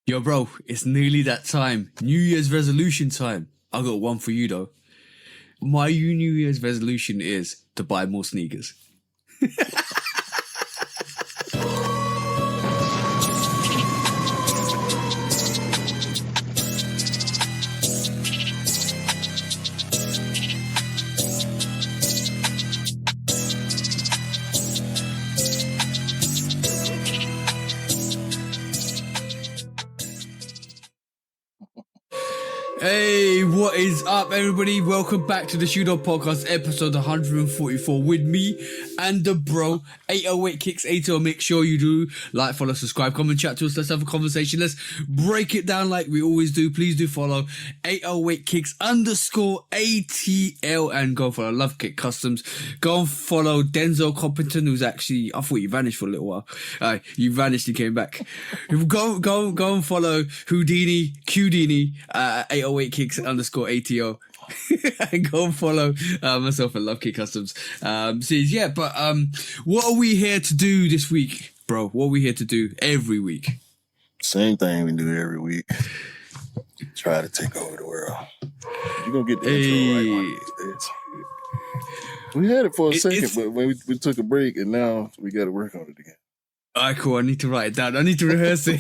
Yo, bro, it's nearly that time. New Year's resolution time. I got one for you, though. My New Year's resolution is to buy more sneakers. Hey, what is up, everybody? Welcome back to the Shoot Up Podcast, episode 144, with me and the bro, 808 Kicks ATL. Make sure you do like, follow, subscribe, come and chat to us. Let's have a conversation. Let's break it down like we always do. Please do follow 808 Kicks _ATL and go follow Lovekickscustom. Go and follow Denzel Compington, who's actually, I thought you vanished for a little while. You vanished, you came back. Go and follow Houdini, Qdini, 808 Kicks _ATO. And go and follow myself at Lovekickscustom. What are we here to do this week, bro? What are we here to do every week? Same thing we do every week. Try to take over the world. You're going to get the intro right one of these days. We had it for a second, but when we took a break, and now we got to work on it again. All right, cool. I need to write it down. I need to rehearse it.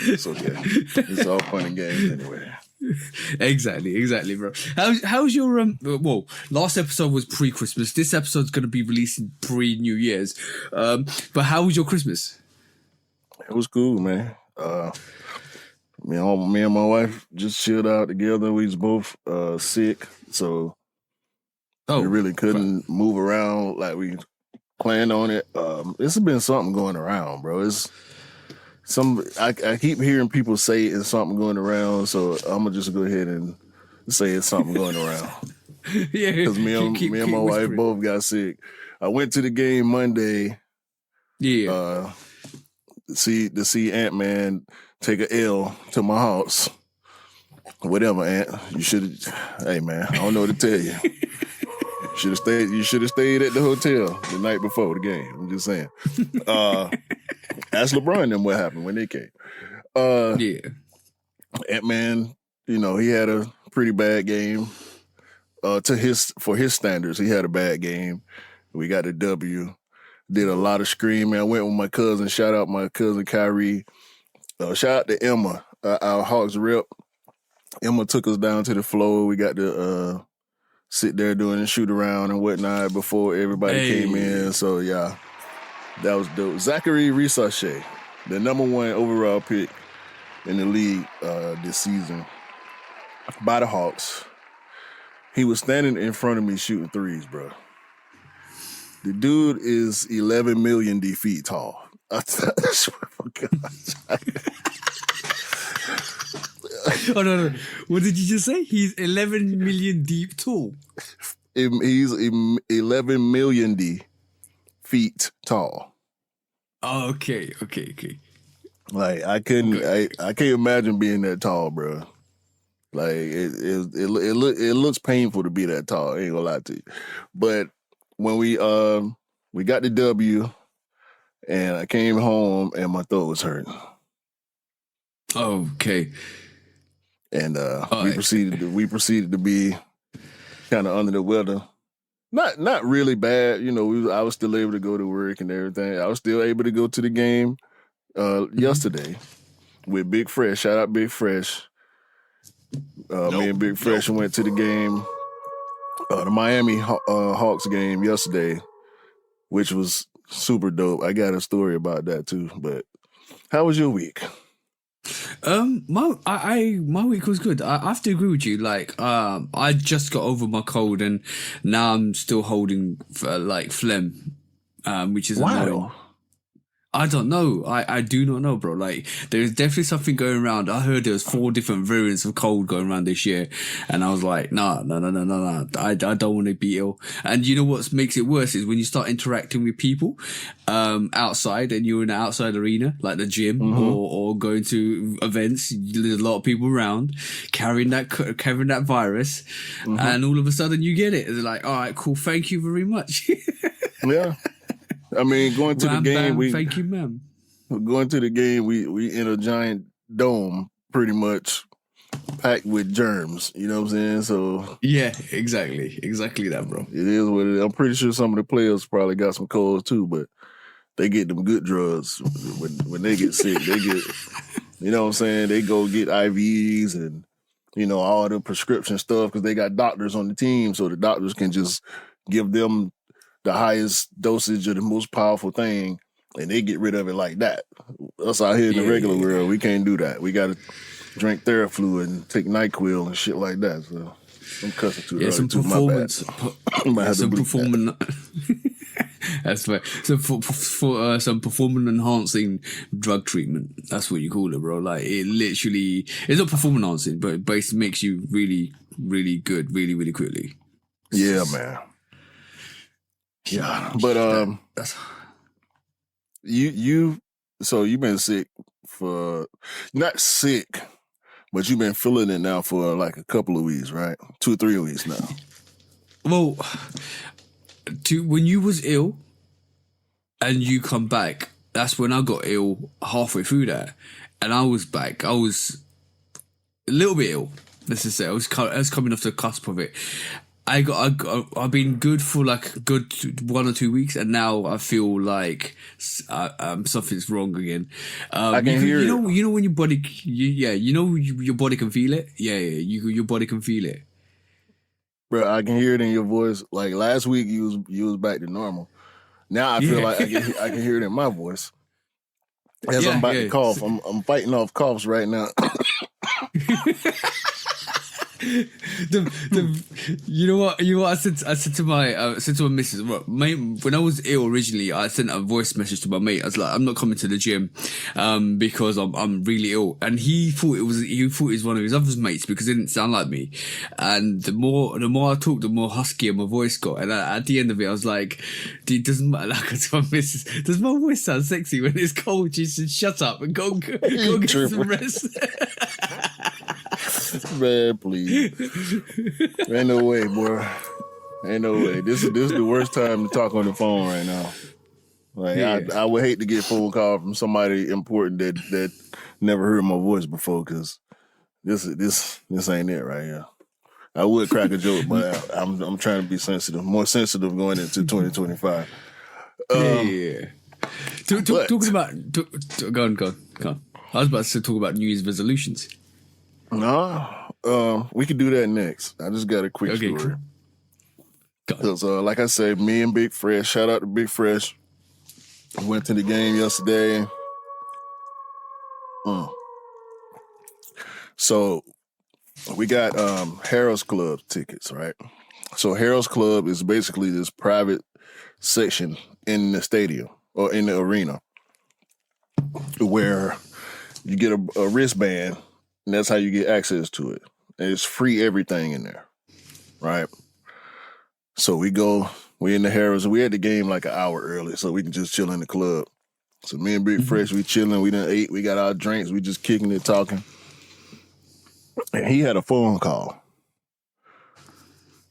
It's okay. It's all fun and games anyway. Exactly, bro. How's your last episode was pre-Christmas. This episode's going to be released pre-New Year's. But how was your Christmas? It was cool, man. Me and my wife just chilled out together. We was both sick, so we really couldn't move around like we planned on it. It's been something going around, bro. I keep hearing people say it's something going around, so I'm gonna just go ahead and say it's something going around. Yeah, because me and my wife both got sick. I went to the game Monday. Yeah. To see Ant-Man take a L to my house. Whatever, Ant. You should. Hey, man, I don't know what to tell you. You should have stayed at the hotel the night before the game. I'm just saying. Ask LeBron them what happened when they came. Ant-Man, he had a pretty bad game. For his standards, he had a bad game. We got a W. Did a lot of screaming. I went with my cousin. Shout out my cousin Kyrie. Shout out to Emma, our Hawks rep. Emma took us down to the floor. We got to sit there doing a shoot around and whatnot before everybody came in. So, yeah, that was dope. Zachary Risachet, the #1 overall pick in the league this season by the Hawks. He was standing in front of me shooting threes, bro. The dude is 11 million feet tall. I swear for God. Oh, no. What did you just say? He's 11 million deep tall. He's 11 million feet tall. Oh, okay. Like, I can't imagine being that tall, bro. Like, it looks painful to be that tall. I ain't gonna lie to you. But when we got the W, and I came home and my throat was hurting. Okay. And we proceeded to be kind of under the weather. Not really bad, I was still able to go to work and everything. I was still able to go to the game yesterday with Big Fresh. Shout out Big Fresh. Me and Big Fresh went to the game, the Miami Hawks game yesterday, which was super dope. I got a story about that too. But how was your week? My week was good. I have to agree with you. Like, I just got over my cold, and now I'm still holding phlegm, which is annoying. I don't know. I do not know, bro. Like, there's definitely something going around. I heard there was 4 different variants of cold going around this year, and I was like, no. I don't want to be ill. And you know what makes it worse is when you start interacting with people outside, and you're in an outside arena like the gym or going to events. There's a lot of people around carrying that virus, and all of a sudden you get it. It's like, all right, cool. Thank you very much. Yeah. I mean, going to the game, thank you, ma'am. going to the game, we in a giant dome, pretty much packed with germs. You know what I'm saying? So yeah, exactly that, bro. it is what it is. I'm pretty sure some of the players probably got some colds too, but they get them good drugs when they get sick. They get, you know what I'm saying? They go get IVs and, you know, all the prescription stuff because they got doctors on the team, so the doctors can just give them the highest dosage of the most powerful thing, and they get rid of it like that. Us out here in the regular world, we can't do that. We got to drink Theraflu and take NyQuil and shit like that. So I'm cussing too early. Some performance. Some performance. That's right. So for some performance enhancing drug treatment. That's what you call it, bro. Like it literally, it's not performance enhancing, but it basically makes you really, really good, really, really quickly. Yeah, man. Yeah, but so you've been sick for, not sick, but you've been feeling it now for like a couple of weeks, right? 2-3 weeks now. Well, when you was ill and you come back, that's when I got ill halfway through that, and I was back. I was a little bit ill. Let's just say I was coming off the cusp of it. I've been good for like a good 1 or 2 weeks, and now I feel like something's wrong again. I can hear it. You know when your body, your body can feel it. Your body can feel it. Bro, I can hear it in your voice. Like last week, you was back to normal. Now I feel like I can hear it in my voice. As I'm about to cough, I'm fighting off coughs right now. You know what I said to my missus, when I was ill originally, I sent a voice message to my mate. I was like, I'm not coming to the gym because I'm really ill, and he thought it was one of his other mates because it didn't sound like me. And the more I talked, the more huskier my voice got, and at the end of it I was like, dude, doesn't matter. Like, I told my missus, does my voice sound sexy when it's cold? She said, shut up and go get some rest. Man, please. Ain't no way, boy. Ain't no way. This is the worst time to talk on the phone right now. Like I would hate to get a phone call from somebody important that never heard my voice before, because this ain't it right here. I would crack a joke, but I'm trying to be more sensitive going into 2025. Talking about go on. I was about to talk about New Year's resolutions. No, we could do that next. I just got a quick story. Cool. Because, like I said, me and Big Fresh, shout out to Big Fresh, went to the game yesterday. So we got Harold's Club tickets, right? So Harold's Club is basically this private section in the stadium or in the arena where you get a wristband. And that's how you get access to it. And it's free everything in there, right? So we in the Harrods, we had the game like an hour early, so we can just chill in the club. So me and Big Fresh, we chilling, we done ate, we got our drinks, we just kicking it, talking. And he had a phone call.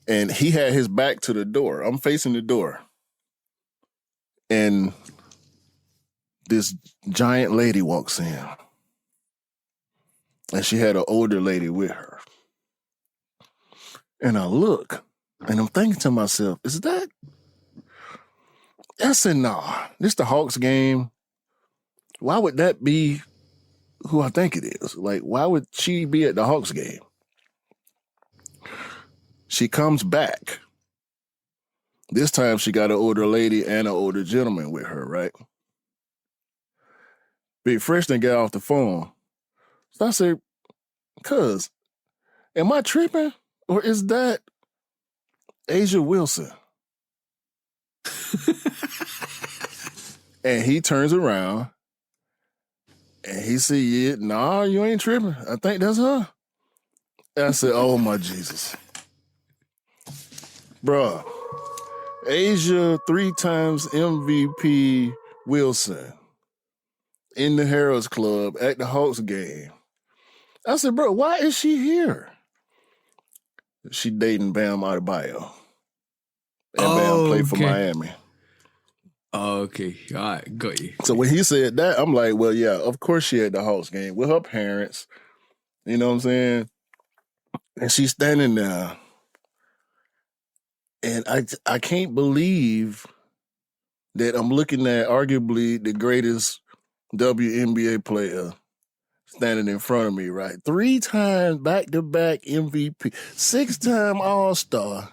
And he had his back to the door. I'm facing the door. And this giant lady walks in. And she had an older lady with her. And I look, and I'm thinking to myself, is that? I said, nah, this the Hawks game. Why would that be who I think it is? Like, why would she be at the Hawks game? She comes back. This time she got an older lady and an older gentleman with her, right? Big Fresh didn't get off the phone. So I said, cuz, am I tripping? Or is that Asia Wilson? And he turns around and he said, yeah, nah, you ain't tripping. I think that's her. And I said, oh my Jesus. Bruh, Asia 3 times MVP Wilson in the Harrods Club at the Hawks game. I said, bro, why is she here? She dating Bam Adebayo. And Bam played for Miami. Oh, okay. All right. Got you. So when he said that, I'm like, well, yeah, of course she at the Hawks game with her parents. You know what I'm saying? And she's standing there. And I can't believe that I'm looking at arguably the greatest WNBA player standing in front of me, right? 3 times back-to-back MVP, 6-time All-Star,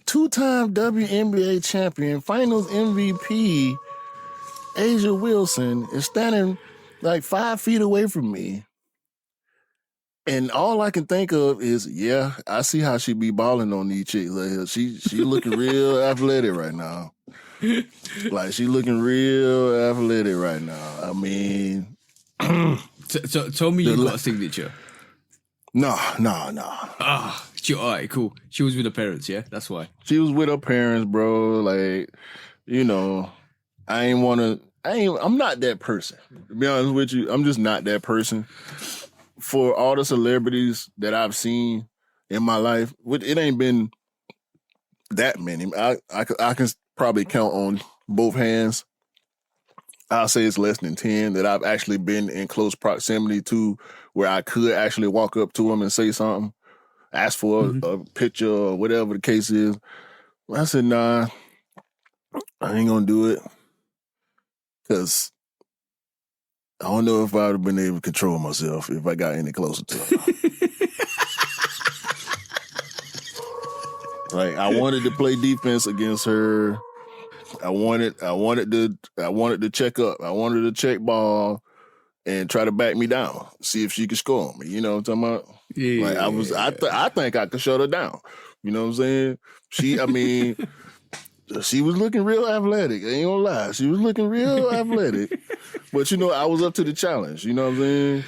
2-time WNBA champion, Finals MVP, Asia Wilson is standing like 5 feet away from me. And all I can think of is, yeah, I see how she be balling on these chicks. Like, she looking real athletic right now. Like, she looking real athletic right now. I mean... So tell me you got a signature. No. Ah, all right, cool. She was with her parents, yeah? That's why. She was with her parents, bro. Like, you know, I'm not that person. To be honest with you, I'm just not that person. For all the celebrities that I've seen in my life, it ain't been that many. I can probably count on both hands. I'll say it's less than 10 that I've actually been in close proximity to where I could actually walk up to them and say something, ask for a picture or whatever the case is. I said, nah, I ain't gonna do it because I don't know if I would have been able to control myself if I got any closer to her. Like, I wanted to play defense against her. I wanted to check up. I wanted to check ball and try to back me down, see if she could score on me. You know what I'm talking about? Yeah. Like I think I could shut her down. You know what I'm saying? She was looking real athletic. I ain't gonna lie. She was looking real athletic. But, you know, I was up to the challenge. You know what I'm saying?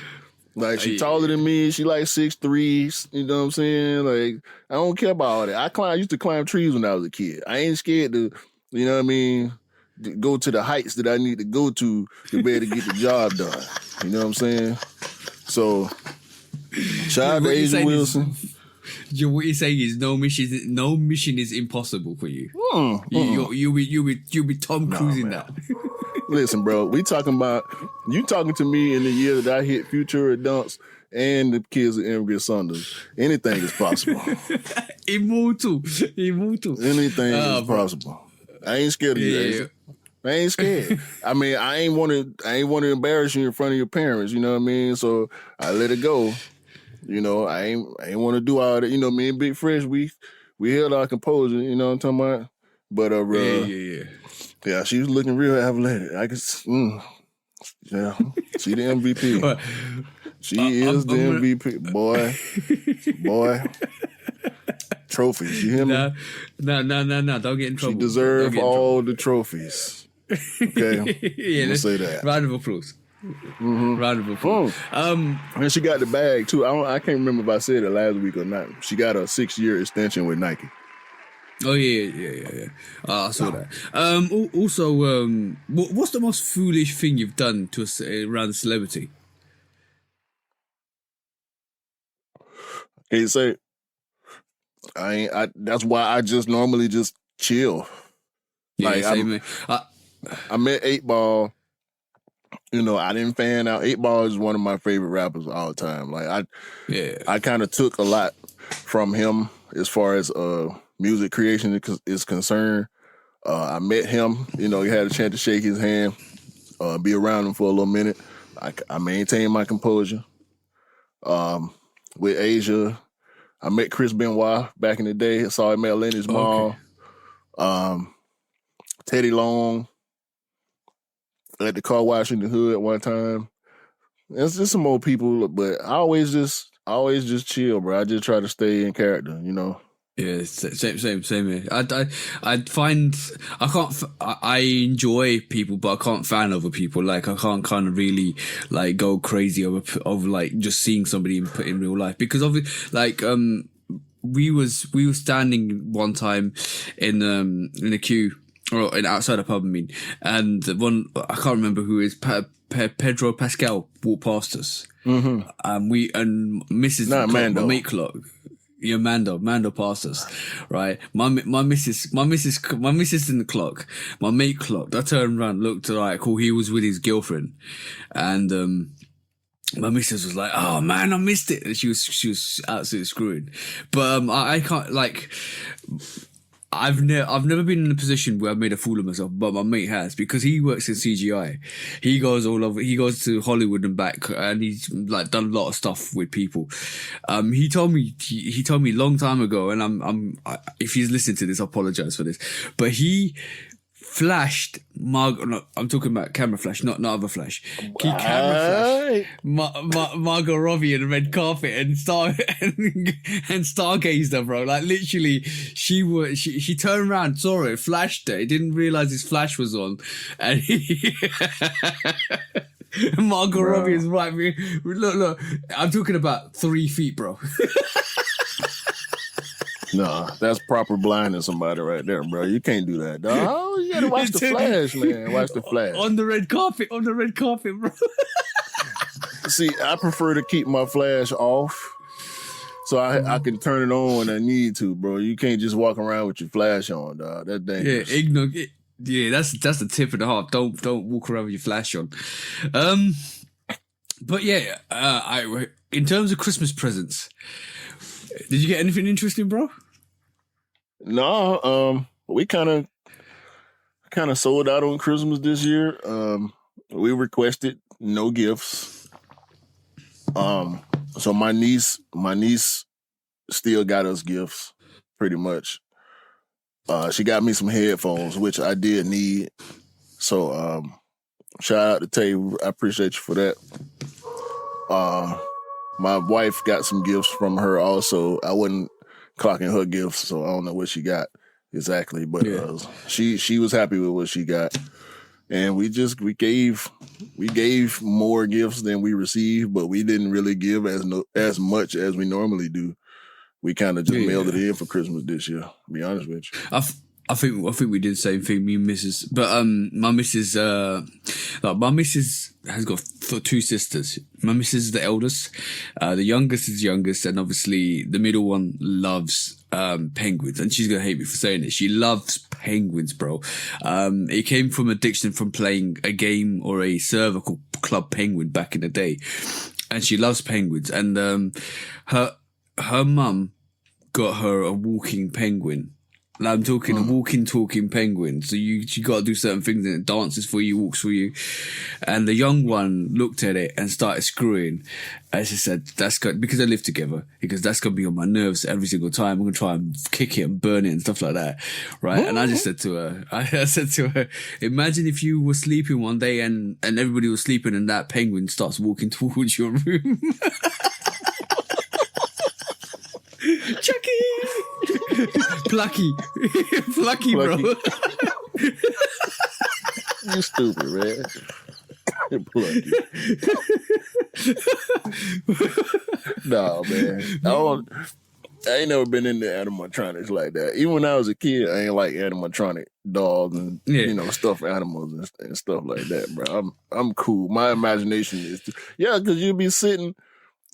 Like, she taller than me. She like 6'3", you know what I'm saying? Like, I don't care about all that. I used to climb trees when I was a kid. I ain't scared to, you know what I mean, to go to the heights that I need to go to be able to get the job done. You know what I'm saying? So, shout out to Asia Wilson. What you're saying is no mission is impossible for you. You'll be Tom Cruise in that. Listen, bro, you talking to me in the year that I hit Future Dunks and the kids of Immigrant Saunders. Anything is possible. Immortal. Anything is possible. I ain't scared of you, Asia. I ain't scared. I mean, I ain't want to embarrass you in front of your parents. You know what I mean? So I let it go. You know, I ain't want to do all that. You know, me and Big Fresh, we held our composure. You know what I'm talking about? But yeah, she was looking real athletic. I could, yeah, she the MVP. She is the MVP, boy. Trophies, you hear me? No, don't get in trouble. She deserves all the trophies. Okay, yeah, let's say that. Round of applause. Round of applause. And she got the bag too. I can't remember if I said it last week or not. She got a 6-year extension with Nike. Oh yeah. I saw that. Also, what's the most foolish thing you've done to around a celebrity? Can you say? That's why I just normally just chill. Yeah, like same. I met 8 Ball. You know, I didn't fan out. 8 Ball is one of my favorite rappers of all time. Like I kind of took a lot from him as far as music creation is concerned. I met him. You know, you had a chance to shake his hand, be around him for a little minute. I maintained my composure. With Asia, I met Chris Benoit back in the day. Saw him at Lenny's Mall. Teddy Long at the car wash in the hood one time. It's just some old people, but I always just chill, bro. I just try to stay in character, you know. Yeah, same here. I enjoy people, but I can't fan over people. Like, I can't kind of really like go crazy over like just seeing somebody in real life, because we was standing one time in a queue or outside a pub, and one, I can't remember who it is, Pedro Pascal walked past us. And Mrs. Not Mando. Mate Clock. Yeah, Mando passed us, right? My missus didn't clock. My mate clocked. I turned around, looked like, cool. He was with his girlfriend, and my missus was like, "Oh man, I missed it," and she was absolutely screwing. But I can't like. I've never been in a position where I've made a fool of myself, but my mate has, because he works in CGI. He goes all over. He goes to Hollywood and back, and he's like done a lot of stuff with people. He told me a long time ago, and if he's listening to this, I apologize for this, but he flashed no, I'm talking about camera flash, not other flash. He camera flashed Margot Robbie in the red carpet and stargazed her, bro. Like literally, she turned around, saw it, flashed it, didn't realize his flash was on, and Margot Robbie is right. Look, I'm talking about 3 feet, bro. No, that's proper blinding somebody right there, bro. You can't do that, dog. Oh, you gotta watch the flash, man. Watch the flash. On the red carpet, bro. See, I prefer to keep my flash off so I can turn it on when I need to, bro. You can't just walk around with your flash on, dog. That's dangerous. Yeah, that's the tip of the half. Don't walk around with your flash on. But yeah, in terms of Christmas presents, did you get anything interesting, bro? No, we kind of sold out on Christmas this year. We requested no gifts. So my niece still got us gifts, pretty much. She got me some headphones, which I did need. So shout out to Tay. I appreciate you for that. My wife got some gifts from her also. I wasn't clocking her gifts, so I don't know what she got exactly, but she was happy with what she got. And we gave more gifts than we received, but we didn't really give as much as we normally do. We kind of just mailed it in for Christmas this year, to be honest with you. I think we did the same thing, me and Mrs. But my missus has got 2 sisters. My missus is the eldest. The youngest is the youngest, and obviously the middle one loves penguins. And she's gonna hate me for saying it. She loves penguins, bro. It came from addiction from playing a game or a server called Club Penguin back in the day, and she loves penguins. And her mum got her a walking penguin. I'm talking a walking, talking penguin. So you got to do certain things, and it dances for you, walks for you. And the young one looked at it and started screwing. And she said, "That's good," because they live together. Because that's gonna be on my nerves every single time. I'm gonna try and kick it and burn it and stuff like that, right? And I just said to her, imagine if you were sleeping one day and everybody was sleeping and that penguin starts walking towards your room. Chucky! Plucky, bro. You stupid, man. Plucky. No, man. I ain't never been into animatronics like that. Even when I was a kid, I ain't like animatronic dolls and stuffed animals and stuff like that, bro. I'm cool. My imagination is because you'll be sitting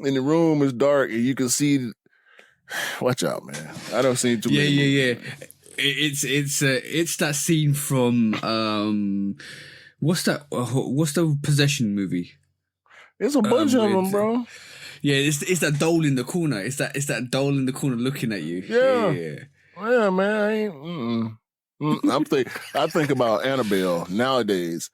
in the room, it's dark, and you can see. Watch out, man! I don't see too many. Yeah. It's that scene from what's that? What's the Possession movie? It's a bunch of them, bro. Yeah, it's that doll in the corner. It's that doll in the corner looking at you. Yeah, man. I think about Annabelle nowadays.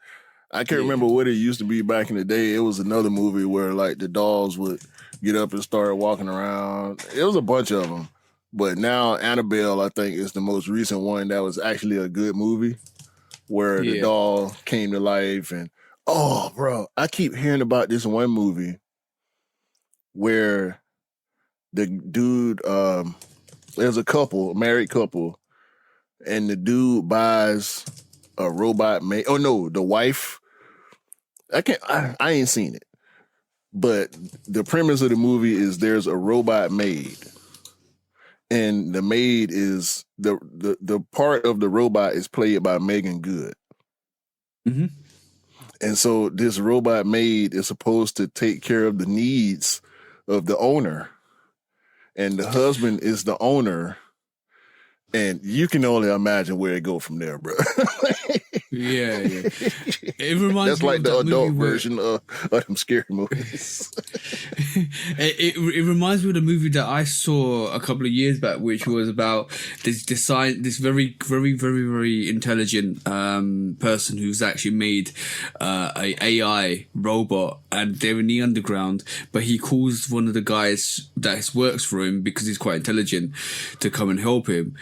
I can't remember what it used to be back in the day. It was another movie where like the dolls would get up and start walking around. It was a bunch of them. But now Annabelle, I think, is the most recent one that was actually a good movie where the doll came to life. And, oh, bro, I keep hearing about this one movie where the dude, there's a married couple, and the dude buys a robot maid. Oh, no, the wife. I ain't seen it. But the premise of the movie is there's a robot maid, and the maid is the part of the robot is played by Megan Good. Mm-hmm. And so this robot maid is supposed to take care of the needs of the owner. and the husband is the owner. And you can only imagine where it go from there, bro. Yeah. It reminds That's me like of the that adult movie version of them scary movies. it reminds me of the movie that I saw a couple of years back, which was about this very, very, very, very intelligent person who's actually made a AI robot, and they're in the underground, but he calls one of the guys that works for him because he's quite intelligent to come and help him.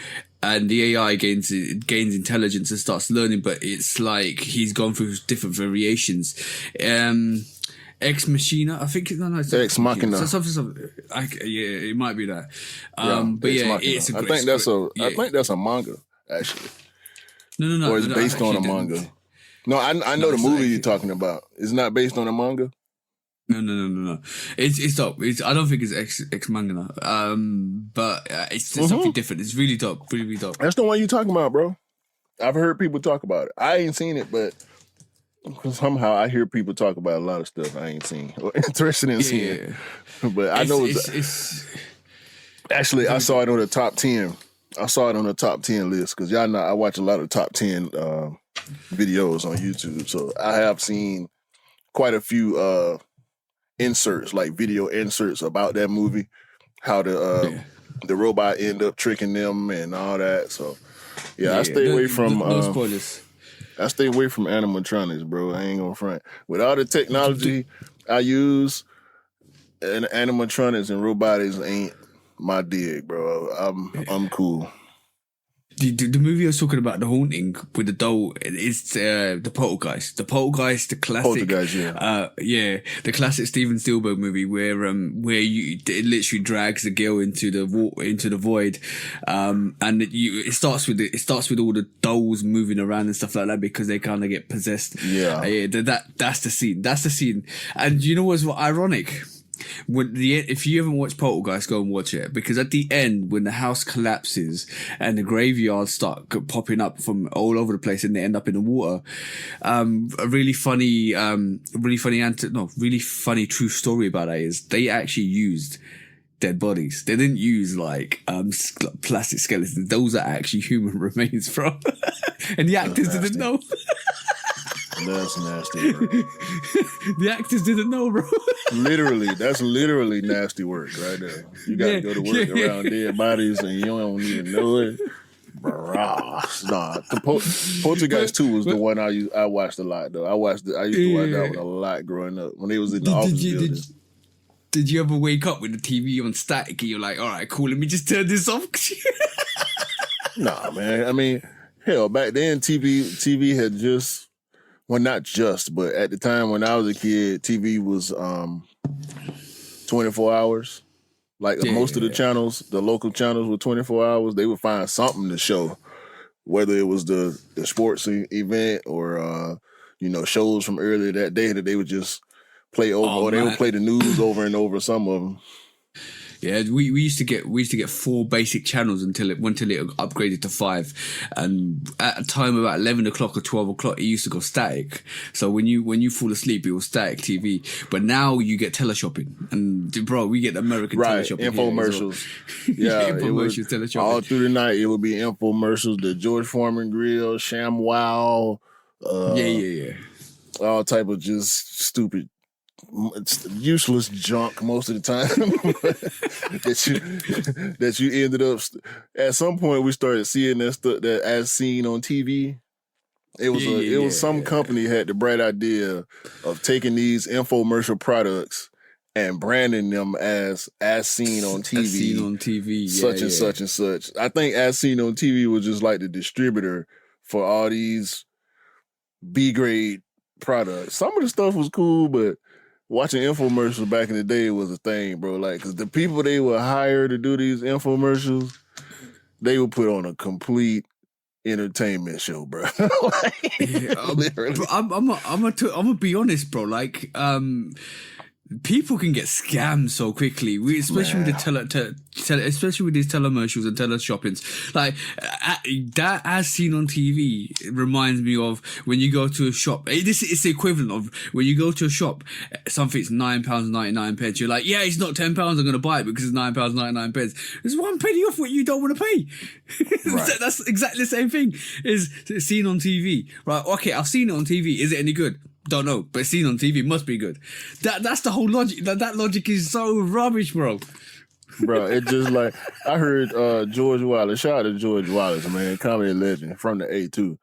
And the AI gains intelligence and starts learning, but it's like he's gone through different variations. Ex Machina, I think it's Ex Machina. Yeah, it might be that. But Ex yeah, Machina. it's a great I think that's script. I think that's a manga, actually. No. Or it's based on a manga. No, I know the movie you're talking about. It's not based on a manga. No. It's dope. I don't think it's ex manga, but it's something different. It's really dope. Really dope. That's the one you talking about, bro. I've heard people talk about it. I ain't seen it, but somehow I hear people talk about a lot of stuff I ain't seen or interested in seeing. But I know it's actually I saw it on the top 10. I saw it on the top 10 list because y'all know I watch a lot of top 10 videos on YouTube. So I have seen quite a few inserts, like video inserts about that movie, how the robot end up tricking them and all that. So I stay away from no spoilers. I stay away from animatronics, bro. I ain't gonna front. With all the technology I use, and animatronics and robotics ain't my dig, bro. I'm cool. The movie I was talking about, The Haunting, with the doll, it's the Poltergeist. The Poltergeist, the classic. Poltergeist, the classic Steven Spielberg movie where it literally drags the girl into the void, and it starts with all the dolls moving around and stuff like that because they kind of get possessed. That's the scene. That's the scene. And you know what's ironic? If you haven't watched Poltergeist, go and watch it, because at the end, when the house collapses and the graveyards start popping up from all over the place and they end up in the water, a really funny true story about that is they actually used dead bodies. They didn't use like plastic skeletons. Those are actually human remains, bro. And the actors didn't know. That's nasty, bro. The actors didn't know, bro. That's literally nasty work right there. You got to go to work around dead bodies and you don't even know it. Nah, Poltergeist 2 was the one I watched a lot, though. I used to watch that one a lot growing up when it was in the office building. Did you ever wake up with the TV on static and you're like, all right, cool, let me just turn this off? Nah, man. I mean, hell, back then TV had just... Well, not just, but at the time when I was a kid, TV was 24 hours. Like most of the channels, the local channels were 24 hours. They would find something to show, whether it was the sports event or, shows from earlier that day that they would just play over, or they would play the news over and over, some of them. Yeah, we used to get 4 basic channels until it upgraded to 5, and at a time about 11 o'clock or 12 o'clock it used to go static. So when you fall asleep, it was static TV. But now you get teleshopping, and bro, we get American teleshopping, infomercials. Infomercials, teleshopping all through the night. It would be infomercials, the George Foreman grill, ShamWow, all type of just stupid. It's useless junk most of the time that you ended up. At some point, we started seeing that as seen on TV. It was some company had the bright idea of taking these infomercial products and branding them as seen on TV. As seen on TV, such and such and such. I think as seen on TV was just like the distributor for all these B grade products. Some of the stuff was cool, but watching infomercials back in the day was a thing, bro. Like, because the people they would hire to do these infomercials, they would put on a complete entertainment show, bro. Literally. I'm gonna be honest, bro. Like, people can get scammed so quickly, especially with the especially with these telemercials and teleshoppings. Like that, as seen on TV, it reminds me of when you go to a shop. This is the equivalent of when you go to a shop, something's £9.99. You're like, yeah, it's not £10. I'm going to buy it because it's £9.99. It's 1 penny off what you don't want to pay. Right. That's exactly the same thing as seen on TV. Right? Okay, I've seen it on TV. Is it any good? Don't know, but seen on TV must be good. That's the whole logic. That logic is so rubbish, bro. Bro, it's just like I heard George Wallace. Shout out to George Wallace, man, comedy legend from the A2.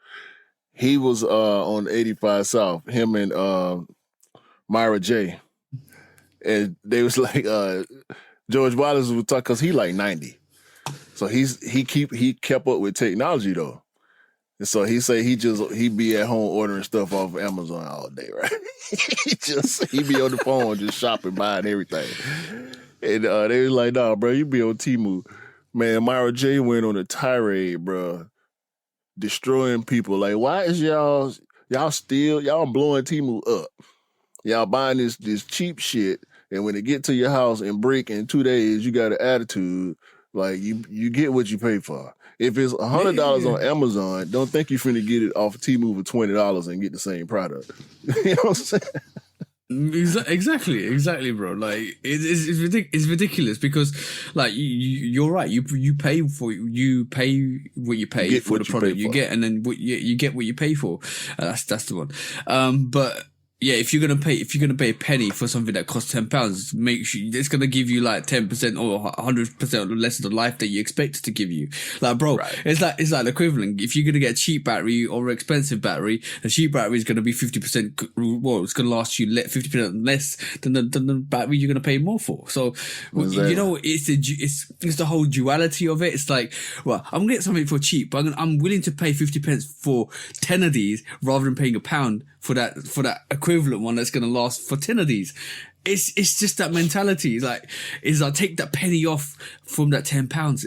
He was on 85 South. Him and Myra J. And they was like George Wallace was talking because he like 90, so he kept up with technology though. And so he say he be at home ordering stuff off of Amazon all day, right? he be on the phone just shopping, buying everything. And they was like, nah, bro, you be on Temu. Man, Myra J went on a tirade, bro, destroying people. Like, why is y'all blowing Temu up? Y'all buying this cheap shit, and when it get to your house and break in 2 days, you got an attitude. Like, you get what you pay for. If it's $100 on Amazon, don't think you finna get it off of Temu for $20 and get the same product. You know what I'm saying? Exactly, bro. Like it's ridiculous because, like, you're right. You pay what you pay for the product you get, and then you get what you pay for. That's the one. But yeah, if you're gonna pay a penny for something that costs £10, make sure it's gonna give you like 10% or 100% less of the life that you expect it to give you. Like, bro, right. It's like the equivalent. If you're gonna get a cheap battery or an expensive battery, the cheap battery is gonna be 50%. Well, it's gonna last you 50% less than the battery you're gonna pay more for. So you know, it's the whole duality of it. It's like, well, I'm gonna get something for cheap, but I'm willing to pay 50p for 10 of these rather than paying £1 for that equivalent one that's going to last for 10 of these. It's just that mentality. It's like take that penny off from that £10.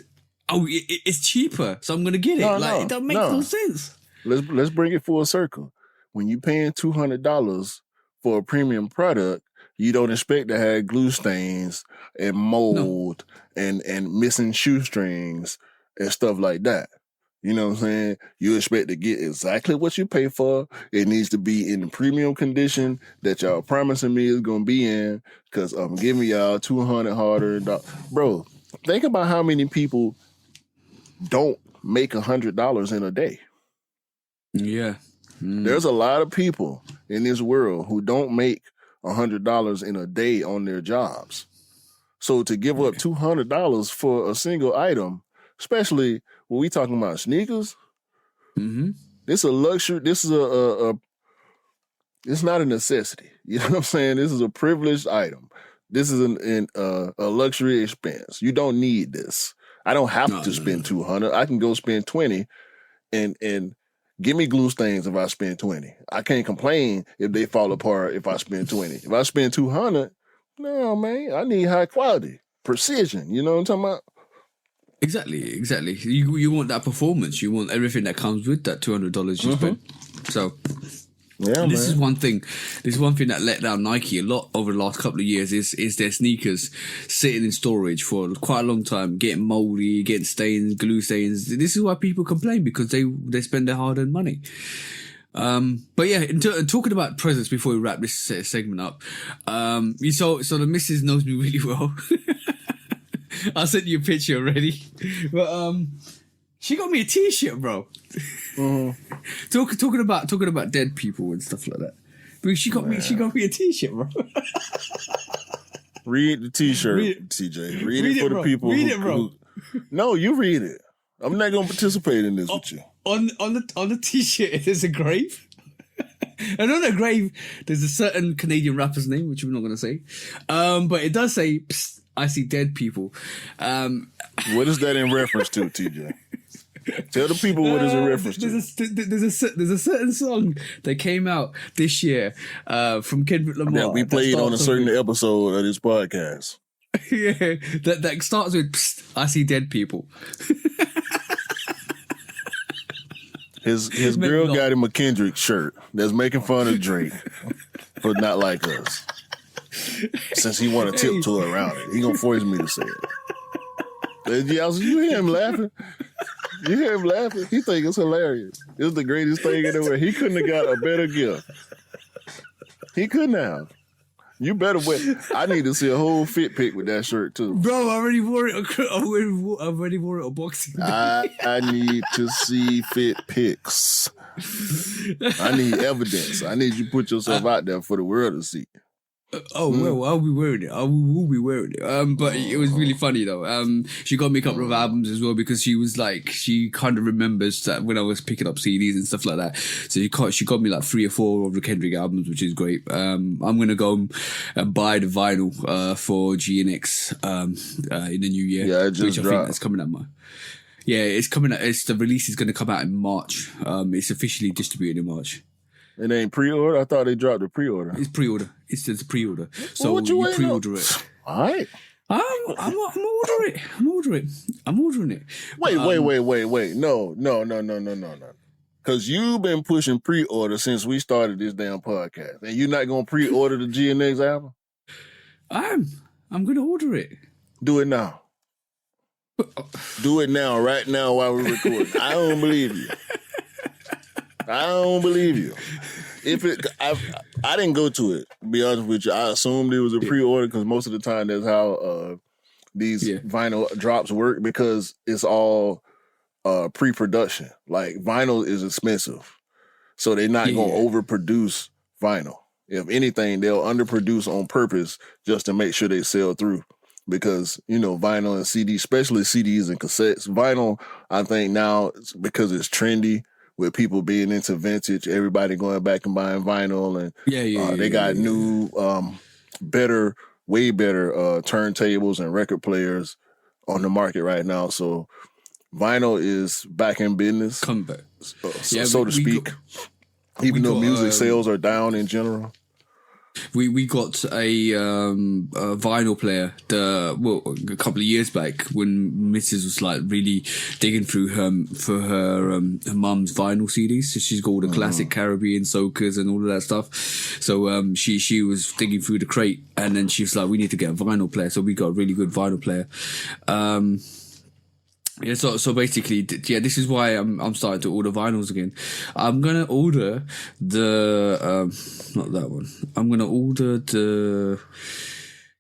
Oh, it's cheaper, so I'm going to get it. It doesn't make no sense. Let's bring it full circle. When you're paying $200 for a premium product, you don't expect to have glue stains and mold and missing shoestrings and stuff like that. You know what I'm saying? You expect to get exactly what you pay for. It needs to be in the premium condition that y'all promising me is going to be in, because I'm giving y'all $200 harder. Bro, think about how many people don't make $100 in a day. Yeah. There's a lot of people in this world who don't make $100 in a day on their jobs. So to give up $200 for a single item, especially when we talking about sneakers, this is a luxury. This is it's not a necessity. You know what I'm saying? This is a privileged item. This is a luxury expense. You don't need this. I don't have to spend $200. I can go spend $20 and give me glue stains if I spend $20. I can't complain if they fall apart if I spend $20. If I spend $200, no, man, I need high quality, precision. You know what I'm talking about? Exactly. You want that performance. You want everything that comes with that $200 you spent. So this is one thing. This is one thing that let down Nike a lot over the last couple of years is their sneakers sitting in storage for quite a long time, getting moldy, getting stains, glue stains. This is why people complain, because they spend their hard-earned money. But yeah, talking about presents before we wrap this segment up, so the missus knows me really well. I sent you a picture already, but she got me a T-shirt, bro. Talking about dead people and stuff like that. But she got me a T-shirt, bro. Read the T-shirt, TJ. Read it for the people. Read it, bro. No, you read it. I'm not gonna participate in this with you. On the T-shirt, there's a grave. And on the grave, there's a certain Canadian rapper's name, which we're not gonna say. But it does say, "Psst, I see dead people." What is that in reference to, TJ? Tell the people what is in reference to. There's a certain song that came out this year from Kendrick Lamar that we played on a certain episode of this podcast. Yeah, that starts with "Psst, I see dead people." His girl got him a Kendrick shirt that's making fun of Drake for not like us. Since he want to tiptoe around it, he gonna force me to say it. You hear him laughing? You hear him laughing? He think it's hilarious. It's the greatest thing in the world. He couldn't have got a better gift. He couldn't have. You better wait. I need to see a whole fit pic with that shirt too. Bro, I already wore it. I already wore it on Boxing Day. I need to see fit pics. I need evidence. I need you to put yourself out there for the world to see. Well, I'll be wearing it. I will be wearing it. But it was really funny though. She got me a couple of albums as well because she was like, she kind of remembers that when I was picking up CDs and stuff like that. So she got me like 3 or 4 of the Kendrick albums, which is great. I'm gonna go and buy the vinyl for GNX in the new year. Yeah, it just which I dropped. think that's coming out. Yeah, it's coming out. The release is gonna come out in March. It's officially distributed in March. It ain't pre-order? I thought they dropped the pre-order. It's pre-order. It's just pre-order. So what you pre-order it. All right. I'm ordering it. I'm ordering it. Wait. No. Because you've been pushing pre-order since we started this damn podcast. And you're not going to pre-order the GNX album? I'm going to order it. Do it now. Do it now, right now while we're recording. I don't believe you. I didn't go to it, to be honest with you. I assumed it was a pre-order because most of the time that's how these vinyl drops work because it's all pre-production. Like vinyl is expensive. So they're not going to overproduce vinyl. If anything, they'll underproduce on purpose just to make sure they sell through. Because, vinyl and CDs, especially CDs and cassettes. Vinyl, I think now, because it's trendy, with people being into vintage, everybody going back and buying vinyl, and they got new, way better turntables and record players on the market right now. So vinyl is back in business, comeback, so to speak. Even though music sales are down in general. We got a vinyl player a couple of years back when Mrs. was like really digging through her mum's vinyl CDs. So she's got all the classic Caribbean soakers and all of that stuff. So she was digging through the crate and then she was like, we need to get a vinyl player. So we got a really good vinyl player. So basically, this is why I'm starting to order vinyls again. I'm gonna order not that one. I'm gonna order the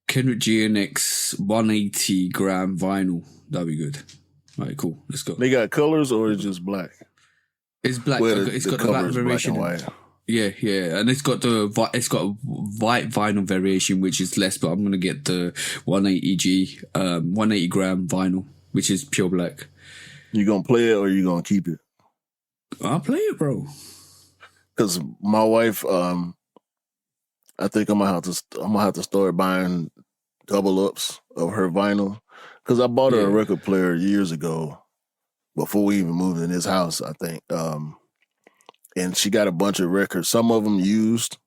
Kendrick GNX 180 gram vinyl. That'd be good. All right, cool. Let's go. They got colors or it's just black? It's black. It's got the black variation. Yeah, and it's got a white vinyl variation, which is less. But I'm gonna get the 180 gram vinyl, which is pure black. You gonna play it or you gonna keep it? I'll play it, bro. Because my wife, I think I'm gonna have to start buying double ups of her vinyl. Because I bought her a record player years ago, before we even moved in this house, I think. And she got a bunch of records, some of them used,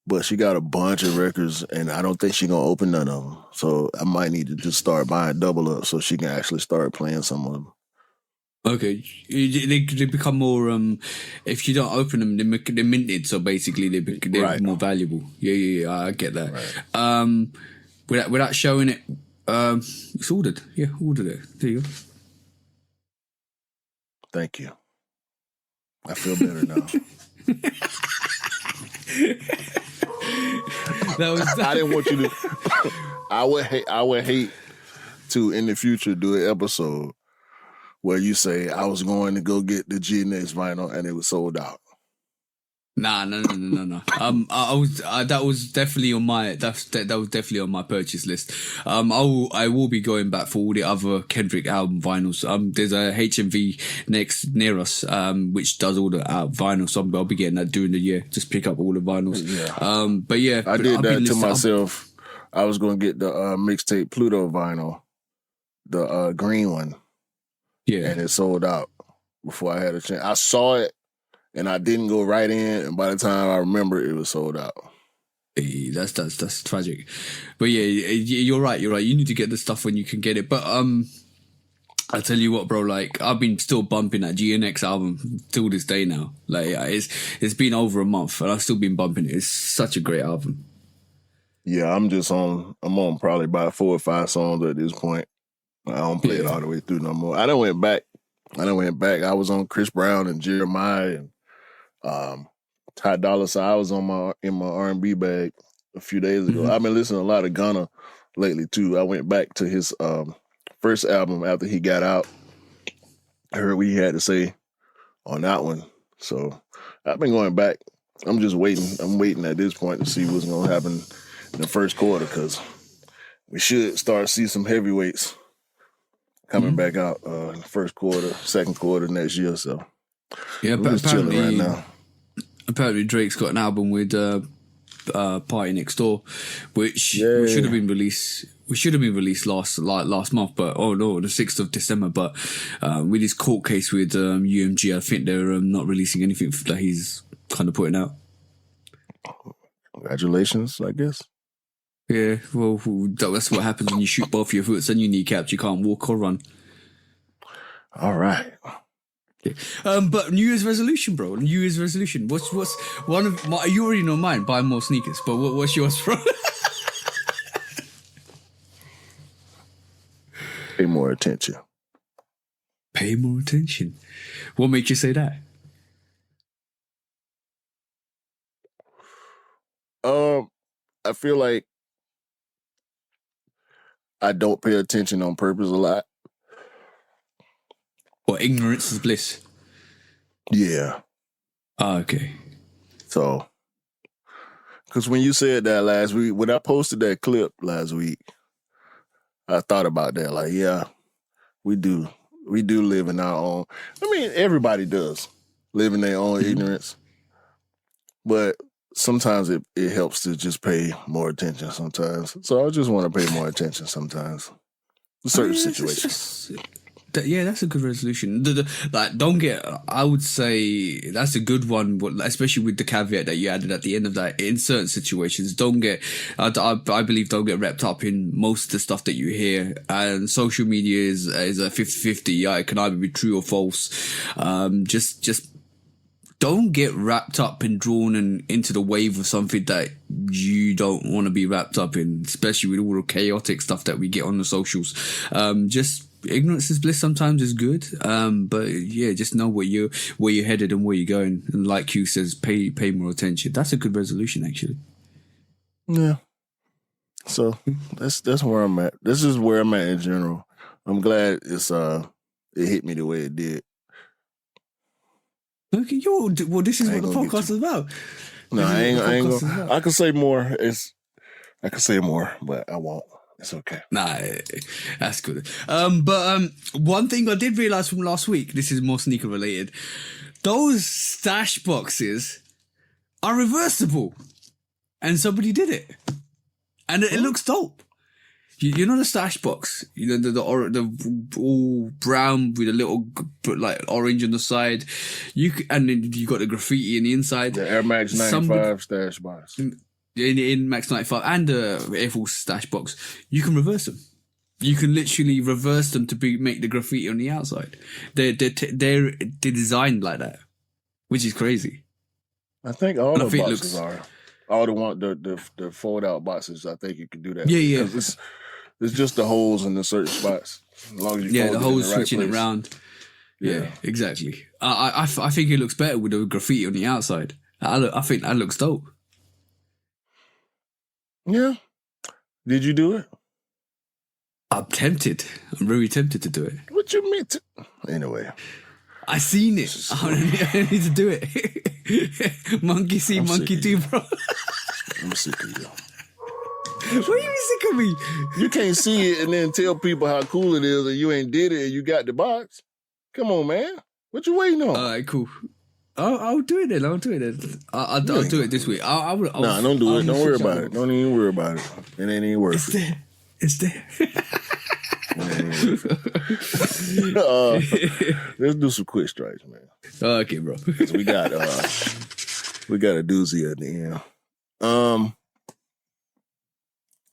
but she got a bunch of records, and I don't think she's going to open none of them. So I might need to just start buying double up so she can actually start playing some of them. Okay. They become more, if you don't open them, they're minted, so basically they're more valuable. Yeah, I get that. Right. Without showing it, it's ordered. Yeah, ordered it. There you go. Thank you. I feel better now. I didn't want you to. I would hate to in the future do an episode where you say I was going to go get the GNX vinyl and it was sold out. Nah. That was definitely on my that was definitely on my purchase list. I will be going back for all the other Kendrick album vinyls. There's a HMV near us, which does all the vinyl, so I'll be getting that during the year. Just pick up all the vinyls. Yeah. I did that to myself. I was going to get the mixtape Pluto vinyl, the green one. Yeah, and it sold out before I had a chance. I saw it. And I didn't go right in, and by the time I remember, it was sold out. Hey, that's tragic. But yeah, you're right. You need to get the stuff when you can get it. But I tell you what, bro. Like I've been still bumping that GNX album till this day now. Like it's been over a month, and I've still been bumping it. It's such a great album. Yeah, I'm on probably about 4 or 5 songs at this point. I don't play it all the way through no more. I done went back. I was on Chris Brown and Jeremiah and Ty Dolla $ign. I was in my R&B bag a few days ago. I've been listening to a lot of Gunna lately too. I went back to his first album after he got out. I heard what he had to say on that one. So I've been going back. I'm just waiting. I'm waiting at this point to see what's going to happen in the first quarter, because we should start to see some heavyweights coming back out in the first quarter, second quarter next year. So yeah, I'm but just chilling right now. Apparently Drake's got an album with Party Next Door, which should have been released. We should have been released last month, but the 6th of December. But with his court case with UMG, I think they're not releasing anything that he's kind of putting out. Congratulations, I guess. Yeah, well, that's what happens when you shoot both your foots and your kneecaps. You can't walk or run. All right. Okay. But New Year's resolution, bro. New Year's resolution. What's one of my? You already know mine. Buy more sneakers. But what's yours, bro? Pay more attention. Pay more attention. What makes you say that? I feel like I don't pay attention on purpose a lot. Or ignorance is bliss. Yeah. Oh, okay. So, because when you said that last week, when I posted that clip last week, I thought about that. Like, yeah, we do live in our own. I mean, everybody does live in their own ignorance, but sometimes it helps to just pay more attention sometimes. So I just want to pay more attention sometimes in certain situations. That's a good resolution. I would say that's a good one, especially with the caveat that you added at the end of that. In certain situations, I believe don't get wrapped up in most of the stuff that you hear. And social media is a 50-50. Yeah, it can either be true or false. Just don't get wrapped up and drawn into the wave of something that you don't want to be wrapped up in, especially with all the chaotic stuff that we get on the socials. Just ignorance is bliss sometimes is good. But yeah, just know where you're headed and where you're going. And like Q says, pay more attention. That's a good resolution, actually. Yeah. So that's where I'm at. This is where I'm at in general. I'm glad it hit me the way it did. Okay, well, this is what the podcast is about. No, I ain't gonna. I can say more. I can say more, but I won't. It's okay. Nah, that's good. But one thing I did realize from last week, this is more sneaker related. Those stash boxes are reversible, and somebody did it, and it looks dope. You know the stash box, the all brown with a little like orange on the side. And then you got the graffiti in the inside. The Air Max 95 stash box. In Max 95 and the Air Force stash box, you can reverse them. You can literally reverse them to make the graffiti on the outside. They're designed like that, which is crazy. I think all the boxes are. All the fold out boxes. I think you can do that. Yeah. It's just the holes in the certain spots. As long as you fold the holes switching it around. Yeah, exactly. I think it looks better with the graffiti on the outside. I think that looks dope. Yeah. Did you do it? I'm tempted. I'm very tempted to do it. What you mean? Anyway. I seen it. I need to do it. Monkey see, monkey do, bro. I'm sick of you. What are you sick of me? You can't see it and then tell people how cool it is and you ain't did it and you got the box. Come on, man. What you waiting on? All right, cool. I'll do it then. I'll do it this week. Nah, don't do it. Don't worry about it. Don't even worry about it. It ain't even worth it. It's there. Let's do some quick strikes, man. Okay, bro. We got a doozy at the end.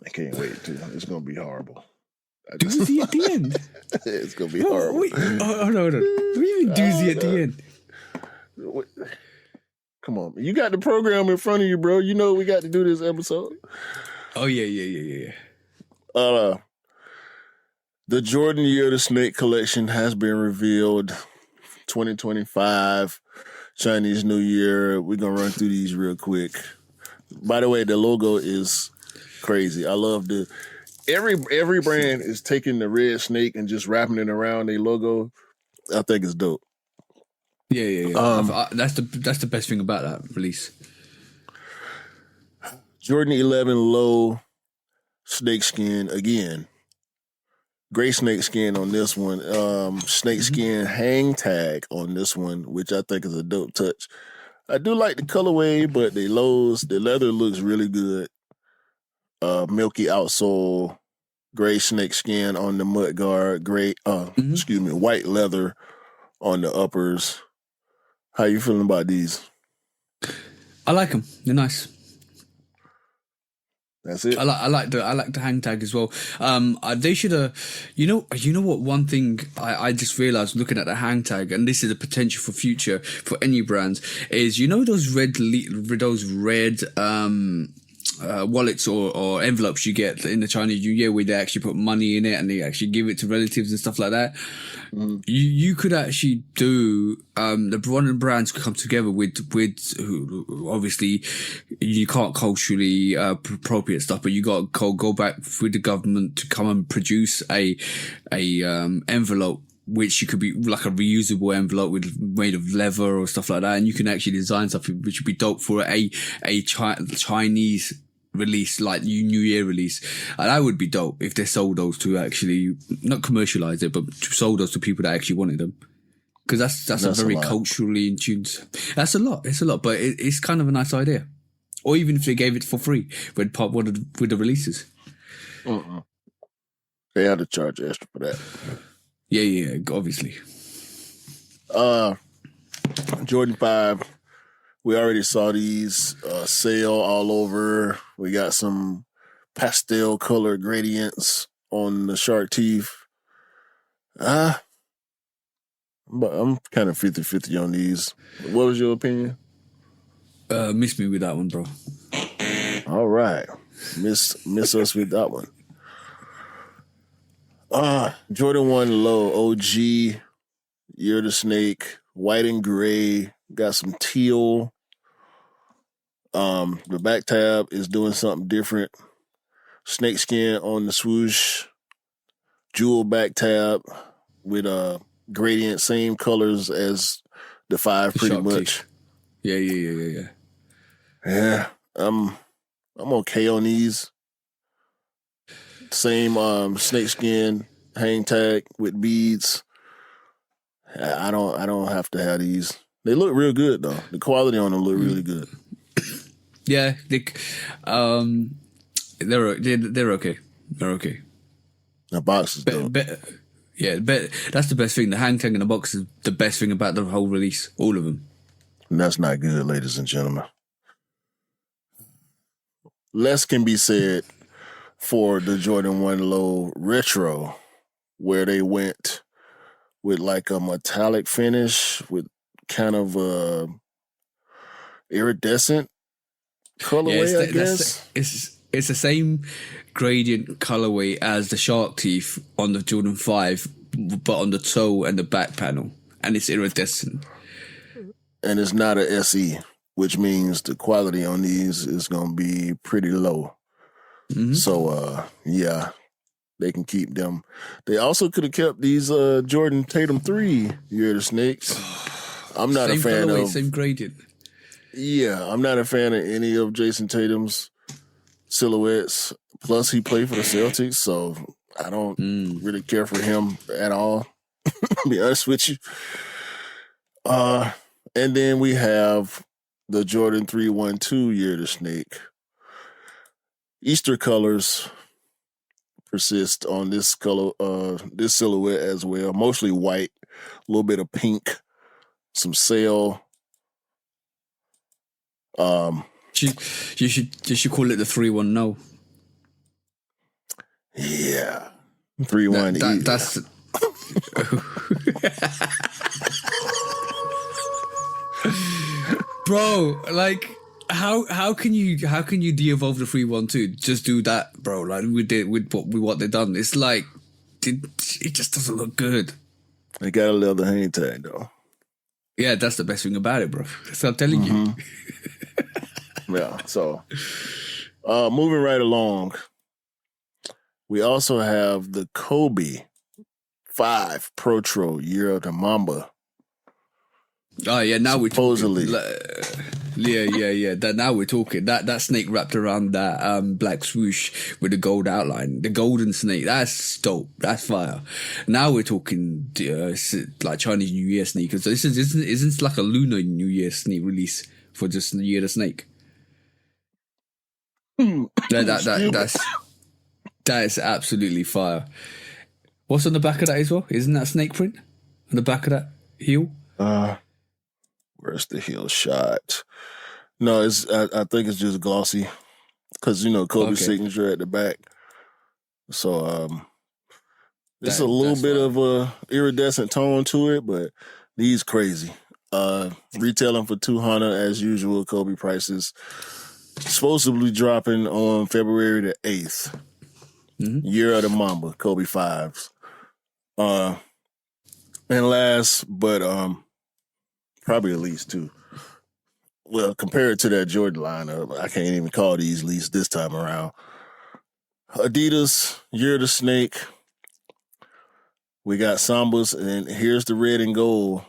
I can't wait to. It's gonna be horrible. Doozy at the end. It's gonna be horrible. Wait, hold on. What do you mean doozy at the end? Come on, you got the program in front of you, bro. You know we got to do this episode. Oh yeah. The Jordan Year of the Snake collection has been revealed. 2025 Chinese New Year. We're gonna run through these real quick. By the way, the logo is crazy. I love every brand is taking the red snake and just wrapping it around their logo. I think it's dope. Yeah. That's the best thing about that release. Jordan 11 Low snakeskin again. Gray snakeskin on this one. Snakeskin hang tag on this one, which I think is a dope touch. I do like the colorway, but the leather looks really good. Milky outsole, gray snakeskin on the mud guard, white leather on the uppers. How you feeling about these? I like them. They're nice. That's it. I like the hang tag as well. They should have. You know what? One thing I just realized looking at the hang tag, and this is a potential for future for any brands, is those red wallets or envelopes you get in the Chinese New Year where they actually put money in it and they actually give it to relatives and stuff like that. You could actually do the brands could come together with obviously you can't culturally appropriate stuff, but you got to go back with the government to come and produce a envelope which you could be like a reusable envelope made of leather or stuff like that, and you can actually design something which would be dope for a Chinese release, like New Year release. And that would be dope if they sold those to actually not commercialize it, but sold those to people that actually wanted them. Because that's a very culturally in tune. That's a lot. It's a lot, but it's kind of a nice idea. Or even if they gave it for free with the releases. They had to charge extra for that. Yeah, obviously. Jordan 5. We already saw these sale all over. We got some pastel color gradients on the shark teeth. But I'm kind of 50-50 on these. What was your opinion? Miss me with that one, bro. All right. Miss us with that one. Jordan 1 Low OG, Year of the Snake, white and gray, got some teal. The back tab is doing something different. Snakeskin on the swoosh, jewel back tab with gradient, same colors as the 5 pretty much. Yeah. Yeah, I'm okay on these. Same snakeskin hang tag with beads. I don't have to have these. They look real good though. The quality on them look really good. Yeah, they're okay. They're okay. The box is dope. That's the best thing. The hang tag in the box is the best thing about the whole release. All of them. And that's not good, ladies and gentlemen. Less can be said for the Jordan 1 Low Retro, where they went with like a metallic finish with kind of a iridescent colorway, I guess. It's the same gradient colorway as the shark teeth on the Jordan 5, but on the toe and the back panel, and it's iridescent. And it's not a SE, which means the quality on these is going to be pretty low. Mm-hmm. So, yeah, they can keep them. They also could have kept these Jordan Tatum 3 Year of the Snakes. I'm not a fan of... Same gradient. Yeah, I'm not a fan of any of Jason Tatum's silhouettes. Plus, he played for the Celtics, so I don't really care for him at all, to be honest with you. And then we have the Jordan 312 Year of the Snake. Easter colors persist on this color, this silhouette as well. Mostly white, a little bit of pink, some sail. You should call it the 310. Yeah, 3-1. That's. Bro, like How can you de-evolve the 312? Just do that, bro. Like we did with what they've done. It's like it just doesn't look good. They got a leather hang tag though. Yeah, that's the best thing about it, bro. That's what I'm telling you. Yeah. So, moving right along, we also have the Kobe 5 Protro Year of the Mamba. Oh yeah, now supposedly. We're talking. Yeah. Now we're talking. That snake wrapped around that black swoosh with the gold outline, the golden snake. That's dope. That's fire. Now we're talking like Chinese New Year sneakers. So this isn't like a Lunar New Year sneak release for just the Year of the Snake. That is absolutely fire. What's on the back of that as well? Isn't that snake print on the back of that heel? Where's the heel shot? No, it's I think it's just glossy because Kobe's signature at the back. So it's a little bit of a iridescent tone to it, but these crazy. Retailing for $200 as usual. Kobe prices supposedly dropping on February the 8th. Year of the Mamba, Kobe 5s. And last, but probably at least two. Well, compared to that Jordan lineup, I can't even call these least this time around. Adidas, Year of the Snake. We got Sambas, and here's the red and gold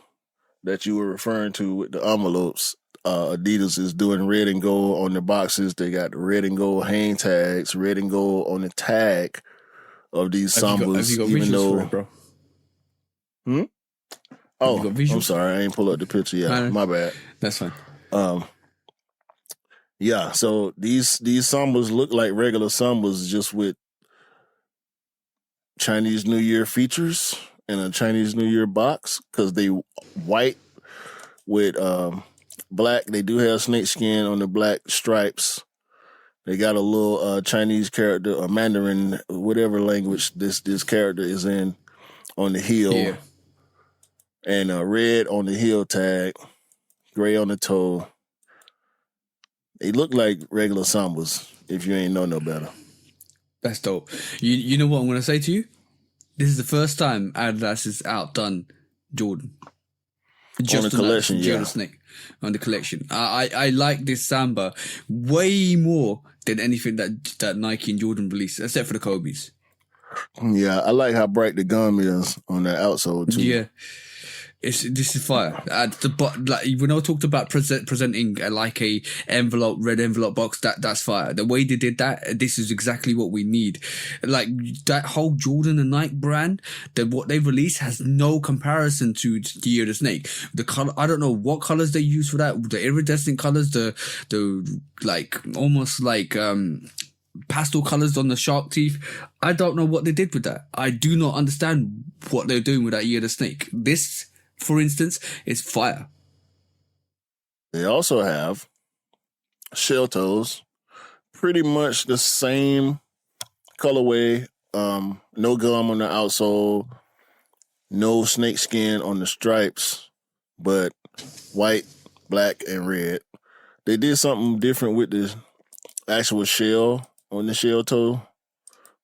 that you were referring to with the envelopes. Adidas is doing red and gold on the boxes. They got the red and gold hang tags, red and gold on the tag of these Sambas. Have you got visuals for it, bro? Oh, I'm sorry. I ain't pull up the picture yet. My bad. That's fine. Yeah, so these Sambas look like regular Sambas just with Chinese New Year features in a Chinese New Year box because they white with black. They do have snake skin on the black stripes. They got a little Chinese character, or Mandarin, whatever language this character is in, on the heel. Yeah. And red on the heel tag, gray on the toe. They look like regular Sambas if you ain't know no better. That's dope. You know what I'm going to say to you? This is the first time Adidas has outdone Jordan. Just on the collection, yeah. Snake on the collection. I like this Samba way more than anything that Nike and Jordan released, except for the Kobe's. Yeah, I like how bright the gum is on the outsole too. Yeah. This is fire. When I talked about presenting like a red envelope box, that's fire. The way they did that, this is exactly what we need. Like that whole Jordan and Nike brand, what they released has no comparison to the Year of the Snake. The color, I don't know what colors they use for that. The iridescent colors, the like almost like pastel colors on the shark teeth. I don't know what they did with that. I do not understand what they're doing with that Year of the Snake. This, for instance, is fire. They also have shell toes, pretty much the same colorway. No gum on the outsole, no snake skin on the stripes, but white, black, and red. They did something different with the actual shell on the shell toe.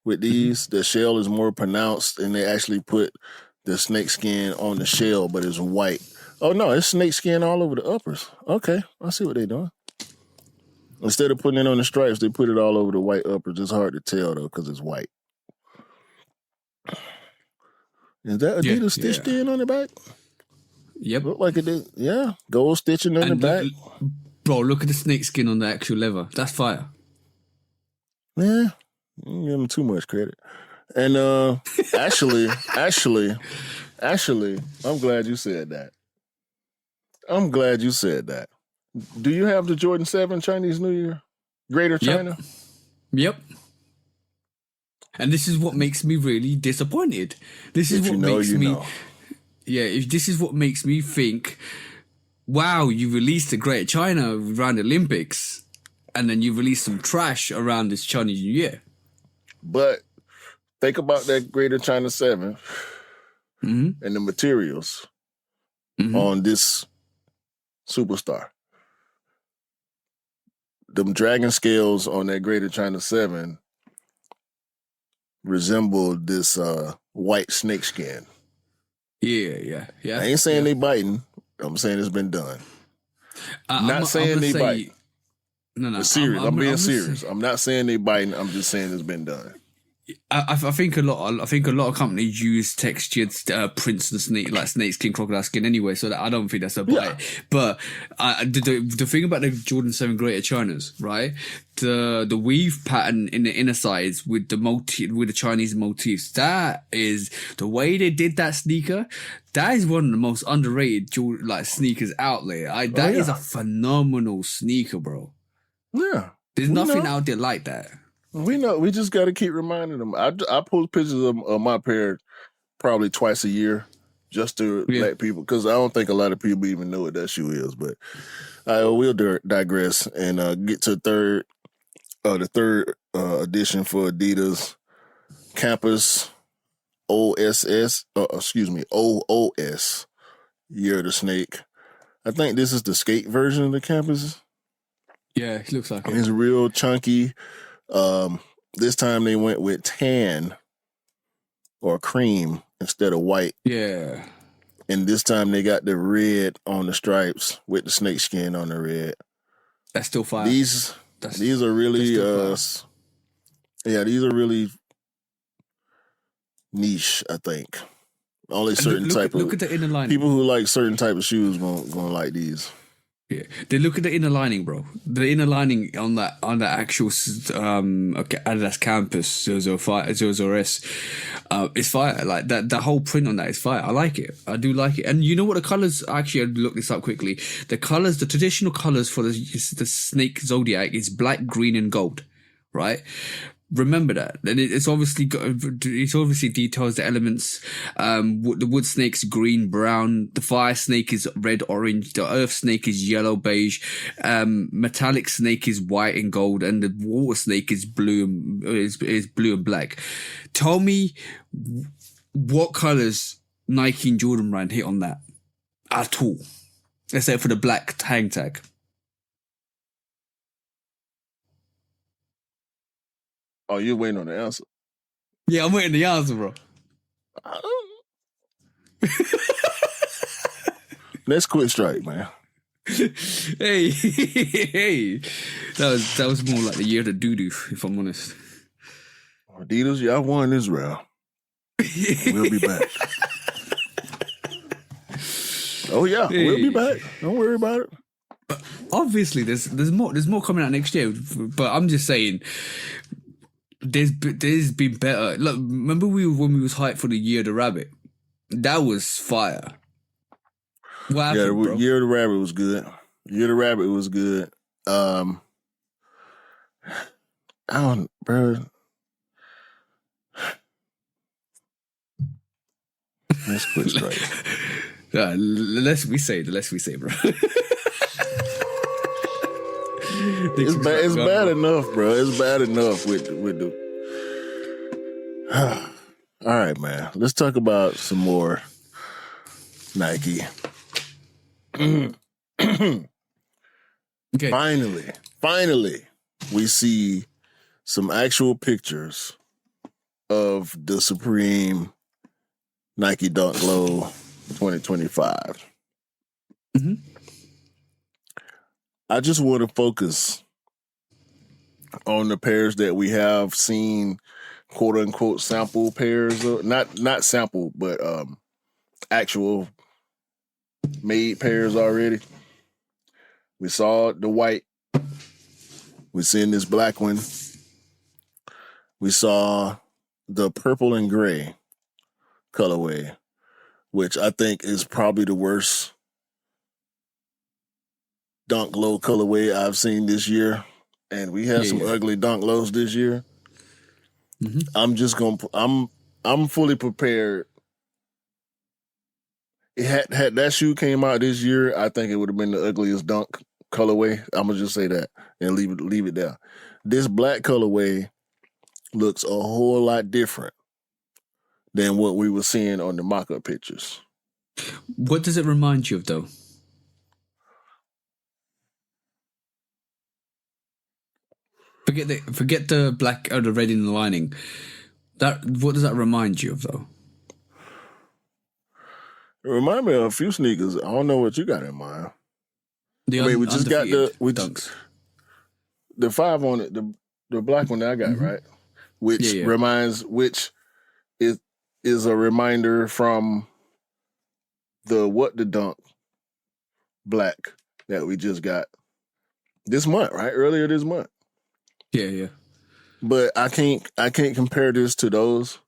With these, the shell is more pronounced, and they actually put the snake skin on the shell, but it's white. Oh, no, it's snake skin all over the uppers. Okay, I see what they're doing. Instead of putting it on the stripes, they put it all over the white uppers. It's hard to tell, though, because it's white. Is that Adidas stitched in on the back? Yep. Look like it did. Yeah, gold stitching on the back. Bro, look at the snake skin on the actual leather. That's fire. Yeah, don't give them too much credit. And actually, I'm glad you said that. Do you have the Jordan 7 Chinese New Year? Greater China? Yep. And this is what makes me really disappointed. This is what makes me... Yeah, this is what makes me think, wow, you released a Greater China around the Olympics, and then you released some trash around this Chinese New Year. But think about that Greater China 7 and the materials on this superstar. them dragon scales on that Greater China 7 resemble this white snake skin. Yeah. I ain't saying they biting. I'm saying it's been done. I'm saying they bite. No. Serious. I'm being serious. I'm not saying they biting. I'm just saying it's been done. I think a lot of companies use textured prints and snakeskin, crocodile skin anyway, so that I don't think that's a bite. Yeah. But the thing about the Jordan 7 Greater Chinas, right? The weave pattern in the inner sides with the Chinese motifs, that is the way they did that sneaker. That is one of the most underrated sneakers out there. That is a phenomenal sneaker, bro. Yeah, there's nothing out there like that. We know. We just got to keep reminding them. I post pictures of my pair probably twice a year just to let people, because I don't think a lot of people even know what that shoe is. But I will digress and get to the third edition for Adidas Campus OOS, Year of the Snake. I think this is the skate version of the Campus. Yeah, it looks like it. It's real chunky. This time they went with tan or cream instead of white. Yeah. And this time they got the red on the stripes with the snake skin on the red. That's still fire. These are really these are really niche, I think. Only certain look at the inner lining. People who like certain type of shoes gonna like these. Yeah, they look at the inner lining, bro. The inner lining on that actual Adidas Campus 005 is fire. Like that whole print on that is fire. I like it. I do like it. And you know what the colors? Actually, I looked this up quickly. The colors, the traditional colors for the snake zodiac is black, green, and gold. Right. Remember that, and it's obviously details the elements. The wood snake's green, brown. The fire snake is red, orange. The earth snake is yellow, beige. Metallic snake is white and gold, and the water snake is blue. Is blue and black. Tell me what colors Nike and Jordan Brand hit on that at all, except for the black hang tag. Oh, you're waiting on the answer? Yeah, I'm waiting on the answer, bro. Let's quit strike, man. Hey. That was more like the year of the doo-doo, if I'm honest. Adidas, y'all won this round. We'll be back. Oh yeah, we'll be back. Don't worry about it. But obviously, there's more coming out next year. But I'm just saying, there's been better. Look, remember when we was hyped for the Year of the Rabbit? That was fire. What happened, bro? Year of the Rabbit was good. Year of the Rabbit was good. I don't, bro. Let's quit strike. The less we say, bro. It's bad enough, bro. It's bad enough with the. All right, man. Let's talk about some more Nike. Okay. Finally, we see some actual pictures of the Supreme Nike Dunk Low 2025. Mm-hmm. I just want to focus on the pairs that we have seen, quote unquote, sample pairs. Not sample, but actual made pairs already. We saw the white. We seen this black one. We saw the purple and gray colorway, which I think is probably the worst Dunk Low colorway I've seen this year. And we had some ugly Dunk Lows this year. Mm-hmm. I'm fully prepared. Had that shoe came out this year, I think it would have been the ugliest Dunk colorway. I'm gonna just say that and leave it there. This black colorway looks a whole lot different than what we were seeing on the mock-up pictures. What does it remind you of, though? Forget the black or the red in the lining. What does that remind you of though? It remind me of a few sneakers. I don't know what you got in mind. We just got dunks. The 5 on it, the black one that I got, right? Which is a reminder from the dunk black that we just got this month, right? Earlier this month. Yeah. But I can't compare this to those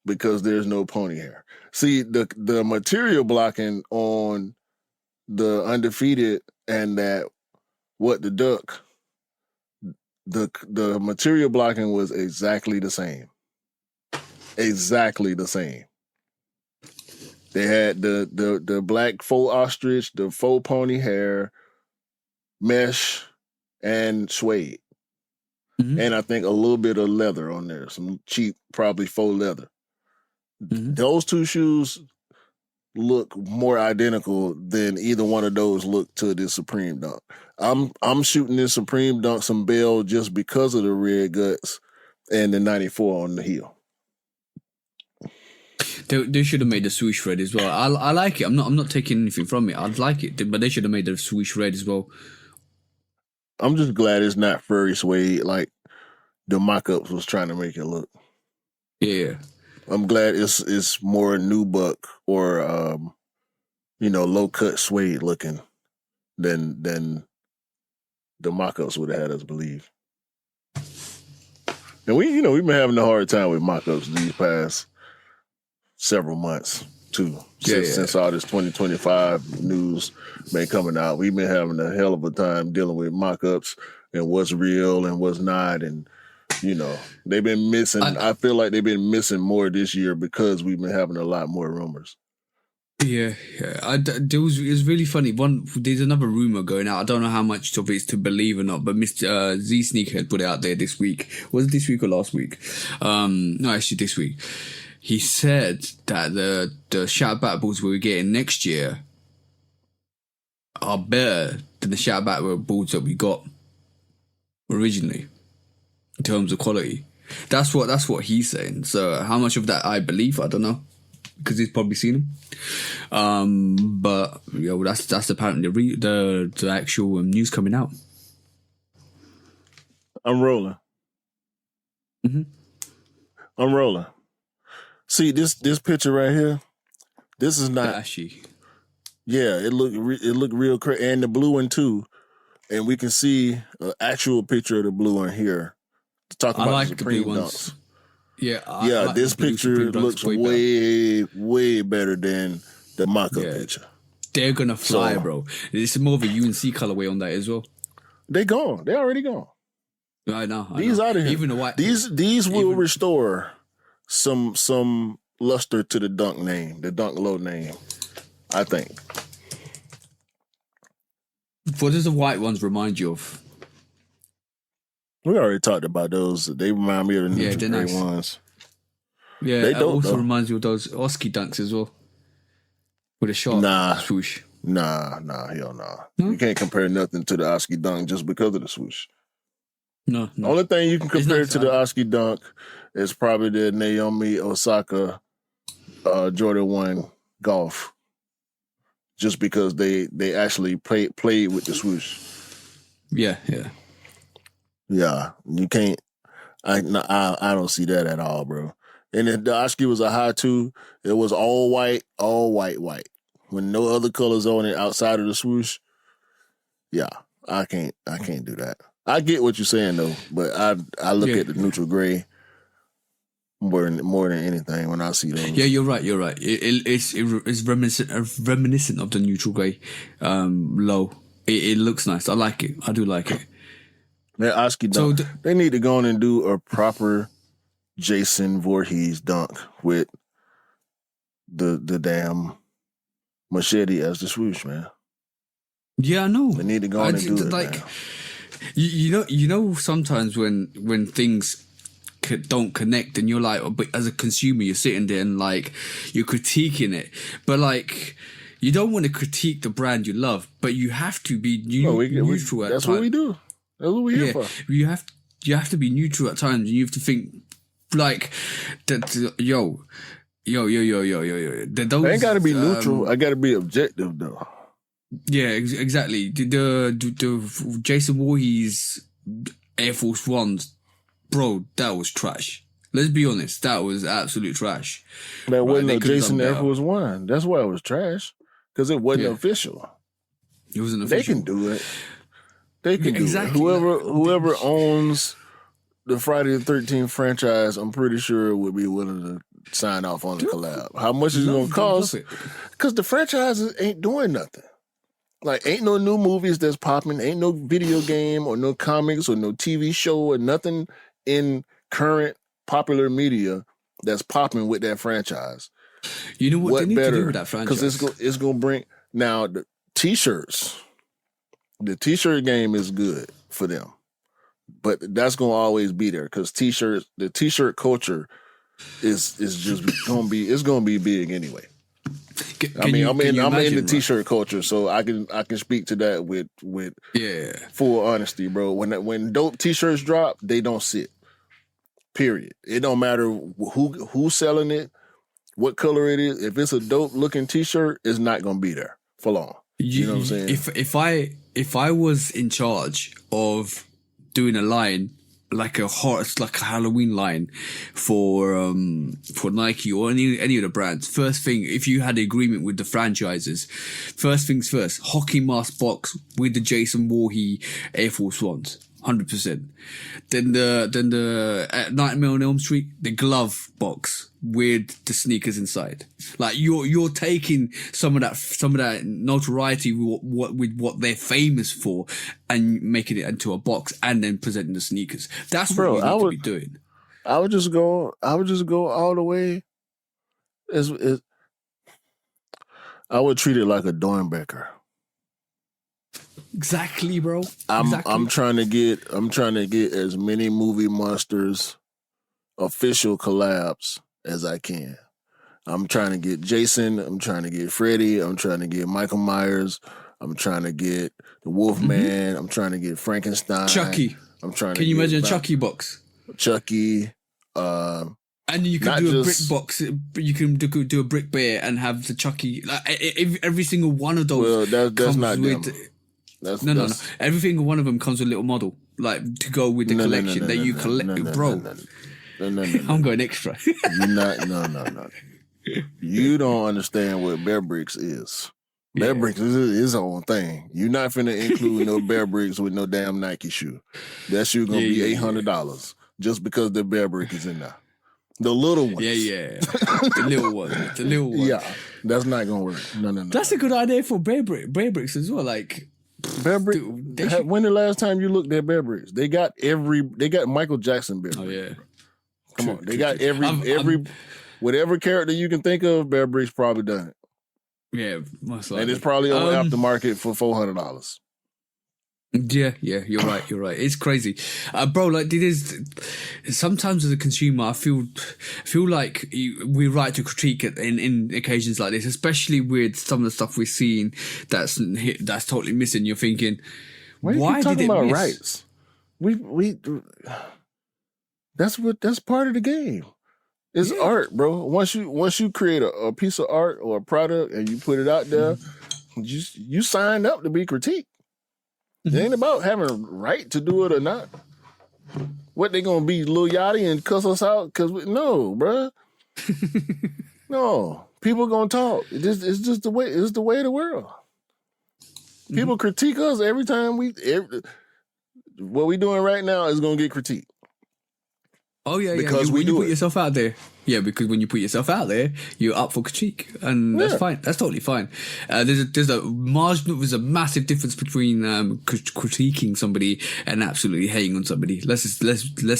because there's no pony hair. See, the material blocking on the undefeated and that the duck, the material blocking was exactly the same. Exactly the same. They had the black faux ostrich, the faux pony hair, mesh, and suede. Mm-hmm. And I think a little bit of leather on there, some cheap, probably faux leather. Mm-hmm. Those two shoes look more identical than either one of those look to this Supreme Dunk. I'm shooting this Supreme Dunk some bail just because of the red guts and the 94 on the heel. They should have made the swoosh red as well. I like it. I'm not taking anything from it. I'd like it, but they should have made the swoosh red as well. I'm just glad it's not furry suede like the mock-ups was trying to make it look. Yeah. I'm glad it's more nubuck or low cut suede looking than the mock-ups would have had us believe. And we've been having a hard time with mock-ups these past several months too. Since all this 2025 news been coming out, we've been having a hell of a time dealing with mock-ups and what's real and what's not. And, they've been missing. I feel like they've been missing more this year because we've been having a lot more rumors. Yeah. It was really funny. There's another rumor going out. I don't know how much of it's to believe or not, but Mr. Z Sneakerhead put it out there this week. Was it this week or last week? No, actually this week. He said that the shout back balls we're getting next year are better than the shout back balls that we got originally in terms of quality. That's what he's saying. So how much of that I believe, I don't know, because he's probably seen them. But that's apparently the actual news coming out. I'm rolling. Mm-hmm. I'm rolling. See this picture right here. This is not ashy. Yeah, it looked real crazy, and the blue one too. And we can see an actual picture of the blue one here. Talking about like the Supreme blue Dunks. Yeah, like this picture looks way better than the mock-up picture. They're gonna fly, bro. It's more of a UNC colorway on that as well. They gone. They already gone. I know. These out of here. Even the white. These will restore some luster to the Dunk name, the Dunk Low name, I think. What does the white ones remind you of? We already talked about those. They remind me of the neutral gray ones. Yeah, it also reminds you of those Oski Dunks as well. With a sharp swoosh. Nah, hell nah. You can't compare nothing to the Oski Dunk just because of the swoosh. No. The only thing you can compare to the Oski Dunk is probably the Naomi Osaka Jordan 1 Golf. Just because they actually played with the swoosh. Yeah. Yeah, you can't. I don't see that at all, bro. And if the Oski was a high two, it was all white, with no other colors on it outside of the swoosh. Yeah, I can't do that. I get what you're saying though, but I look at the neutral gray more than anything when I see those. Yeah, you're right. It's reminiscent of the neutral gray low. It looks nice. I like it. I do like it. That Oski dunk. They need to go on and do a proper Jason Voorhees dunk with the damn machete as the swoosh, man. Yeah, I know. They need to go on and do it, like, man. You know, sometimes when things don't connect and you're like, but as a consumer, you're sitting there and like you're critiquing it, but like you don't want to critique the brand you love, but you have to be neutral. That's what we do. That's what we're here for. You have to be neutral at times. You have to think like that. Yo. Those, I ain't got to be neutral. I got to be objective though. Yeah, exactly. The Jason Voorhees Air Force Ones, bro, that was trash. Let's be honest, that was absolute trash. That wasn't a Jason Air Force One. That's why it was trash, because it wasn't official. It wasn't official. They can do it. They can do it. Exactly. Whoever owns the Friday the 13th franchise, I'm pretty sure would be willing to sign off on the collab. How much is it going to cost? Because the franchises ain't doing nothing. Like, ain't no new movies that's popping. Ain't no video game or no comics or no TV show or nothing in current popular media that's popping with that franchise. You know what they need to do with that franchise? Because it's going to bring... Now, the T-shirts. The T-shirt game is good for them. But that's going to always be there because the T-shirt culture is just going to be... It's going to be big anyway. I'm in the T-shirt culture, so I can speak to that with full honesty, bro. When dope T-shirts drop, they don't sit. Period. It don't matter who's selling it, what color it is. If it's a dope looking T-shirt, it's not gonna be there for long. You know what I'm saying? If I was in charge of doing a line like a Halloween line for Nike or any of the brands. First thing, if you had an agreement with the franchises, first things first, hockey mask box with the Jason Voorhees Air Force Ones. 100%. Then the Nightmare on Elm Street, the glove box with the sneakers inside. Like you're taking some of that notoriety with what they're famous for and making it into a box and then presenting the sneakers. That's what you need to be doing. I would just go all the way. I would treat it like a Dornbecker. Exactly, bro. I'm trying to get as many Movie Monsters official collabs as I can. I'm trying to get Jason. I'm trying to get Freddy. I'm trying to get Michael Myers. I'm trying to get the Wolfman. Mm-hmm. I'm trying to get Frankenstein. Chucky. Can you imagine a Chucky box? Chucky. And you can do a brick box. You can do a brick bear and have the Chucky. Like, every single one of those. Well, that's not with, them. No. Every single one of them comes with a little model, like to go with the collection that you collect, bro. No. I'm going extra. No. You don't understand what Bear Bricks is. Bear Bricks is his own thing. You're not finna include no Bear Bricks with no damn Nike shoe. That shoe gonna be $800 just because the Bear Brick is in there. The little ones. Yeah. The little one. Yeah, that's not gonna work. No. That's a good idea for Bear Bricks as well. Like Bear Bricks. When the last time you looked at Bear Bricks? They got Michael Jackson Bear Bricks. Oh yeah. Come on, they got every whatever character you can think of. Bear Bricks probably done it. Yeah, most likely. And it's probably on aftermarket for $400. Yeah, you're right. It's crazy, bro. Like it is. Sometimes as a consumer, I feel like we're right to critique it in occasions like this, especially with some of the stuff we're seeing that's totally missing. You're thinking, why did it miss? Rights? We that's part of the game. It's art, bro. Once you create a piece of art or a product and you put it out there, you signed up to be critiqued. It ain't about having a right to do it or not. What, they gonna be Lil Yachty and cuss us out? No, bruh. No. People gonna talk. It's just the way. It's the way of the world. People critique us every time what we doing right now is gonna get critiqued. Oh yeah, because when you put yourself out there. Yeah, because when you put yourself out there, you're up for critique, and that's fine. That's totally fine. There's a massive difference between critiquing somebody and absolutely hating on somebody. Let's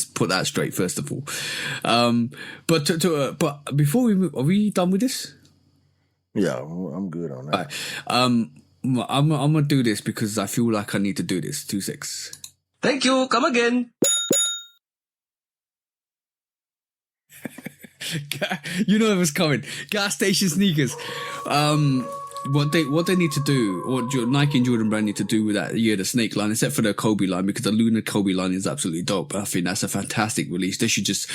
put that straight first of all. But before we move, are we done with this? Yeah, I'm good on that. Right. I'm gonna do this because I feel like I need to do this. 2 secs. Thank you. Come again. You know it was coming. Gas station sneakers. what they need to do, or Nike and Jordan Brand need to do with that year the Snake line, except for the Kobe line, because the Lunar Kobe line is absolutely dope. I think that's a fantastic release. They should just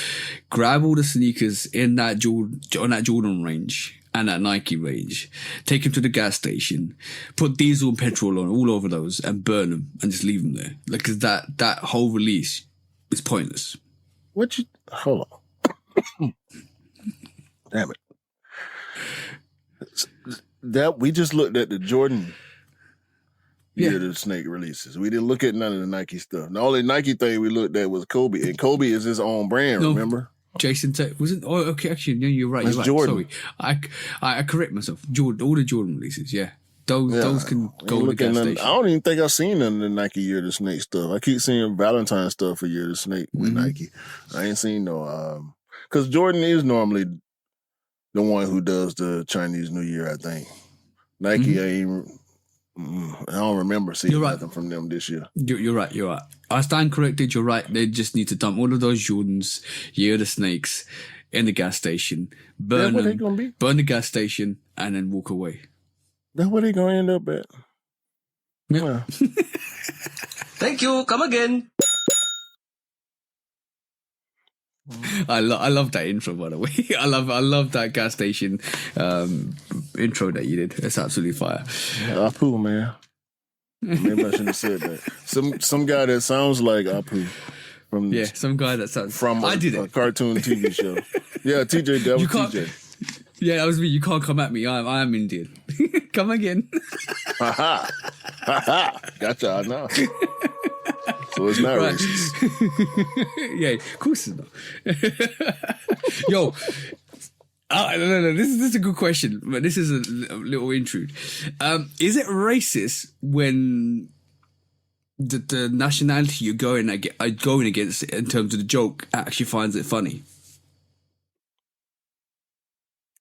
grab all the sneakers in that Jordan range and that Nike range, take them to the gas station, put diesel and petrol on all over those, and burn them, and just leave them there. Like, cause that whole release is pointless. Hold on. Damn it. That we just looked at the Jordan year of the Snake releases. We didn't look at none of the Nike stuff. The only Nike thing we looked at was Kobe, and Kobe is his own brand. No, remember? Jason wasn't. Oh, okay. Actually, no, you're right. It's Jordan. Sorry, I correct myself. Jordan, all the Jordan releases. Yeah, those can go to the gas station. I don't even think I've seen none of the Nike year of the Snake stuff. I keep seeing Valentine stuff for year of the Snake with Nike. I ain't seen no because Jordan is normally the one who does the Chinese New Year, I think. Nike, I don't remember seeing nothing from them this year. You're right. I stand corrected. You're right. They just need to dump all of those Jordans, Year of the Snakes, in the gas station, burn them, burn the gas station, and then walk away. That's where they gonna end up at. Yeah. Thank you. Come again. I love that intro, by the way. I love that gas station intro that you did. It's absolutely fire. Yeah, Apu, man. Maybe I shouldn't have said that. Some guy that sounds like Apu from some guy that sounds from a cartoon TV show. Yeah, TJ. That was TJ. Yeah, that was me. You can't come at me. I am Indian. Come again. Gotcha. I know. So it's not racist. Yeah, of course it's not. Yo, no. This is a good question, but this is a little intrude. Is it racist when the nationality you're going against in terms of the joke actually finds it funny?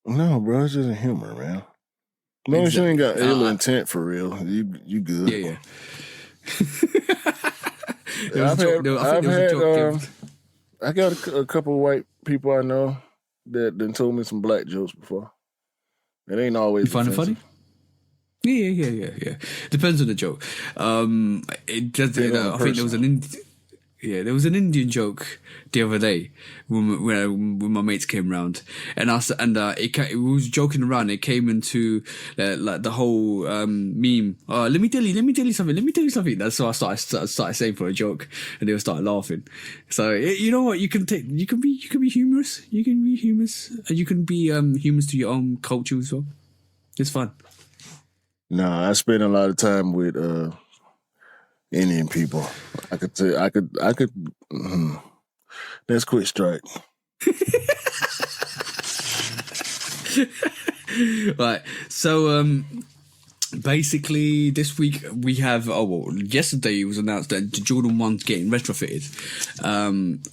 No, bro, it's just a humor, man. As long as you ain't got ill intent for real, you good. Yeah. I got a couple of white people I know that done told me some black jokes before. It ain't always. You find it funny? Yeah. Depends on the joke. It does. I think there was there was an Indian joke the other day when my mates came round, and we was joking around. It came into like the whole meme. Let me tell you something. That's what I started saying for a joke, and they all started laughing. So you know what, you can be humorous. You can be humorous, and you can be humorous to your own culture as well. It's fun. No, I spend a lot of time with Indian people. I could. That's quick strike. Right. So basically this week we have yesterday it was announced that the Jordan 1's getting retrofitted.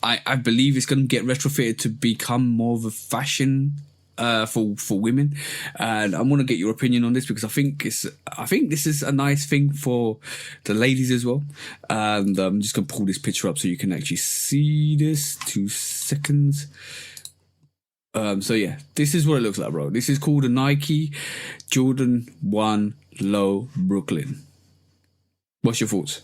I believe it's going to get retrofitted to become more of a fashion for women, and I want to get your opinion on this because I think this is a nice thing for the ladies as well. And I'm just gonna pull this picture up so you can actually see this. 2 seconds. So yeah, this is what it looks like, bro. This is called a Nike Jordan 1 Low Brooklyn. What's your thoughts?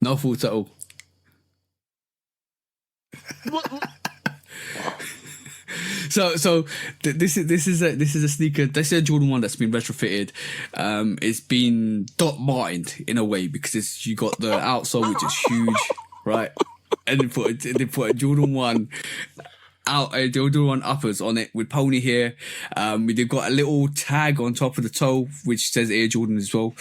No thoughts at all. So this is a sneaker. This is a Jordan 1 that's been retrofitted. It's been Doc Martened in a way because you got the outsole which is huge, right? And they put a Jordan 1 Jordan 1 uppers on it with pony hair. They've got a little tag on top of the toe which says Air Jordan as well.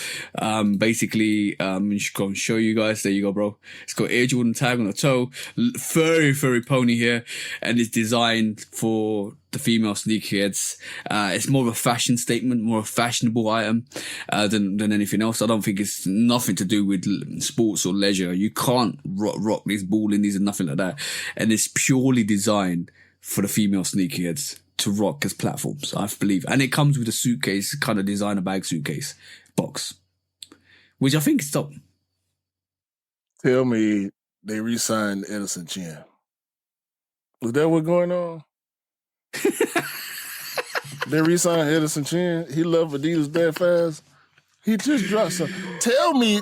Basically, I'm just gonna show you guys. There you go, bro. It's got Air Jordan tag on the toe, very, very pony hair, and it's designed for the female sneakerheads. It's more of a fashion statement, more of a fashionable item than anything else. I don't think it's nothing to do with sports or leisure. You can't rock these ball indies and nothing like that. And it's purely designed for the female sneakerheads to rock as platforms, I believe. And it comes with a suitcase, kind of designer bag suitcase box, which I think is dope. Tell me they re-signed Edison Chen. Is that what's going on? They re-signed Edison Chen. He left Adidas that fast. He just dropped some. Tell me,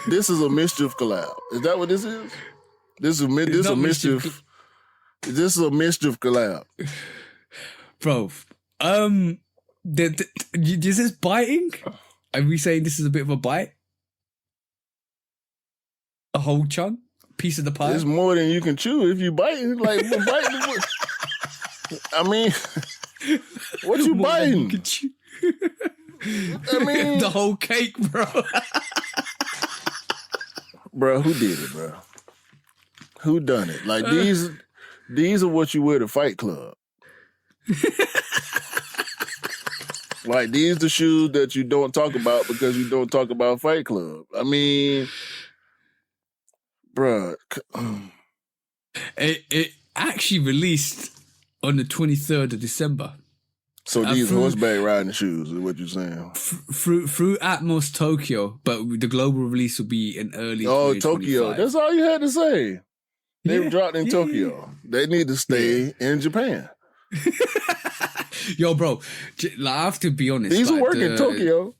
this is a mischief collab. Is that what this is? This is a mischief. This is a mischief collab, bro. Is this biting? Are we saying this is a bit of a bite? A whole chunk, piece of the pie. It's more than you can chew if you bite. Like biting. I mean, what you biting? I mean, the whole cake, bro. Bro, who did it, bro? Who done it? Like these are what you wear to Fight Club. Like these the shoes that you don't talk about because you don't talk about Fight Club. I mean, bro, it actually released on the 23rd of December. So these horseback riding shoes is what you're saying? Through Atmos Tokyo, but the global release will be in early 2025. Tokyo. That's all you had to say. They've dropped in Tokyo. They need to stay in Japan. Yo, bro, like, I have to be honest. These will work in Tokyo.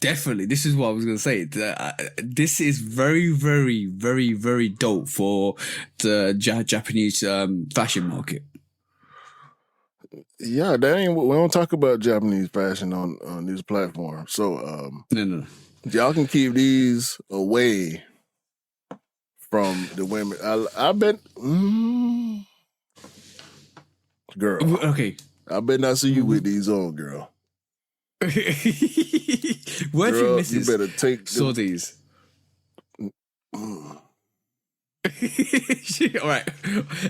Definitely. This is what I was going to say. This is very, very, very, very dope for the Japanese fashion market. Yeah, we don't talk about Japanese fashion on this platform. So No. Y'all can keep these away from the women. I bet girl. Okay. I bet not see you with these on, girl. Where do you miss this? You better take saw these. All right.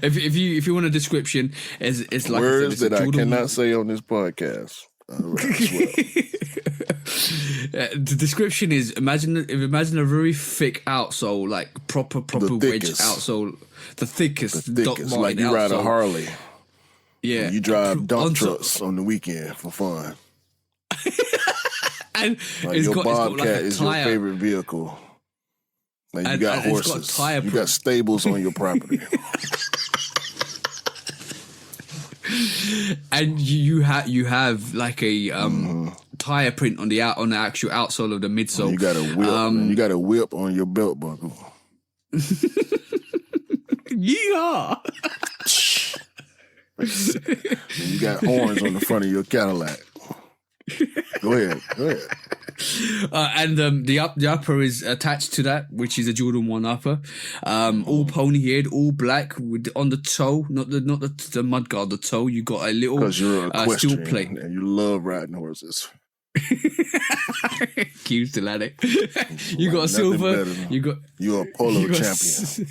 If you want a description, it's like words that I cannot say on this podcast. The description is imagine a very thick outsole, like proper wedge outsole, the thickest like you ride a Harley. Yeah, you drive dump trucks on the weekend for fun. And like your Bobcat is your favorite vehicle. Like you got horses. You got stables on your property. And you have like a tire print on the actual outsole of the midsole. You got a whip. You got a whip on your belt buckle. Yeehaw! And you got horns on the front of your Cadillac. Go ahead. And the upper is attached to that, which is a Jordan 1 upper. All pony-haired, all black, with on the toe, not the mudguard, the toe. You got a little because you're a steel plate, and you love riding horses. Cute still at it. You got a silver. You're a polo champion.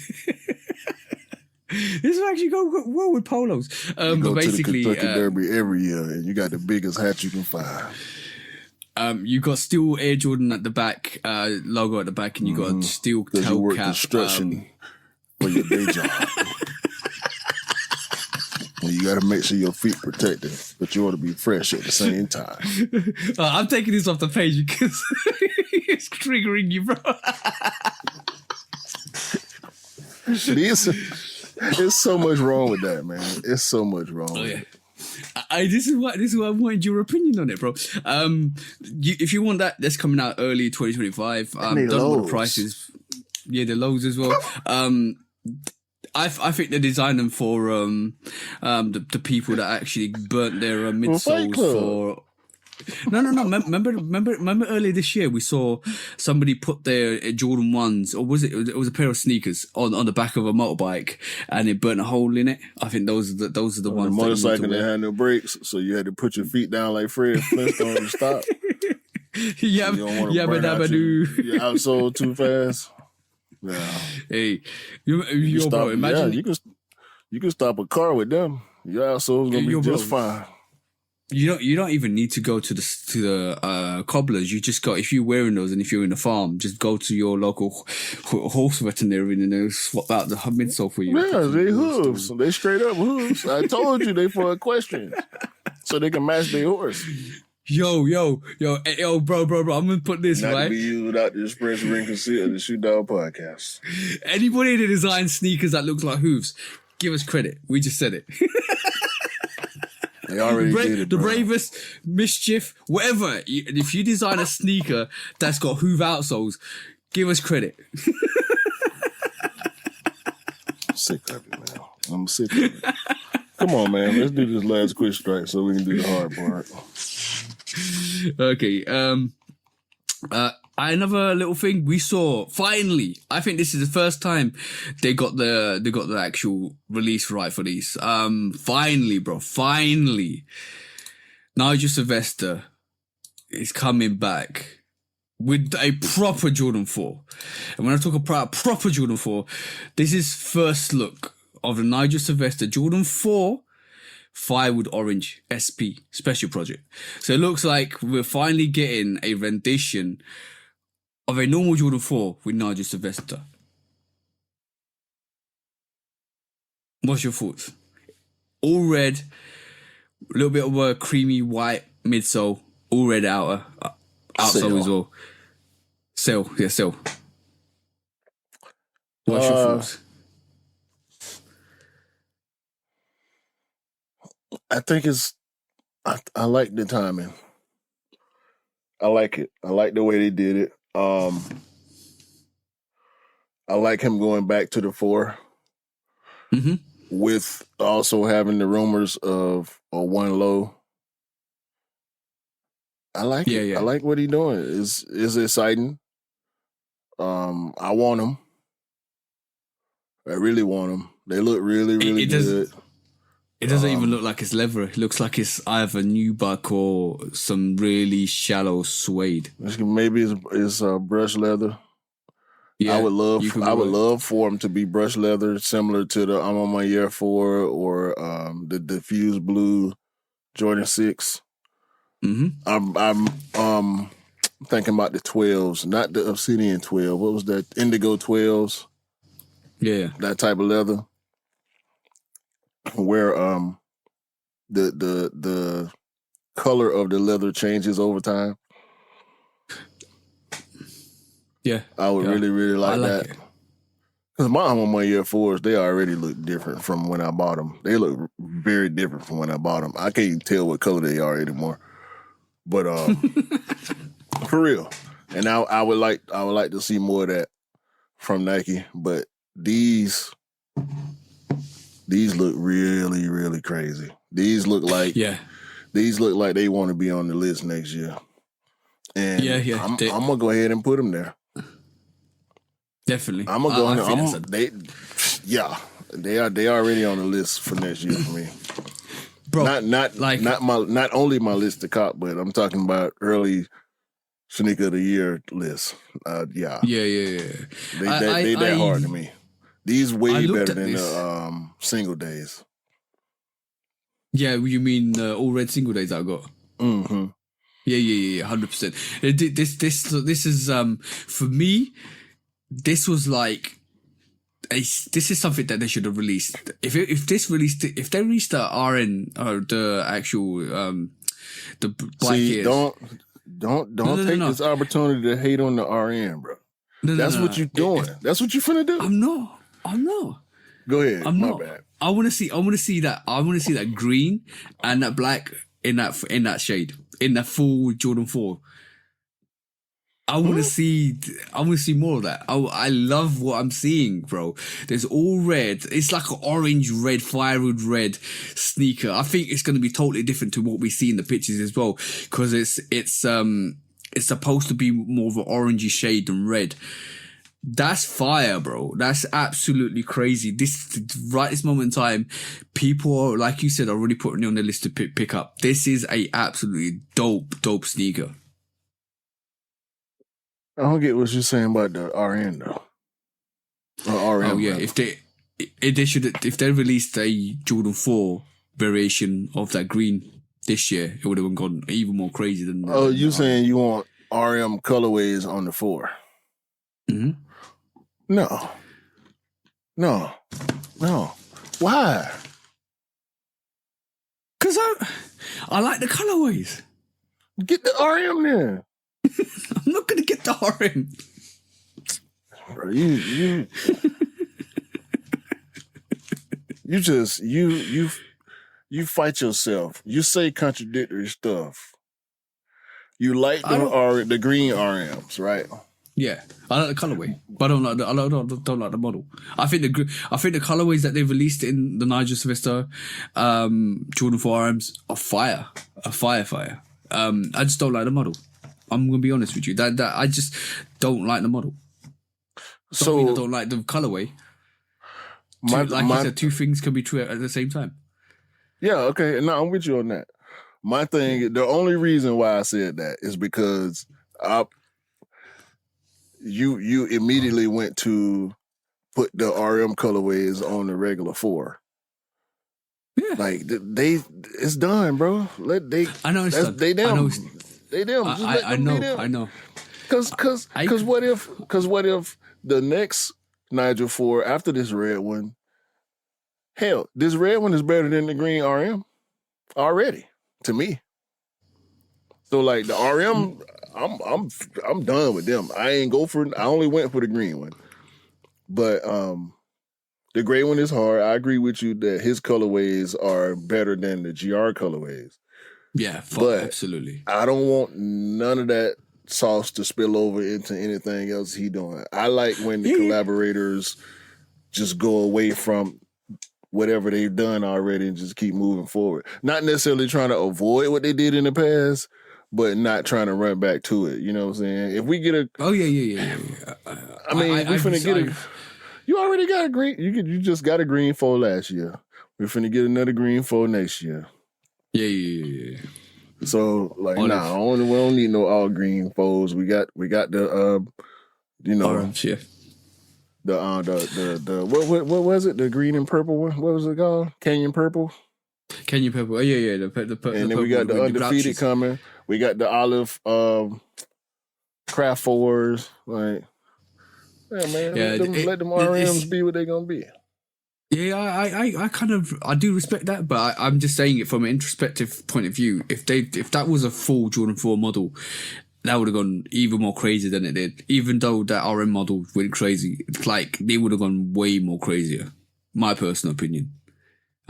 This will actually go well with polos. You go but basically, to the Kentucky Derby every year, and you got the biggest hat you can find. You got steel Air Jordan at the back, logo at the back, and you got steel tail you work cap. Construction for your day job. And you got to make sure your feet protected, but you want to be fresh at the same time. I'm taking this off the page because it's triggering you, bro. There's so much wrong with that, man. It's so much wrong. Oh, yeah. This is why I wanted your opinion on it, bro. If you want that, that's coming out early 2025. Don't know what the price is. Yeah, the lows as well. I think they designed them for the people that actually burnt their midsoles for. No. Remember earlier this year we saw somebody put their Jordan 1s, or was it? It was a pair of sneakers on the back of a motorbike, and it burnt a hole in it. I think those are the ones. The motorcycle that had no brakes, so you had to put your feet down like Fred Flintstone to stop. Yeah, but your outsole too fast. Yeah. Hey, you bro, imagine you can stop a car with them. Your outsole is gonna be just fine. You don't even need to go to the cobblers. You just got, if you're wearing those and if you're in a farm, just go to your local horse veterinarian and they'll swap out the midsole for you. Yeah, they hooves. They straight up hooves. I told you they for equestrian, so they can match their horse. Yo, bro. I'm gonna put this not right. To be used without the express ring concealed the Shoot Dog Podcast. Anybody that designs sneakers that looks like hooves, Give us credit. We just said it. They already did it, The bro. bravest, mischief, whatever. If you design a sneaker that's got hoof outsoles, give us credit. I'm sick of it, man. I'm sick of it. Come on, man. Let's do this last quick strike so we can do the hard part. Okay. Another little thing we saw finally. I think this is the first time they got the actual release right for these. Finally, bro. Finally, Nigel Sylvester is coming back with a proper Jordan 4. And when I talk about proper Jordan 4, this is first look of the Nigel Sylvester Jordan 4 Firewood Orange SP Special Project. So it looks like we're finally getting a rendition of a normal Jordan 4 with Nigel Sylvester. What's your thoughts? All red, a little bit of a creamy white midsole, all red outer, outsole as well. Sale. What's your thoughts? I think I like the timing. I like it. I like the way they did it. I like him going back to the 4 with also having the rumors of a 1 low. I like it. Yeah. I like what he's doing. It's exciting. I want them. I really want them. They look really, really good. It doesn't even look like it's leather. It looks like it's either nubuck or some really shallow suede. Maybe it's brush leather. Yeah, I would love for them to be brush leather, similar to the I'm on my year 4 or the diffused blue Jordan 6. I'm thinking about the 12s, not the Obsidian 12. What was that? Indigo 12s. Yeah, that type of leather, where the color of the leather changes over time. Yeah, I would really like that. Because my on my year 4s, they already look different from when I bought them. They look very different from when I bought them. I can't even tell what color they are anymore. But for real, and I would like to see more of that from Nike. But these look really, really crazy. These look like they want to be on the list next year. And I'm gonna go ahead and put them there. Definitely. I'm gonna go on. They are already on the list for next year for me. Bro, not only my list to cop, but I'm talking about early sneaker of the year list. Yeah. They that hard to me. These way better than the single days. Yeah, you mean all red single days that I got? Mm-hmm. Yeah, 100%. This is for me. This was like this is something that they should have released. If they released the RN or the actual the black ears. Don't take this opportunity to hate on the RN, bro. That's what you're doing. That's what you're finna do. I'm not. Go ahead. I'm My not. bad. I want to see that. I want to see that green and that black in that shade in that full Jordan 4. I want to see more of that. I love what I'm seeing, bro. There's all red. It's like an orange red, firewood red sneaker. I think it's going to be totally different to what we see in the pictures as well, because it's supposed to be more of an orangey shade than red. That's fire, bro. That's absolutely crazy. This moment in time, people are, like you said, already putting it on the list to pick up. This is a absolutely dope sneaker. I don't get what you're saying about the RN though. Or RM. Oh yeah, if they released a Jordan 4 variation of that green this year, it would have gone even more crazy than. Oh, you saying you want RM colorways on the 4? Mm-hmm. No. Why? Because I like the colorways. Get the RM then. I'm not going to get the RM. Bro, you you fight yourself. You say contradictory stuff. You like the green RMs, right? Yeah, I like the colorway, but I don't like don't like the model. I think the colorways that they've released in the Nigel Sylvester, Jordan 4 RMs are fire. I just don't like the model. I'm gonna be honest with you. That I just don't like the model. So I don't like the colorway. You said, two things can be true at the same time. Yeah, okay. No, I'm with you on that. My thing, the only reason why I said that is because you immediately went to put the RM colorways on the regular 4. Yeah. Like it's done, bro. I know it's done. They them. They them. Just let them be them. I know. Cause what if the next Nigel 4 after this red one, hell, this red one is better than the green RM already to me. So like the RM, I'm done with them. I only went for the green one. But the gray one is hard. I agree with you that his colorways are better than the GR colorways. Yeah, absolutely. I don't want none of that sauce to spill over into anything else he doing. I like when the collaborators just go away from whatever they've done already and just keep moving forward. Not necessarily trying to avoid what they did in the past, but not trying to run back to it. You know what I'm saying? If we get a... Oh, yeah. I mean, we're finna get a... You already got a green... You just got a green 4 last year. We're finna get another green 4 next year. Yeah. So, like, we don't need no all green 4s. We got the, orange, yeah. The what was it? The green and purple one? What was it called? Canyon purple? Canyon purple. Oh, yeah. And then we got the undefeated coming. We got the olive craft 4s. Like, yeah, man. Let them RMs be what they're gonna be. Yeah, I do respect that, but I'm just saying it from an introspective point of view. If that was a full Jordan 4 model, that would have gone even more crazy than it did. Even though that RM model went crazy, it's like they would have gone way more crazier. My personal opinion.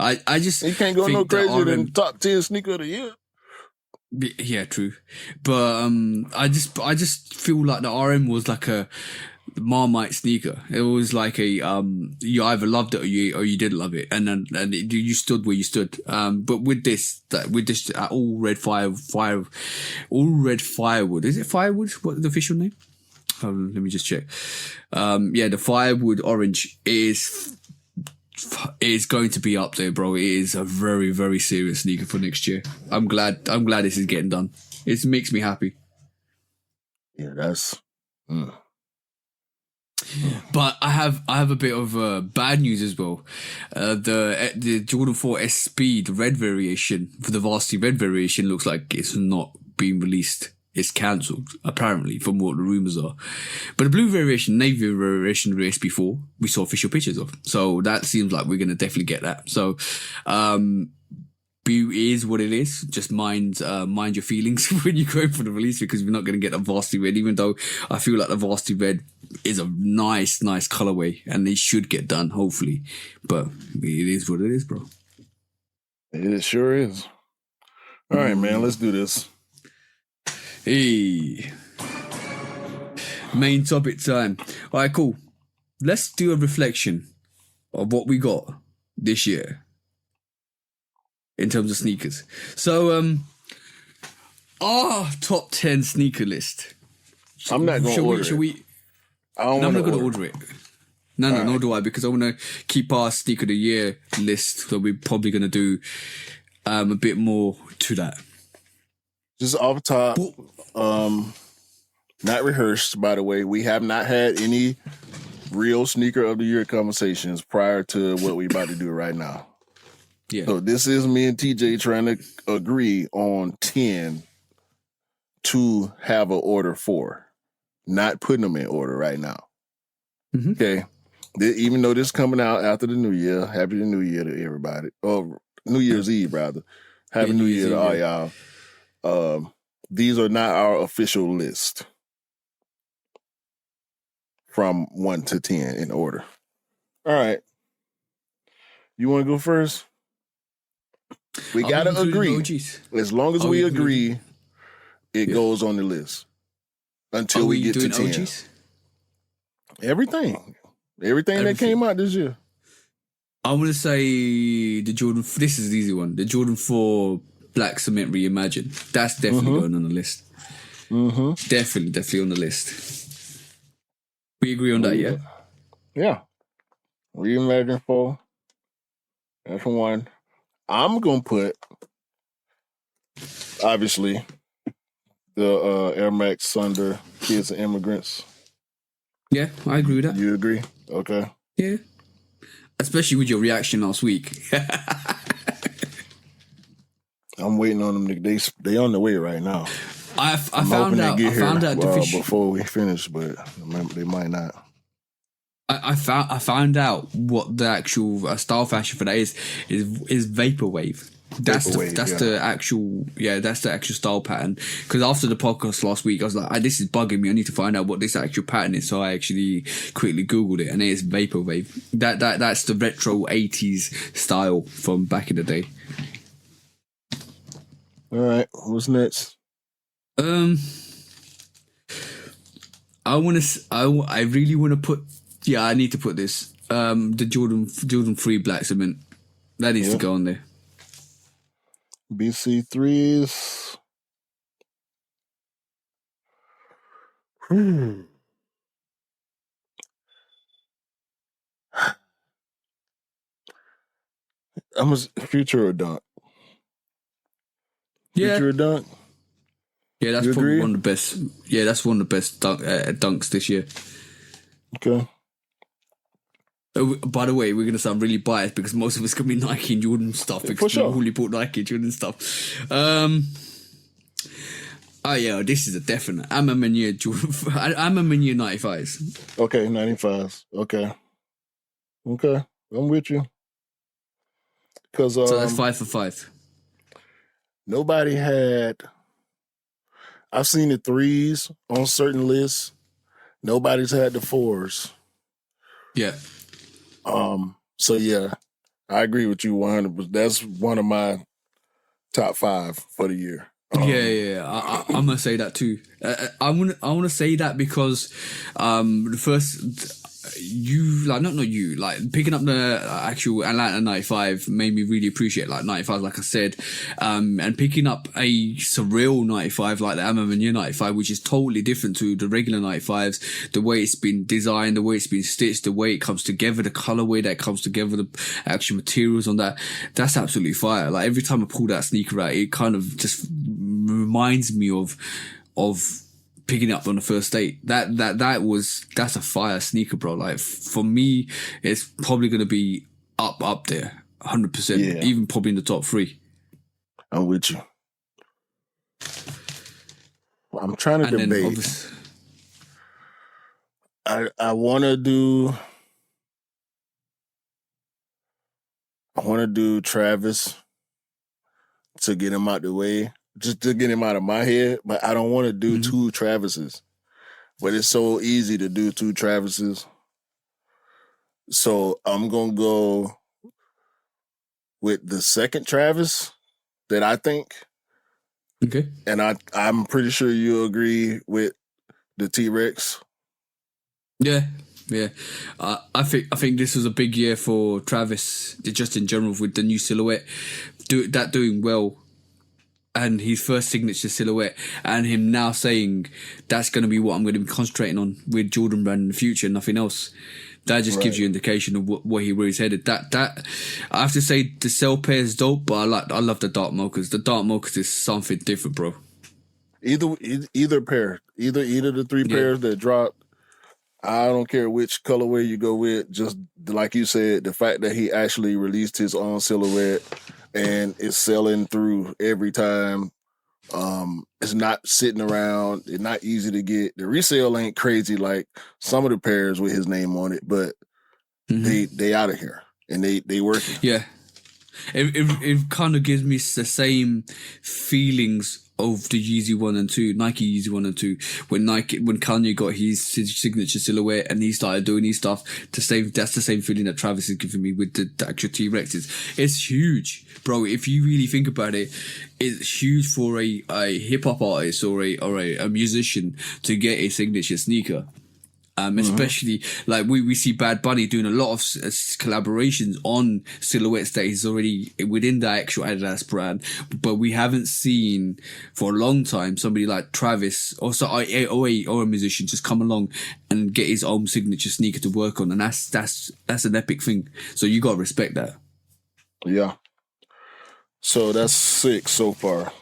I just you can't go no crazier than top 10 sneaker of the year. Yeah, true. But I just feel like the RM was like a Marmite sneaker. It was like a you either loved it or you didn't love it, and you stood where you stood. But with this all red firewood. Is it firewood? What's the official name? Let me just check. The firewood orange is going to be up there, bro. It is a very, very serious sneaker for next year. I'm glad this is getting done. It makes me happy. Yeah, that's. But I have a bit of bad news as well. The Jordan 4 SB, the red variation for the Varsity red variation, looks like it's not being released. It's cancelled, apparently, from what the rumours are. But the blue variation, navy variation of the SB4, we saw official pictures of. So that seems like we're going to definitely get that. So, it is what it is. Just mind your feelings when you're going for the release, because we're not going to get a Varsity red, even though I feel like the Varsity red is a nice colorway and it should get done, hopefully. But it is what it is, bro. It sure is. All right, man, let's do this. Hey, main topic time. All right, cool. Let's do a reflection of what we got this year in terms of sneakers. So, our top 10 sneaker list. I'm not going to order it. I'm not going to order it. No, nor do I, because I want to keep our sneaker of the year list. So we're probably going to do a bit more to that. Just off top, not rehearsed, by the way. We have not had any real sneaker of the year conversations prior to what we're about to do right now. Yeah. So this is me and TJ trying to agree on 10 to have an order for, not putting them in order right now. Mm-hmm. Okay. Even though this is coming out after the New Year, Happy New Year to everybody. Or New Year's Eve, rather. Happy New Year to all y'all. These are not our official list from 1 to 10 in order. All right. You want to go first? We Are gotta including agree. OGs? As long as Are we we agree, it goes on the list until Are we we get to doing 10. OGs? Everything that came out this year. I want to say the Jordan. This is an easy one. The Jordan 4 Black Cement Reimagined. That's definitely going on the list. Mm-hmm. Definitely on the list. We agree on that, yeah? Yeah. Reimagine 4. That's one. I'm going to put, obviously, the Air Max Thunder Kids and Immigrants. Yeah, I agree with that. You agree? Okay. Yeah. Especially with your reaction last week. I'm waiting on them. They on the way right now. I found out before we finish, but they might not. I found out what the actual style fashion for that is vaporwave. That's the actual style pattern. Because after the podcast last week, I was like, this is bugging me. I need to find out what this actual pattern is. So I actually quickly Googled it, and it is vaporwave. That's the retro 80s style from back in the day. All right, what's next? I really want to put. Yeah, I need to put this. The Jordan 3 Black Cement. That needs to go on there. BC3s. I'm a Future or Dunk. Yeah. Future or Dunk. Yeah, that's probably one of the best. Yeah, that's one of the best dunks this year. Okay. By the way, we're going to sound really biased because most of it's going to be Nike and Jordan stuff because we only bought Nike and Jordan stuff. This is a definite. I'm a Mania Jordan. I'm a Mania 95s. Okay, 95s. Okay. I'm with you. Because so that's 5 for 5. Nobody had. I've seen the 3s on certain lists. Nobody's had the 4s. Yeah. So yeah, I agree with you 100%. That's one of my top 5 for the year. I'm gonna say that too. I want to say that because the first picking up the actual Atlanta 95 made me really appreciate 95, like I said, and picking up a surreal 95 like the Amamania 95, which is totally different to the regular 95s, the way it's been designed, the way it's been stitched, the way it comes together, the colorway that comes together, the actual materials on that's absolutely fire. Like every time I pull that sneaker out, it kind of just reminds me of picking up on the first date. That's a fire sneaker, bro. Like for me, it's probably going to be up there, 100%. Even probably in the top 3. I'm with you. I'm trying to debate. I want to do Travis to get him out the way. Just to get him out of my head, but I don't want to do 2 Travises. But it's so easy to do 2 Travises. So I'm going to go with the second Travis that I think. Okay. And I'm pretty sure you agree with the T-Rex. Yeah. I think this was a big year for Travis, just in general, with the new silhouette. Doing well. And his first signature silhouette, and him now saying that's going to be what I'm going to be concentrating on with Jordan Brand in the future, nothing else. That just gives you an indication of where he's headed. That I have to say, the cell pair is dope, but I love the dark mochas. The dark mochas is something different, bro. Either pair, either the 3 pairs that dropped. I don't care which colorway you go with. Just like you said, the fact that he actually released his own silhouette. And it's selling through every time. It's not sitting around. It's not easy to get. The resale ain't crazy like some of the pairs with his name on it, but they out of here and they working. Yeah. It kind of gives me the same feelings of the Yeezy 1 and 2, Nike Yeezy 1 and 2, when Kanye got his signature silhouette and he started doing his stuff. That's the same feeling that Travis is giving me with the actual T-Rexes. It's huge, bro. If you really think about it, it's huge for a hip hop artist or a musician to get a signature sneaker. Especially like we see Bad Bunny doing a lot of collaborations on silhouettes that he's already within the actual Adidas brand, but we haven't seen for a long time somebody like Travis or a musician just come along and get his own signature sneaker to work on, and that's an epic thing. So you gotta respect that. Yeah. So that's 6 so far.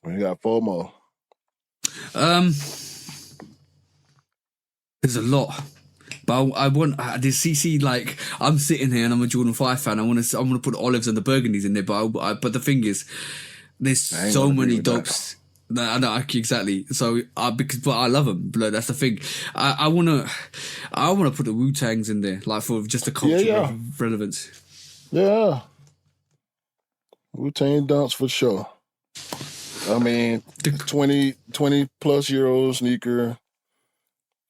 We got 4 more. There's a lot, but I want the CC. Like I'm sitting here and I'm a Jordan 5 fan. I want to put olives and the burgundies in there, but the thing is, there's so many dopes. No, I know exactly. So but I love them. But that's the thing. I wanna put the Wu-Tangs in there, like for just the cultural relevance. Yeah, Wu-Tang dunks for sure. I mean, 20 plus year old sneaker.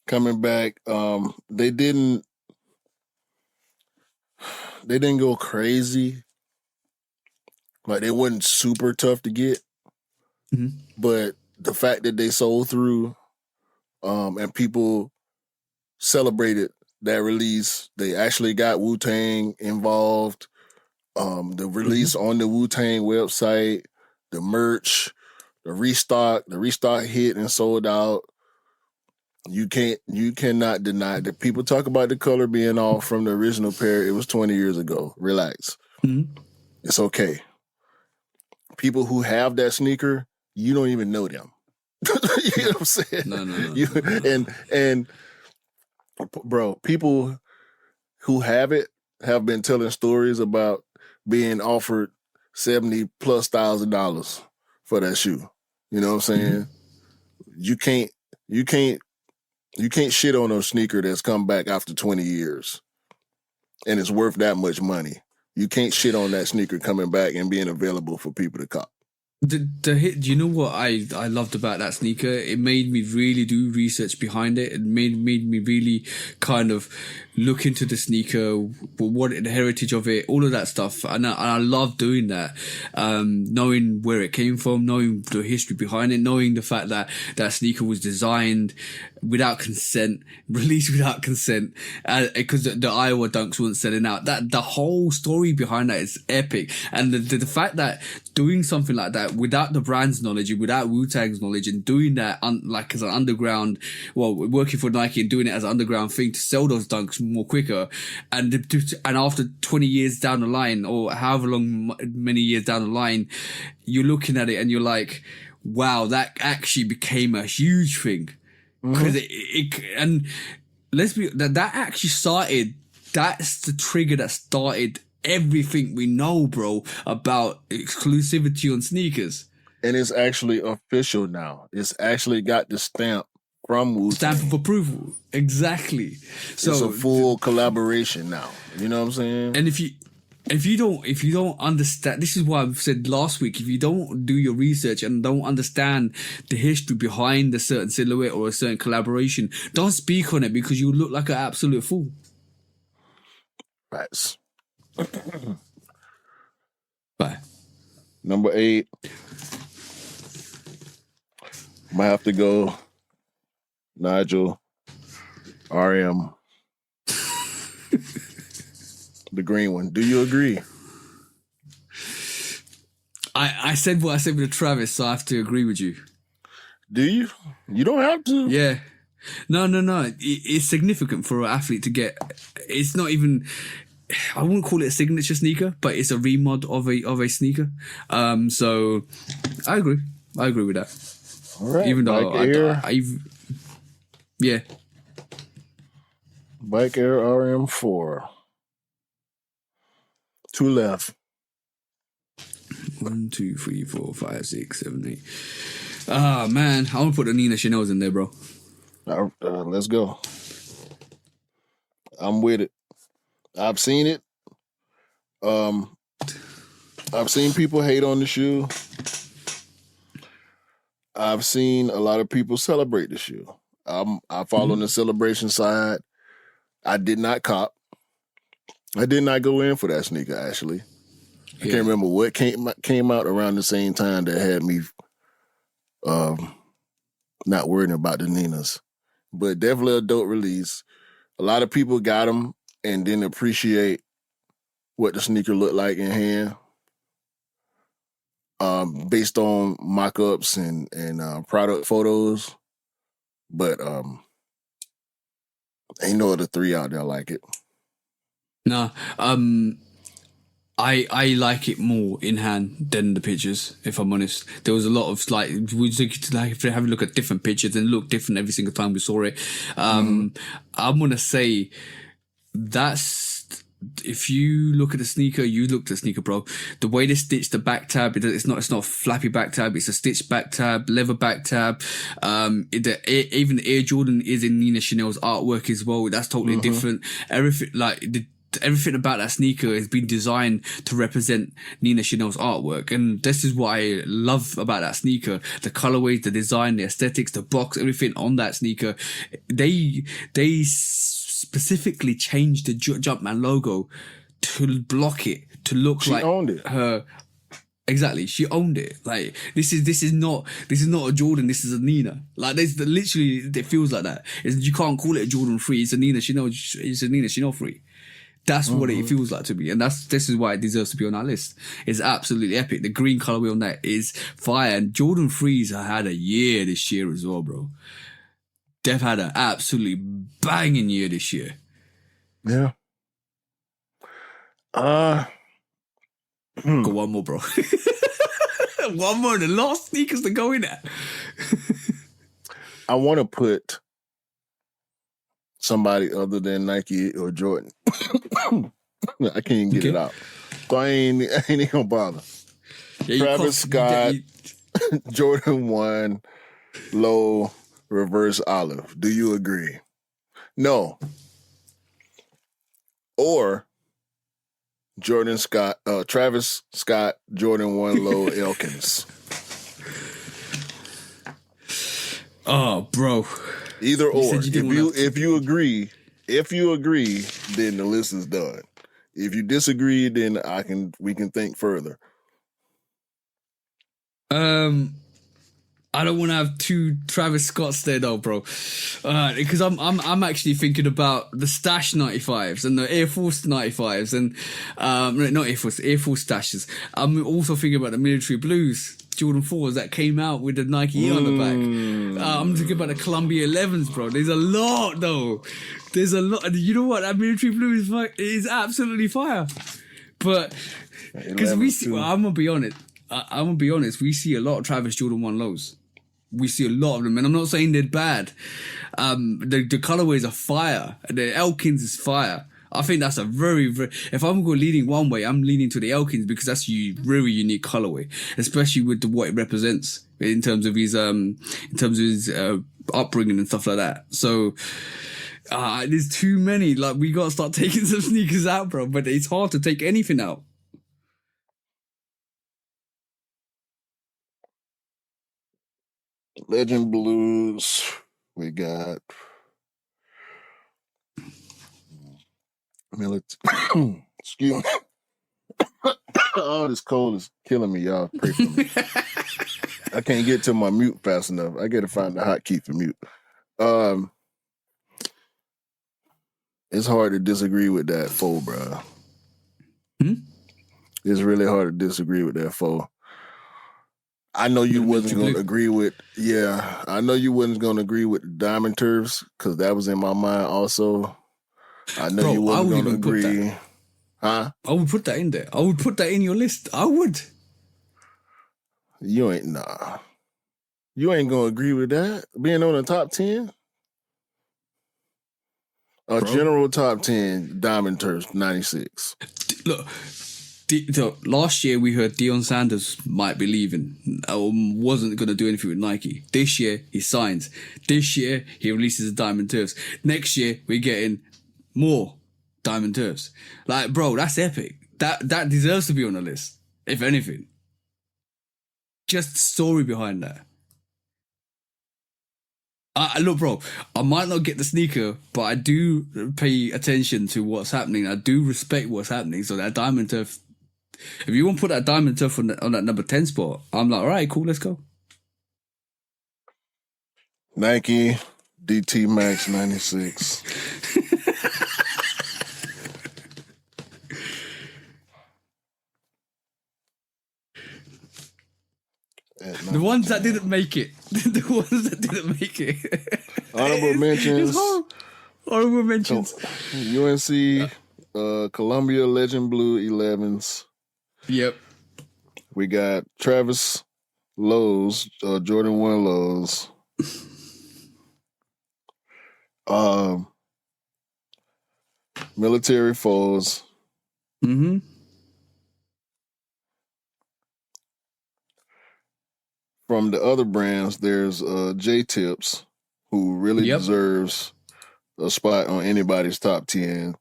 Coming back, they didn't go crazy. Like they wasn't super tough to get, but the fact that they sold through, and people celebrated that release, they actually got Wu-Tang involved. The release on the Wu-Tang website, the merch, the restock hit and sold out. You cannot deny that. People talk about the color being off from the original pair. It was 20 years ago. Relax. It's okay. People who have that sneaker, you don't even know them. You know what I'm saying? No. And bro, people who have it have been telling stories about being offered $70,000+ for that shoe. You know what I'm saying? You can't shit on a sneaker that's come back after 20 years and it's worth that much money. You can't shit on that sneaker coming back and being available for people to cop. The hit. Do you know what I loved about that sneaker? It made me really do research behind it. It made me really kind of look into the sneaker, what the heritage of it, all of that stuff, and I love doing that. Knowing where it came from, knowing the history behind it, knowing the fact that that sneaker was designed without consent, released without consent, because the Iowa Dunks weren't selling out. That the whole story behind that is epic, and the fact that doing something like that without the brand's knowledge, without Wu-Tang's knowledge, and doing that like as an underground, working for Nike and doing it as an underground thing to sell those dunks more quicker, and after 20 years down the line, or however many years down the line, you're looking at it and you're like, wow, that actually became a huge thing. Because and let's be that actually started. That's the trigger that started everything we know, bro, about exclusivity on sneakers. And it's actually official now. It's actually got the stamp from Wu-Tang. Stamp of approval. Exactly. So it's a full collaboration now. You know what I'm saying? And if you don't understand, this is what I've said last week, if you don't do your research and don't understand the history behind a certain silhouette or a certain collaboration, don't speak on it, because you look like an absolute fool. Right. Bye. Number 8. Might have to go Nigel, RM. The green one. Do you agree? I said what I said with Travis, so I have to agree with you. Do you? You don't have to. Yeah. No. It's significant for an athlete to get. It's not even. I wouldn't call it a signature sneaker, but it's a remod of a sneaker. So I agree. I agree with that. All right. Even though yeah. Bike Air RM4. 2 left. 1, 2, 3, 4, 5, 6, 7, 8. Ah, man. I want to put the Nina Chanel's in there, bro. Let's go. I'm with it. I've seen it. I've seen people hate on the shoe. I've seen a lot of people celebrate the shoe. I fall on the celebration side. I did not cop. I did not go in for that sneaker, actually. I can't remember what came out around the same time that had me not worrying about the Ninas. But definitely a dope release. A lot of people got them and didn't appreciate what the sneaker looked like in hand. Based on mock-ups and product photos. But ain't no other three out there like it. No, I like it more in hand than the pictures, if I'm honest. There was a lot of if you have a look at different pictures and look different every single time we saw it. I'm gonna say that's, if you look at the sneaker, you look at the sneaker, bro. The way they stitch the back tab, it's not a flappy back tab. It's a stitched back tab, leather back tab. Even the Air Jordan is in Nina Chanel's artwork as well. That's totally different. Everything about that sneaker has been designed to represent Nina Chanel's artwork. And this is what I love about that sneaker. The colorways, the design, the aesthetics, the box, everything on that sneaker. They specifically changed the Jumpman logo to block it, to look she like owned it. her. Exactly, she owned it. Like this is not a Jordan. This is a Nina. Like literally, it feels like that. You can't call it a Jordan 3. It's a Nina Chanel. It's a Nina Chanel 3. That's what it feels like to me, and this is why it deserves to be on our list. It's absolutely epic. The green colorway on that is fire, and Jordan 3s had a year this year as well, bro. They've had an absolutely banging year this year. Yeah. Got one more, bro. One more. The last sneakers to go in there. I want to put somebody other than Nike or Jordan. I can't even get it out. So I ain't even gonna bother. Yeah, Travis Scott, Jordan 1, low, reverse olive. Do you agree? No. Or Travis Scott, Jordan 1, low, Elkins. Oh, bro. Either or. If you agree, then the list is done. If you disagree, then we can think further. I don't want to have two Travis Scotts there though, bro. Because I'm actually thinking about the Stash 95s and the Air Force 95s and not Air Force stashes. I'm also thinking about the Military Blues Jordan 4s that came out with the Nike E on the back. I'm thinking about the Columbia 11s, bro. There's a lot though. There's a lot. You know what? That Military Blue is absolutely fire. But because we see, I'm gonna be honest. I'm gonna be honest. We see a lot of Travis Jordan 1 lows. We see a lot of them, and I'm not saying they're bad. The colorways are fire. The Elkins is fire. I think that's a very, very. If I'm going leaning one way, I'm leaning to the Elkins because that's a very unique colorway, especially with what it represents in terms of his upbringing and stuff like that. So. There's too many. Like, we gotta start taking some sneakers out, bro. But it's hard to take anything out. Legend Blues. We got excuse me. Oh, this cold is killing me, y'all. Pray for me. I can't get to my mute fast enough. I gotta find the hotkey for mute. It's hard to disagree with that 4, bro. It's really hard to disagree with that 4. I know you wasn't going to agree with, I know you wasn't going to agree with the Diamond Turfs because that was in my mind also. I know you wasn't going to agree. Huh? I would put that in there. I would put that in your list. I would. You ain't, nah. You ain't going to agree with that? Being on the top 10? General top 10, Diamond Turfs, 96. Look, last year we heard Deion Sanders might be leaving. Wasn't going to do anything with Nike. This year he signs. This year he releases the Diamond Turfs. Next year we're getting more Diamond Turfs. Like, bro, that's epic. That deserves to be on the list. if anything. Just the story behind that. Look, bro, I might not get the sneaker, but I do pay attention to what's happening. I do respect what's happening. So that Diamond Turf, if you want to put that Diamond Turf on that number 10 spot, I'm like, all right, cool, let's go. Nike DT Max 96. The ones that didn't make it. The ones that didn't make it. Honorable mentions. Honorable mentions. UNC, Columbia Legend Blue 11s. Yep. We got Travis Lowe's, Jordan 1 Lowe's. Military Foes. Mm-hmm. From the other brands, there's J-Tips, who really deserves a spot on anybody's top 10.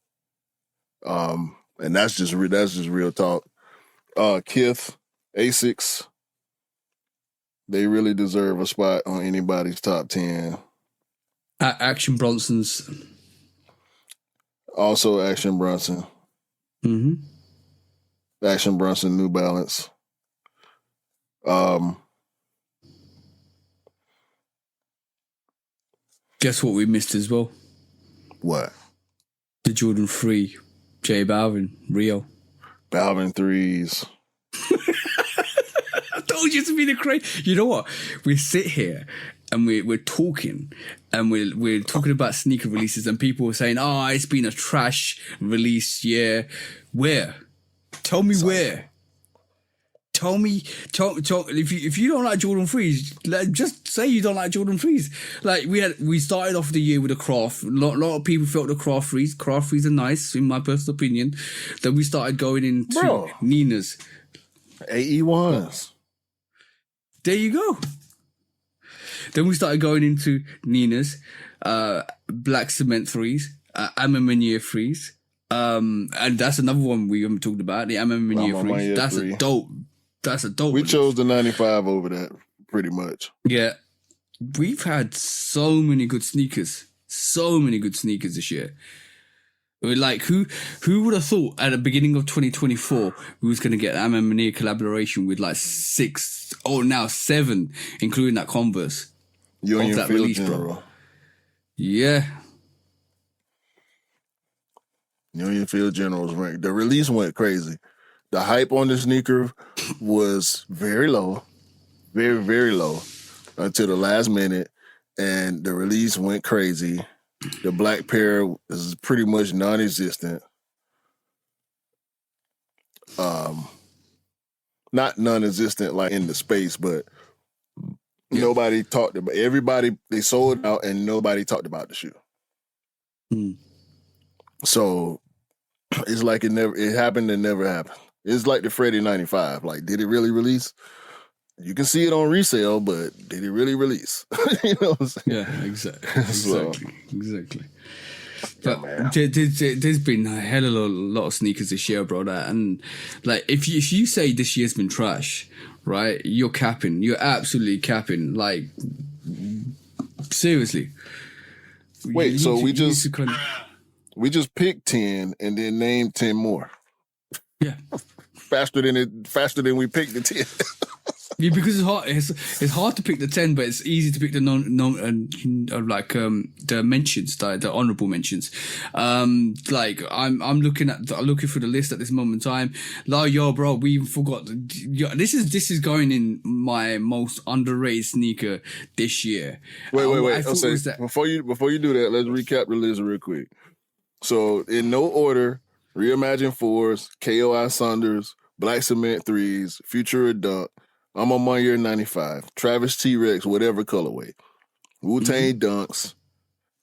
And that's just real talk. Kith, Asics, they really deserve a spot on anybody's top 10. Action Bronson's. Also Action Bronson. Mm-hmm. Action Bronson, New Balance. Guess what we missed as well? What? The Jordan 3, J Balvin, Rio. Balvin 3s. I told you to be the crazy. You know what? We sit here and we're talking and we're talking about sneaker releases and people are saying, oh, it's been a trash release year. Where? Tell me where. Tell me, if you don't like Jordan 3s, just say you don't like Jordan 3s. Like we started off the year with a Craft. A lot of people felt the Craft 3s. Craft 3s are nice, in my personal opinion. Then we started going into Nina's. AE1s. There you go. Then we started going into Nina's, Black Cement 3s, Amamania 3s. And that's another one we haven't talked about, the Amamania 3s. That's a dope. We chose the 95 over that, pretty much. Yeah. We've had so many good sneakers. So many good sneakers this year. Like, who would have thought at the beginning of 2024 we was going to get an Amamania collaboration with like 6, or now 7, including that Converse. Union that Field release, General. bro. Yeah. Union Field General's ranked. The release went crazy. The hype on the sneaker was very low, very, very low until the last minute, and the release went crazy. The black pair is pretty much non-existent. Not non-existent like in the space, but nobody talked about. Everybody, they sold out, and nobody talked about the shoe. So it's like it happened and never happened. It's like the Freddie 95. Like, did it really release? You can see it on resale, but did it really release? You know what I'm saying? Yeah, exactly. But there's been a hell of a lot of sneakers this year, bro. And like, if you say this year's been trash, right? You're capping. You're absolutely capping. Like, seriously. Wait, so we just picked 10 and then named 10 more. Yeah. Faster than we picked the 10. Yeah, because it's hard to pick the 10, but it's easy to pick the the mentions, the honorable mentions. Like I'm looking through the list at this moment in time. Like, yo, bro, we even forgot. This is going in my most underrated sneaker this year. Wait. Before you do that, let's recap the list real quick. So in no order: Reimagine 4s, KOI Saunders, Black Cement 3s, Futura Dunk, I'm on my year 95, Travis T-Rex, whatever colorway, Wu-Tang Dunks,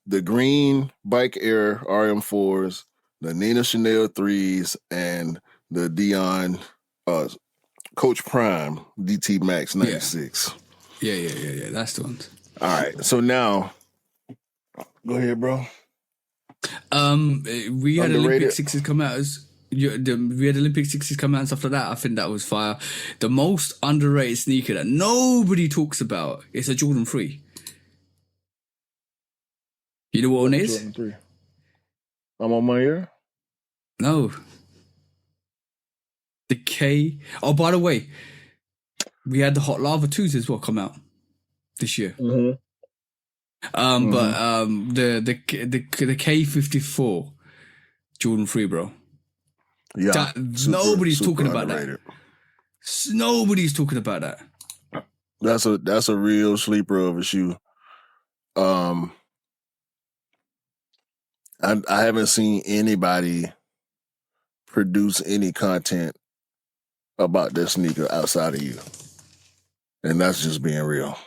the green Bike Air RM4s, the Nina Chanel 3s, and the Dion Coach Prime DT Max 96. Yeah. That's the ones. All right. So now, go ahead, bro. We had Underrated. Olympic 6s come out as we had Olympic 60s come out and stuff like that. I think that was fire. The most underrated sneaker that nobody talks about is a Jordan 3. You know what one is? Jordan 3. I'm on my ear? No. The K. Oh, by the way, we had the Hot Lava 2s as well come out this year. Mm-hmm. But the K54 Jordan 3, bro. Yeah. Nobody's talking about underrated. that. Nobody's talking about that. That's a real sleeper of a shoe. I haven't seen anybody produce any content about that sneaker outside of you. And that's just being real.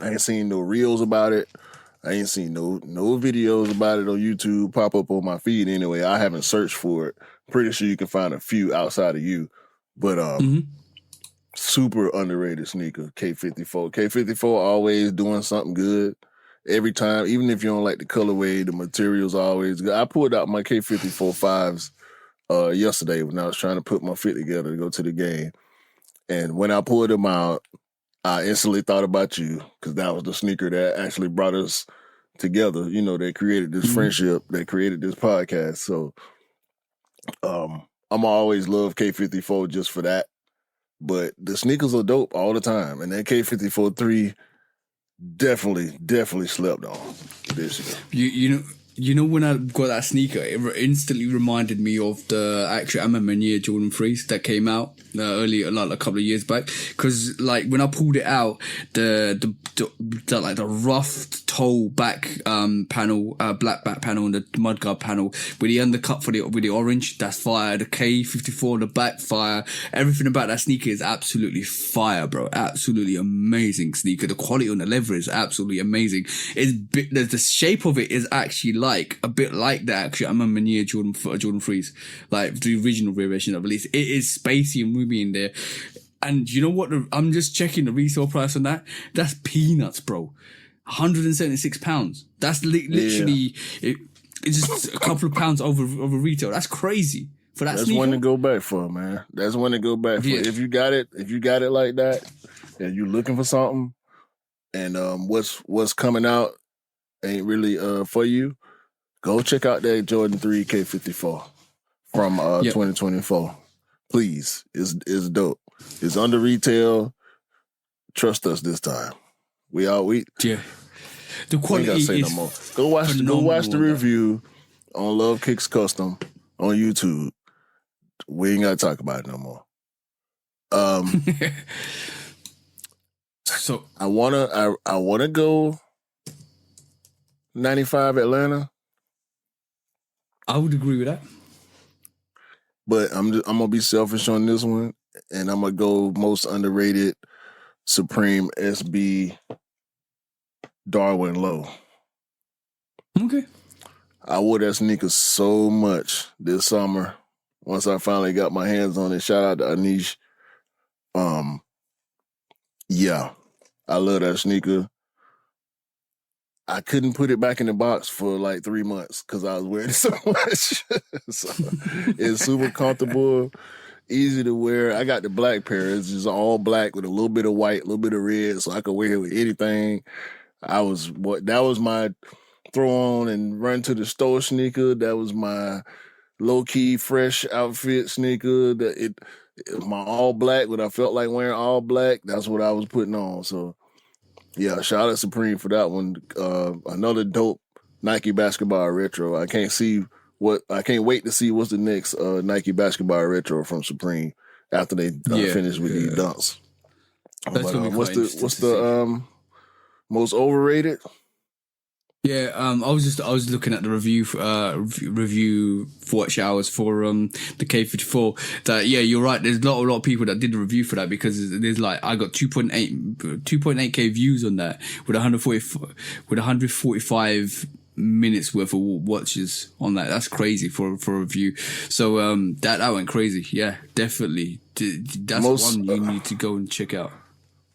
I ain't seen no reels about it. I ain't seen no videos about it on YouTube pop up on my feed anyway. I haven't searched for it. Pretty sure you can find a few outside of you. But super underrated sneaker, K54. K54 always doing something good. Every time, even if you don't like the colorway, the material's always good. I pulled out my K54 5s yesterday when I was trying to put my fit together to go to the game. And when I pulled them out, I instantly thought about you because that was the sneaker that actually brought us together. You know, they created this friendship. They created this podcast. So I'm always love K54 just for that. But the sneakers are dope all the time. And that K54 3 definitely slept on this year. You know when I got that sneaker, it instantly reminded me of the actual Amamania Jordan 3s that came out earlier, like a couple of years back. Because like when I pulled it out, the like the rough toe back panel, black back panel, and the mudguard panel with the undercut with the orange, that's fire. The K54, the back, fire. Everything about that sneaker is absolutely fire, bro. Absolutely amazing sneaker. The quality on the leather is absolutely amazing. The shape of it is actually like a bit like that actually. I'm a Mania Jordan 3s, like the original variation of release. It is spacey and roomy in there. And you know what? I'm just checking the resale price on that. That's peanuts, bro. £176. That's literally it's just a couple of pounds over retail. That's crazy for that. That's one to go back for, man. That's one to go back for. If you got it like that, and you're looking for something, and what's coming out ain't really for you. Go check out that Jordan 3 K54 from 2024. Please. It's dope. It's under retail. Trust us this time. The quality ain't say is no more. Go watch the review on Lovekickscustom on YouTube. We ain't gotta talk about it no more. So I wanna go 95 Atlanta. I would agree with that. But I'm gonna be selfish on this one, and I'm gonna go most underrated Supreme SB Darwin Low. Okay. I wore that sneaker so much this summer. Once I finally got my hands on it, shout out to Anish. Yeah, I love that sneaker. I couldn't put it back in the box for like 3 months because I was wearing it so much. So it's super comfortable, easy to wear. I got the black pair. It's just all black with a little bit of white, a little bit of red, so I could wear it with anything. That was my throw on and run to the store sneaker. That was my low key fresh outfit sneaker. It was my all black. When I felt like wearing all black, that's what I was putting on. So. Yeah, shout out Supreme for that one. Another dope Nike basketball retro. I can't wait to see what's the next Nike basketball retro from Supreme after they finish with these dunks. What's the most overrated? Yeah, I was looking at the review for watch hours for the K54. That you're right. There's a lot of people that did a review for that because there's like I got 2.8K views on that with 145 minutes worth of watches on that. That's crazy for a review. So that went crazy. Yeah, definitely. That's one you need to go and check out.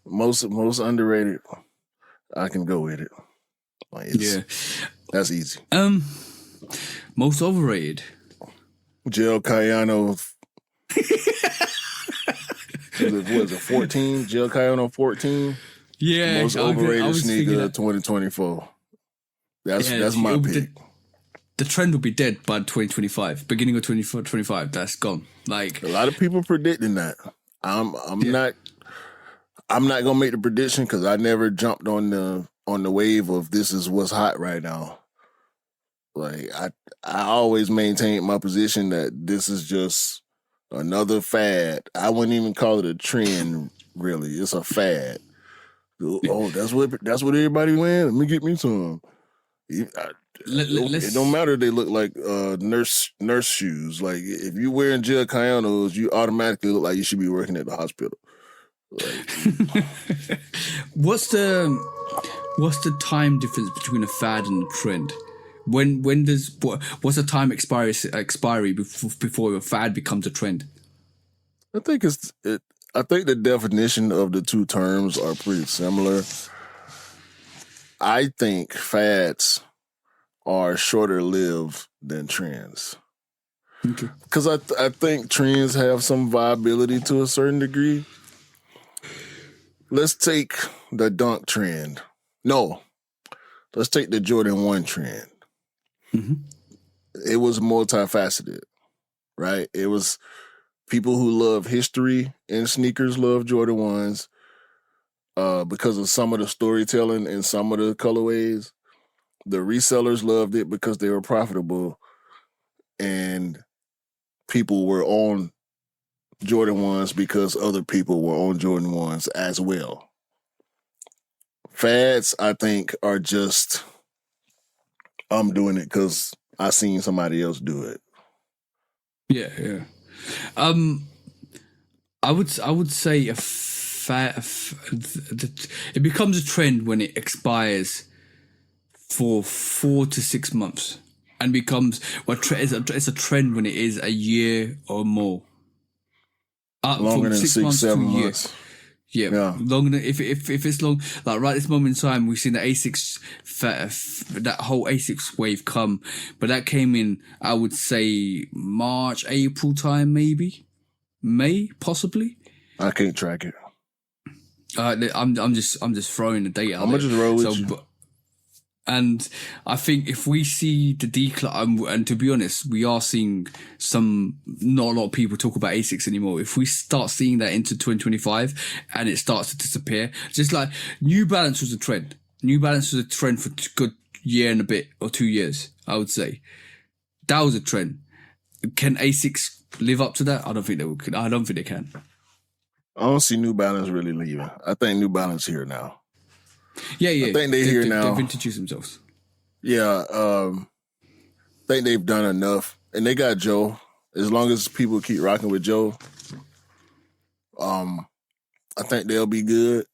Most underrated. I can go with it. That's easy. Most overrated. Gel Cayano. Was it 14? Gel Cayano 14? Yeah. Most overrated sneaker of 2024. That's my pick. The trend will be dead by 2025. Beginning of 2025, that's gone. Like a lot of people predicting that. I'm not gonna make the prediction because I never jumped on the wave of this is what's hot right now. Like I always maintained my position that this is just another fad. I wouldn't even call it a trend. Really, it's a fad. Oh, that's what everybody wearing. Let me get me some. It don't matter if they look like nurse shoes. Like if you wearing Gel Cayanos, you automatically look like you should be working at the hospital. Like, what's the time difference between a fad and a trend? What's the time expiry before a fad becomes a trend? I think I think the definition of the two terms are pretty similar. I think fads are shorter lived than trends. Okay. Because I think trends have some viability to a certain degree. Let's take the dunk trend. No, let's take the Jordan 1 trend. Mm-hmm. It was multifaceted, right? It was people who love history and sneakers love Jordan 1s because of some of the storytelling and some of the colorways. The resellers loved it because they were profitable and people were on Jordan 1s because other people were on Jordan 1s as well. Fads, I think, are just, I'm doing it because I seen somebody else do it. Yeah. I would say it becomes a trend when it expires for 4 to 6 months and becomes it's a trend when it is a year or more. Longer than 6-7 months. Yeah, longer than if it's long. Like right this moment in time, we've seen the ASICS that whole ASICS wave come, but that came in I would say March, April time, maybe May, possibly. I can't track it. I'm just throwing the date out. I'm gonna just roll with you. And I think if we see the decline, and to be honest, we are seeing not a lot of people talk about ASICs anymore. If we start seeing that into 2025 and it starts to disappear, just like New Balance was a trend. New Balance was a trend for a good year and a bit or 2 years, I would say. That was a trend. Can ASICs live up to that? I don't think they can. I don't see New Balance really leaving. I think New Balance here now. Yeah. I think they're here now. They've introduced themselves. Yeah, I think they've done enough. And they got Joe. As long as people keep rocking with Joe, I think they'll be good.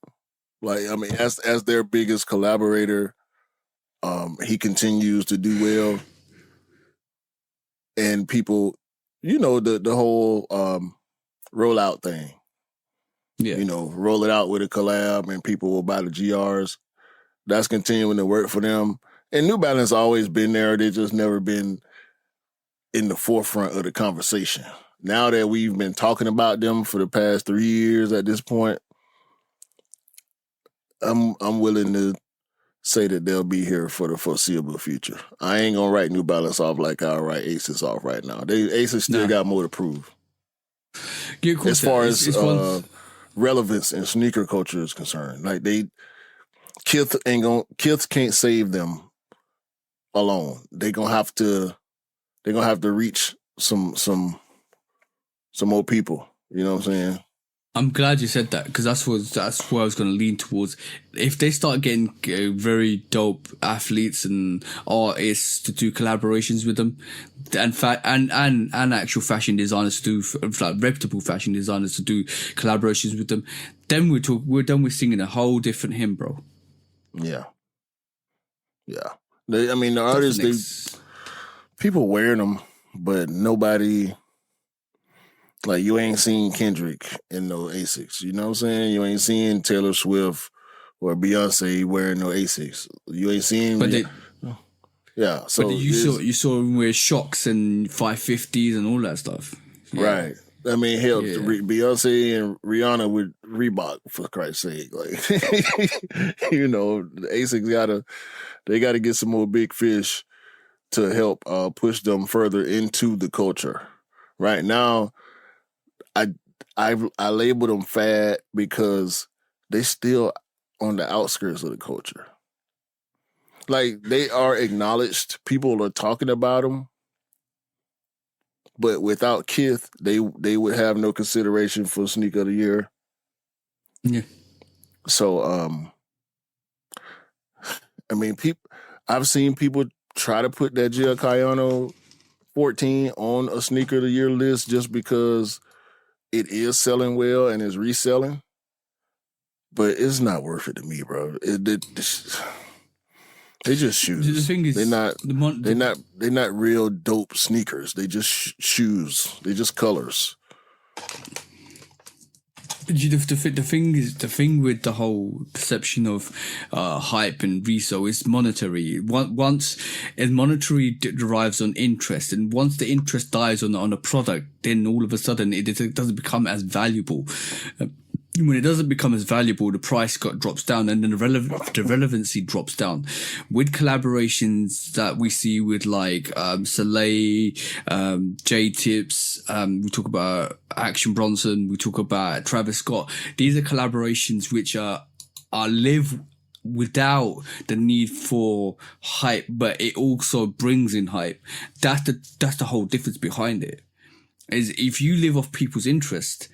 Like, I mean, as their biggest collaborator, he continues to do well. And people, the whole rollout thing. Yeah. Roll it out with a collab and people will buy the GRs. That's continuing to work for them. And New Balance always been there. They just never been in the forefront of the conversation. Now that we've been talking about them for the past 3 years at this point, I'm willing to say that they'll be here for the foreseeable future. I ain't gonna write New Balance off like I write Asus off right now. Asus still got more to prove. Yeah, as far as relevance in sneaker culture is concerned. Like Kith can't save them alone. They're gonna have to reach some more people. You know what I'm saying? I'm glad you said that because that's where I was going to lean towards. If they start getting very dope athletes and artists to do collaborations with them, and actual fashion designers to do like reputable fashion designers to do collaborations with them, then we're singing a whole different hymn, bro. Yeah. The artists, people wearing them, but nobody. Like, you ain't seen Kendrick in no Asics. You know what I'm saying? You ain't seen Taylor Swift or Beyonce wearing no Asics. You ain't seen... Yeah. So but you saw him wear shocks and 550s and all that stuff. Yeah. Right. I mean, hell, Beyonce and Rihanna with Reebok, for Christ's sake. Like, you know, the ASICs gotta get some more big fish to help push them further into the culture. Right now, I label them fad because they still on the outskirts of the culture. Like, they are acknowledged. People are talking about them. But without Kith, they would have no consideration for Sneaker of the Year. Yeah. So, I mean, I've seen people try to put that Gio Cayano 14 on a Sneaker of the Year list just because it is selling well and is reselling. But it's not worth it to me, bro. They just shoes. The thing is, they're not real dope sneakers. They just shoes. They just colors. The thing with the whole perception of hype and resale is monetary. Once monetary derives on interest, and once the interest dies on a product, then all of a sudden it doesn't become as valuable. When it doesn't become as valuable, the price drops down, and then the relevancy drops down. With collaborations that we see with like Soleil, J-Tips, we talk about Action Bronson, we talk about Travis Scott. These are collaborations which are live without the need for hype, but it also brings in hype. That's the whole difference behind it. Is if you live off people's interest,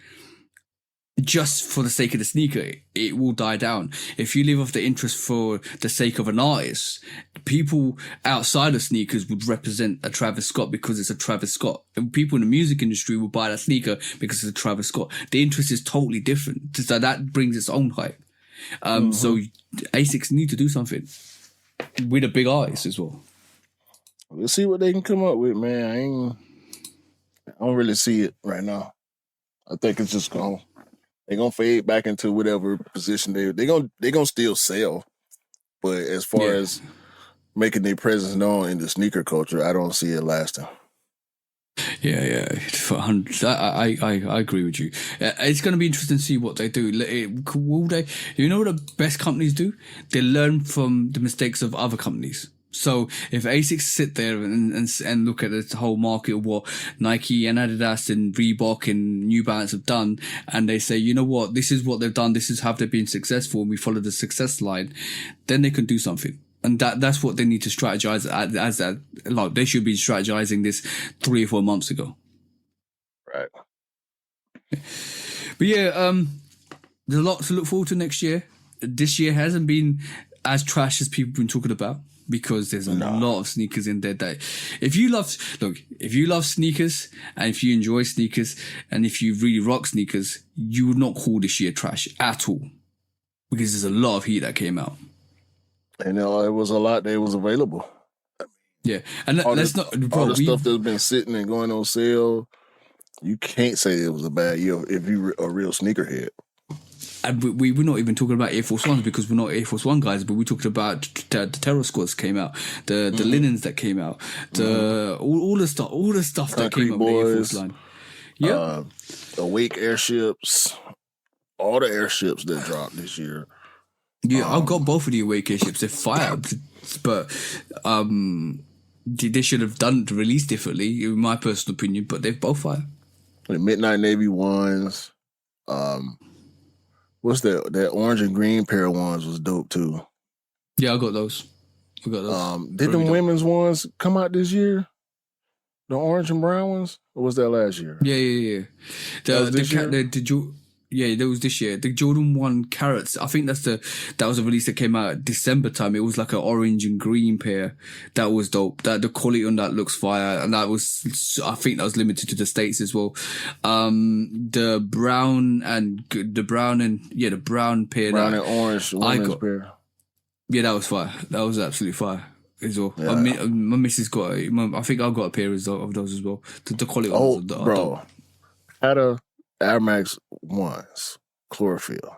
just for the sake of the sneaker, it will die down. If you live off the interest for the sake of an artist, people outside of sneakers would represent a Travis Scott because it's a Travis Scott. And people in the music industry will buy that sneaker because it's a Travis Scott. The interest is totally different. So that brings its own hype. So ASICs need to do something with a big artist as well. We'll see what they can come up with, man. I don't really see it right now. I think it's just they're gonna fade back into whatever position they're gonna still sell. But as far as making their presence known in the sneaker culture, I don't see it lasting. Yeah. I agree with you. It's going to be interesting to see what they do. Will they? You know what the best companies do? They learn from the mistakes of other companies. So if ASICs sit there and look at the whole market of what Nike and Adidas and Reebok and New Balance have done, and they say, you know what, this is what they've done, this is how they've been successful, and we follow the success line, then they can do something. And that's what they need to strategize as that. Like, they should be strategizing this 3 or 4 months ago. Right. But yeah, there's a lot to look forward to next year. This year hasn't been as trash as people have been talking about, because there's a lot of sneakers in there that if you love sneakers, and if you enjoy sneakers, and if you really rock sneakers, you would not call this year trash at all, because there's a lot of heat that came out. And it was a lot that was available. Yeah. And all the stuff that's been sitting and going on sale, you can't say it was a bad year if you're a real sneakerhead. And we're not even talking about Air Force Ones, because we're not Air Force One guys, but we talked about the Terror Squads came out, the linens that came out, all the stuff that came out with the Air Force line. Yeah. Awake airships, all the airships that dropped this year. Yeah, I've got both of the Awake airships. They're fire, but they should have done the release differently, in my personal opinion. But they're both fire. The Midnight Navy ones. What's that orange and green pair of ones was dope too. Yeah, I got those. Did the women's ones come out this year? The orange and brown ones? Or was that last year? Yeah. That was this year. The Jordan 1 Carrots, I think that was a release that came out December time. It was like an orange and green pair. That was dope. The quality on that looks fire. And I think that was limited to the States as well. The brown pair. Brown and orange women's pair. Yeah, that was fire. That was absolutely fire as well. Yeah. My missus got I think I got a pair of those as well. The quality of those are dope. Had a Air Max 1s, chlorophyll.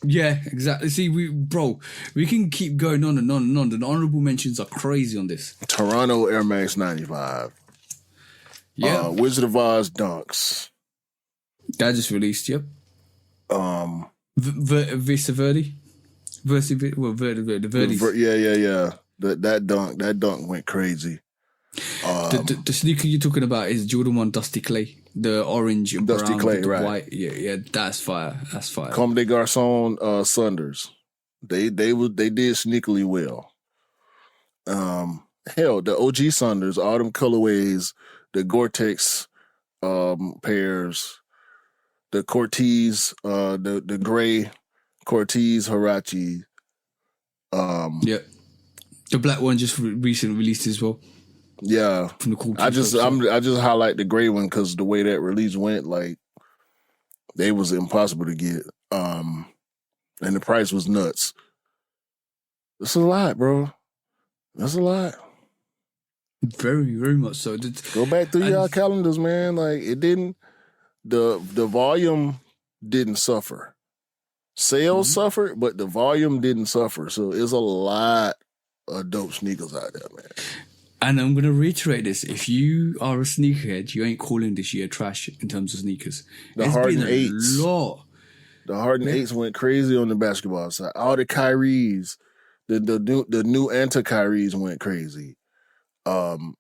Yeah, exactly. See, we can keep going on and on and on. The honorable mentions are crazy on this. Toronto Air Max 95. Yeah. Wizard of Oz Dunks. That just released, yep. Vista Verde? The Verdes. Yeah. That dunk went crazy. The sneaker you're talking about is Jordan 1 Dusty Clay. The orange and Dusty brown Clay, with the right. white. Yeah, that's fire. That's fire. Comme des Garçons Sunders. They did sneakily well. Hell, the OG Sunders, all them colorways, the Gore-Tex pairs, the Cortez, the gray Cortez Huarache. Yeah. The black one just recently released as well. Yeah. From the cool I just highlight the gray one because the way that release went, like, they was impossible to get. And the price was nuts. That's a lot, bro. That's a lot. Very, very much so. Go back through y'all calendars, man. Like, it didn't, the volume didn't suffer. Sales suffered, but the volume didn't suffer. So it's a lot of dope sneakers out there, man. And I'm going to reiterate this. If you are a sneakerhead, you ain't calling this year trash in terms of sneakers. The It's Harden been a 8s. lot. The Harden 8s went crazy on the basketball side. All the Kyries, the new anti-Kyries went crazy. The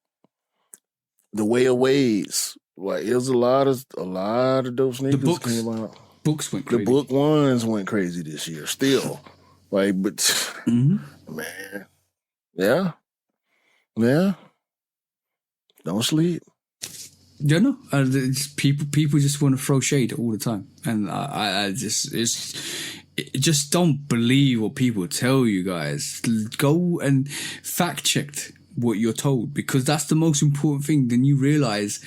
Way of Ways. Like, it was a lot of dope sneakers came out. Books went crazy. The book ones went crazy this year still. Like, but man. Yeah. Don't sleep. Yeah, no. People just want to throw shade all the time, and I just don't believe what people tell you guys. Go and fact check what you're told, because that's the most important thing. Then you realize,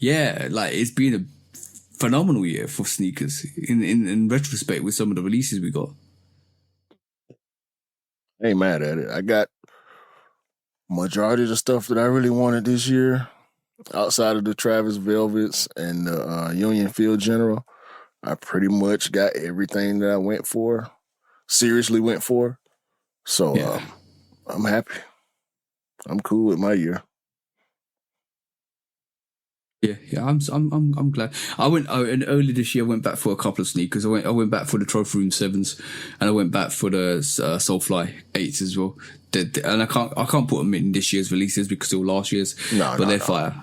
like, it's been a phenomenal year for sneakers in retrospect with some of the releases we got. I ain't mad at it. I got majority of the stuff that I really wanted this year, outside of the Travis Velvets and the Union Field General. I pretty much got everything that I seriously went for. So I'm happy. I'm cool with my year. Yeah, I'm glad. And early this year I went back for a couple of sneakers. I went back for the Trophy Room 7s, and I went back for the Soulfly 8s as well. And I can't put them in this year's releases because they were last year's. But they're fire.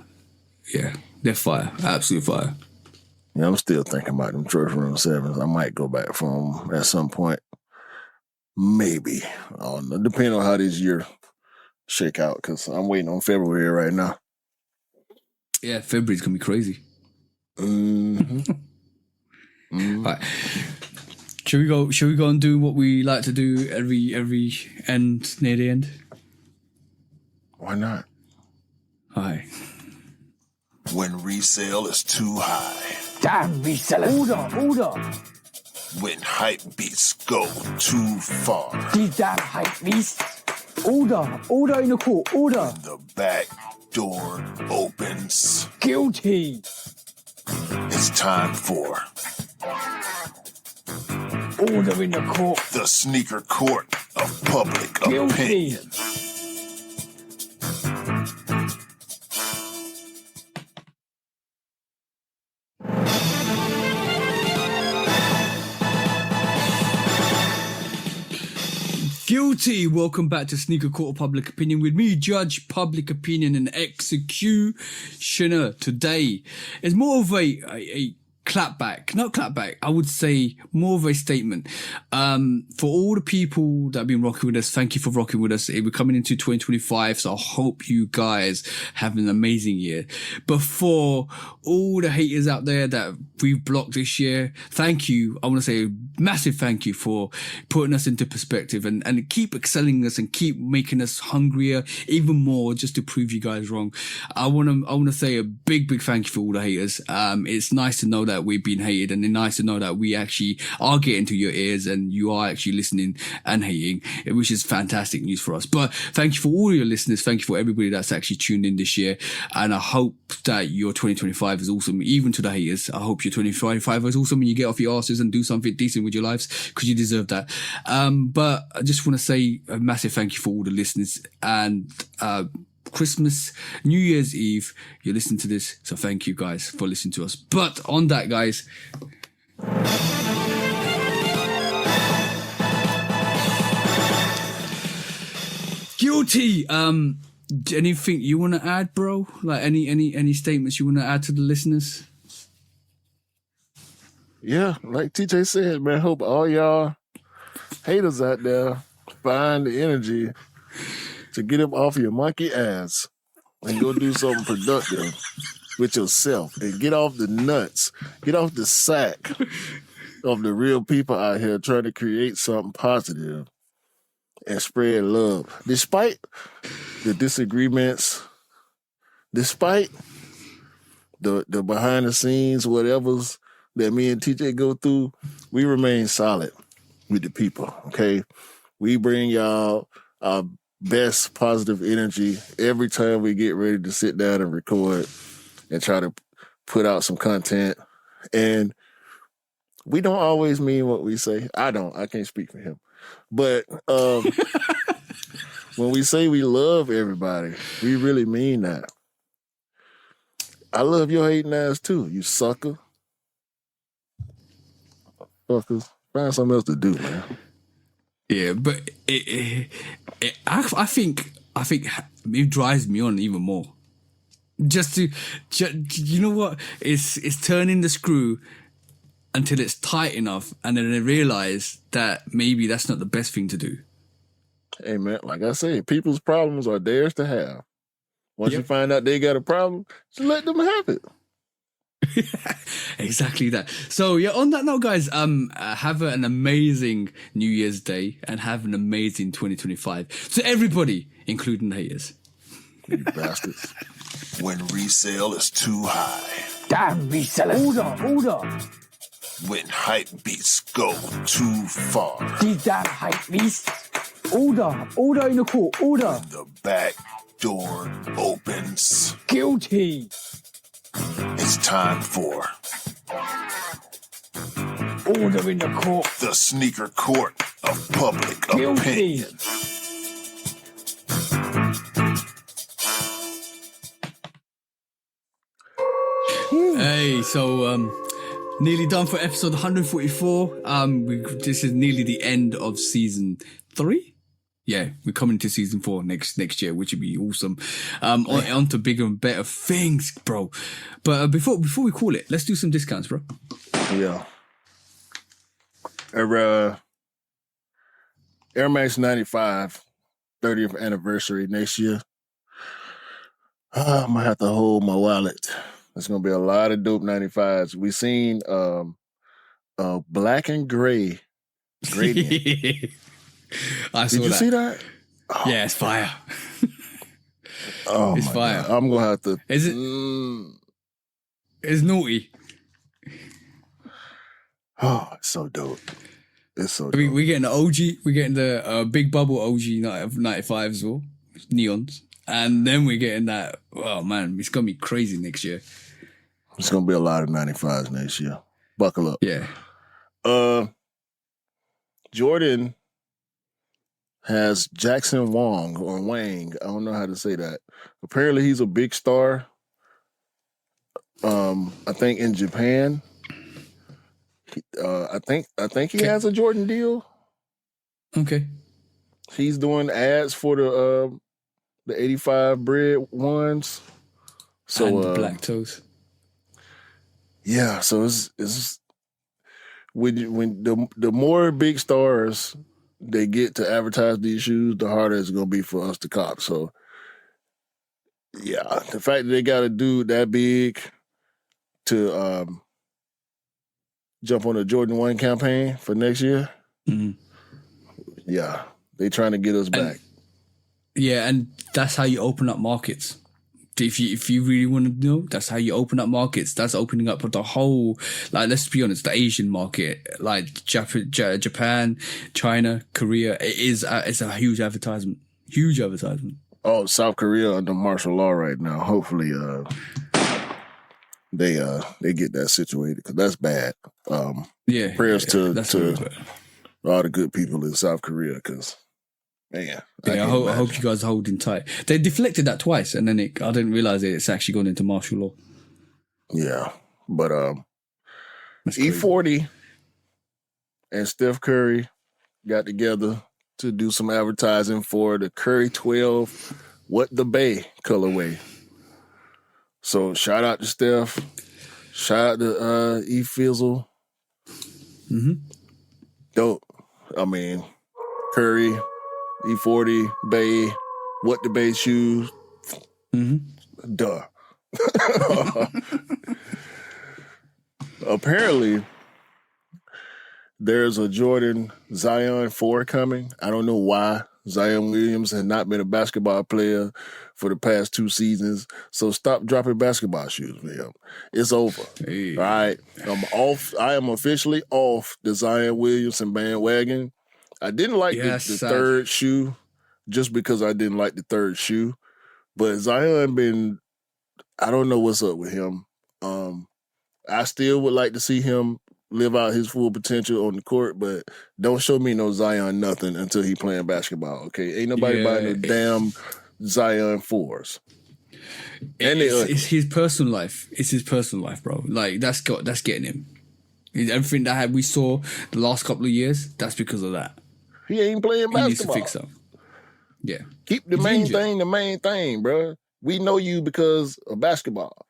Yeah, they're fire. Absolute fire. Yeah, I'm still thinking about them Trophy Room 7s. I might go back for them at some point. Maybe. I don't know. Depending on how this year shake out, because I'm waiting on February right now. Yeah, February's gonna be crazy. Right. Should we go and do what we like to do every end, near the end? Why not? Hi. When resale is too high. Damn resellers. Order. When hype beats go too far. These damn hype beasts. Order in the court. Order. The back door opens. Guilty. It's time for Order in the court. the sneaker court of public Guilty. opinion. Guilty. Welcome back to Sneaker Court of Public Opinion with me, Judge Public Opinion and Executioner. Today is more of a clapback, not clapback. I would say more of a statement. For all the people that have been rocking with us, thank you for rocking with us. We're coming into 2025, so I hope you guys have an amazing year. But for all the haters out there that we've blocked this year, thank you. I want to say a massive thank you for putting us into perspective and keep excelling us and keep making us hungrier even more just to prove you guys wrong. I want to say a big thank you for all the haters. It's nice to know that that we're being hated, and it's nice to know that we actually are getting to your ears and you are actually listening and hating, which is fantastic news for us. But thank you for all your listeners. Thank you for everybody that's actually tuned in this year. And I hope that your 2025 is awesome. Even to the haters, I hope your 2025 is awesome and you get off your asses and do something decent with your lives, because you deserve that. But I just want to say a massive thank you for all the listeners, and Christmas, New Year's Eve, you're listening to this, so thank you guys for listening to us. But on that, guys, guilty. Anything you want to add, bro? Like any statements you want to add to the listeners? Yeah, like TJ said, man, hope all y'all haters out there find the energy to get up off your monkey ass and go do something productive with yourself and get off the nuts, get off the sack of the real people out here trying to create something positive and spread love. Despite the disagreements, despite the behind the scenes, whatever's that me and TJ go through, we remain solid with the people, okay? We bring y'all our best positive energy every time we get ready to sit down and record and try to put out some content. And we don't always mean what we say. I can't speak for him. But when we say we love everybody, we really mean that. I love your hating ass too, you sucker. Fuckers. Find something else to do, man. Yeah, but I think it drives me on even more. You know what? It's turning the screw until it's tight enough, and then I realize that maybe that's not the best thing to do. Hey, man, like I say, people's problems are theirs to have. Once you find out they got a problem, just let them have it. Exactly that. So yeah, on that note, guys, have an amazing New Year's Day and have an amazing 2025 to everybody, including the haters. You bastards. When resale is too high. Damn resellers. Order. When hype beats go too far. These damn hype beasts. Order in the court. Order. The back door opens. Guilty. It's time for Order in the court. the sneaker court of public Guilty. opinion. Hey, so nearly done for episode 144. This is nearly the end of season 3. Yeah, we're coming to season 4 next year, which would be awesome. On to bigger and better things, bro. But before we call it, let's do some discounts, bro. Yeah. Air Max 95, 30th anniversary next year. I'm going to have to hold my wallet. There's going to be a lot of dope 95s. We seen black and gray gradient. I saw Did you see that? Oh, yeah, it's fire. Oh, it's fire. God. I'm going to have to. Is it? It's naughty. Oh, it's so dope. It's so dope. We're getting the OG. We're getting the Big Bubble OG 95 as well. Neons. And then we're getting that. Oh, man. It's going to be crazy next year. It's going to be a lot of 95s next year. Buckle up. Yeah. Jordan has Jackson Wang or Wang. I don't know how to say that. Apparently, he's a big star. I think in Japan. I think he has a Jordan deal. Okay. He's doing ads for the 85 bread ones. So and the black toes. Yeah, so it's when the more big stars they get to advertise these shoes, the harder it's gonna be for us to cop. So yeah, the fact that they got a dude that big to jump on the Jordan 1 campaign for next year, yeah, they trying to get us back. Yeah, and that's how you open up markets. If you really want to know, that's how you open up markets. That's opening up the whole, like, let's be honest, the Asian market, like Japan, China, Korea. It's a huge advertisement. Huge advertisement. Oh, South Korea under martial law right now. Hopefully, they get that situated because that's bad. Prayers to all the good people in South Korea because, man. I hope you guys are holding tight. They deflected that twice, and then I didn't realize it's actually gone into martial law. Yeah, but E40 and Steph Curry got together to do some advertising for the Curry 12 What the Bay colorway. So shout out to Steph. Shout out to E Fizzle. Dope. I mean, Curry, E40, Bay, What the Bay shoes. Duh. Apparently, there's a Jordan Zion 4 coming. I don't know why. Zion Williams has not been a basketball player for the past 2 seasons, so stop dropping basketball shoes for him. It's over. Hey. All right? I'm off. I am officially off the Zion Williamson bandwagon. I didn't like the third shoe just because I didn't like the third shoe, but Zion I don't know what's up with him. I still would like to see him live out his full potential on the court, but don't show me no Zion nothing until he playing basketball, okay? Ain't nobody buying no damn Zion 4s. It's his personal life. It's his personal life, bro. Like, that's getting him. Everything that we saw the last couple of years, that's because of that. He ain't playing basketball. He needs to fix up. Yeah. Keep the main thing, bro. We know you because of basketball.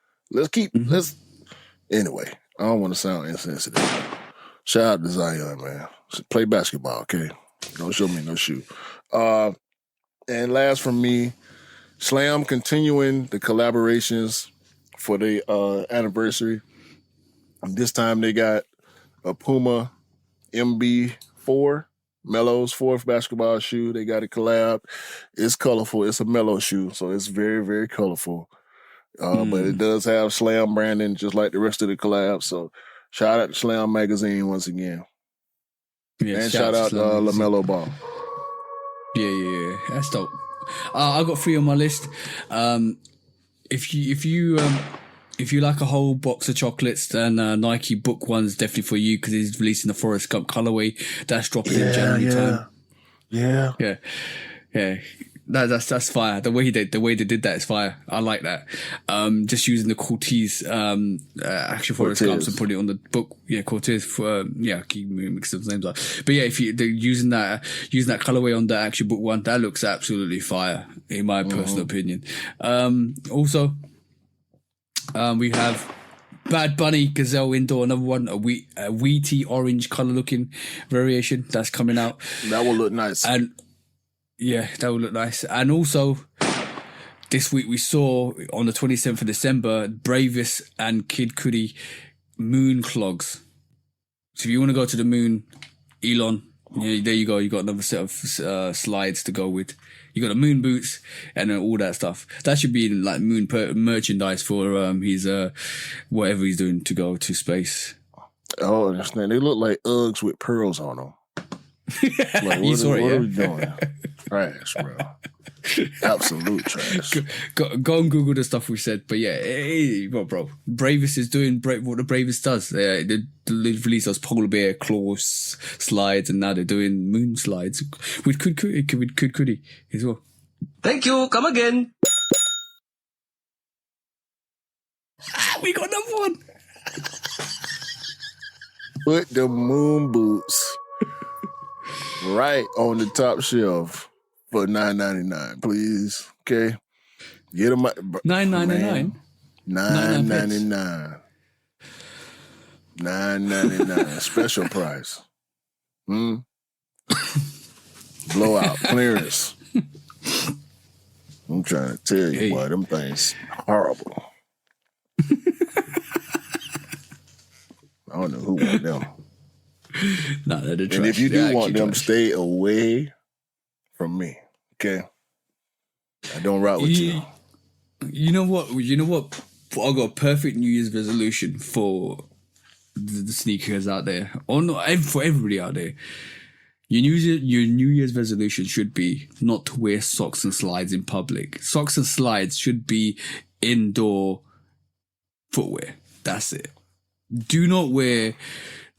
Anyway, I don't want to sound insensitive. Shout out to Zion, man. Play basketball, okay? Don't show me no shoe. And last from me, Slam continuing the collaborations for the anniversary. This time they got a Puma MB4, Melo's 4th basketball shoe. They got a collab. It's colorful. It's a Melo shoe, so it's very, very colorful. But it does have Slam branding just like the rest of the collab. So shout out to Slam Magazine once again. Yeah, and shout out to LaMelo Ball. Yeah. That's dope. I got 3 on my list. If you like a whole box of chocolates, then Nike Book One's definitely for you because he's releasing the Forrest Gump colorway. That's dropping in January time. Yeah. That's fire. The way they did that is fire. I like that. Just using the Cortez actual Forrest Gumps and putting it on the book. Yeah, Cortez. I keep mixing those names up. But yeah, if they're using that colorway on the actual book one, that looks absolutely fire in my personal opinion. Also, we have Bad Bunny Gazelle Indoor, another one, a wheaty orange color looking variation that's coming out. That will look nice. And yeah, that would look nice. And also, this week we saw on the 27th of December, Bravis and Kid Cudi moon clogs. So if you want to go to the moon, Elon, yeah, there you go. You got another set of slides to go with. You got the moon boots and all that stuff. That should be like moon merchandise for his whatever he's doing to go to space. Oh, I understand. They look like Uggs with pearls on them. Like, what are we doing? Trash, bro. Absolute trash. Go and Google the stuff we said. But yeah, bro. Bravis is doing what the Bravis does. They released those polar bear claw slides, and now they're doing moon slides with Kid Cudi as well. Thank you. Come again. We got another one. Put the moon boots right on the top shelf for $9.99, please. Okay, get them. $9.99. $9.99. $9.99. Special price. Blowout clearance. I'm trying to tell you, boy, them things horrible. I don't know who want them. Nah, they're the trash. And if you do want them, stay away from me. Okay? I don't rock with you. You know what? I got a perfect New Year's resolution for the sneakers out there, or not for everybody out there. Your New Year's resolution should be not to wear socks and slides in public. Socks and slides should be indoor footwear. That's it. Do not wear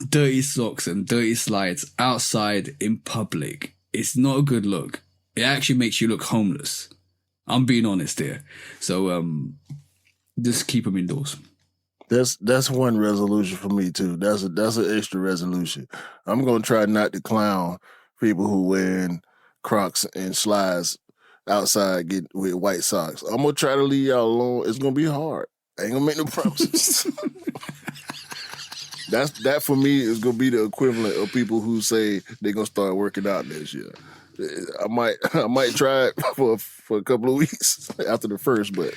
dirty socks and dirty slides outside in public. It's not a good look. It actually makes you look homeless. I'm being honest here. So just keep them indoors. That's one resolution for me too. That's an extra resolution. I'm gonna try not to clown people who wearing Crocs and slides outside with white socks. I'm gonna try to leave y'all alone. It's gonna be hard. I ain't gonna make no promises. That for me is gonna be the equivalent of people who say they're gonna start working out this year. I might try it for a couple of weeks after the first, but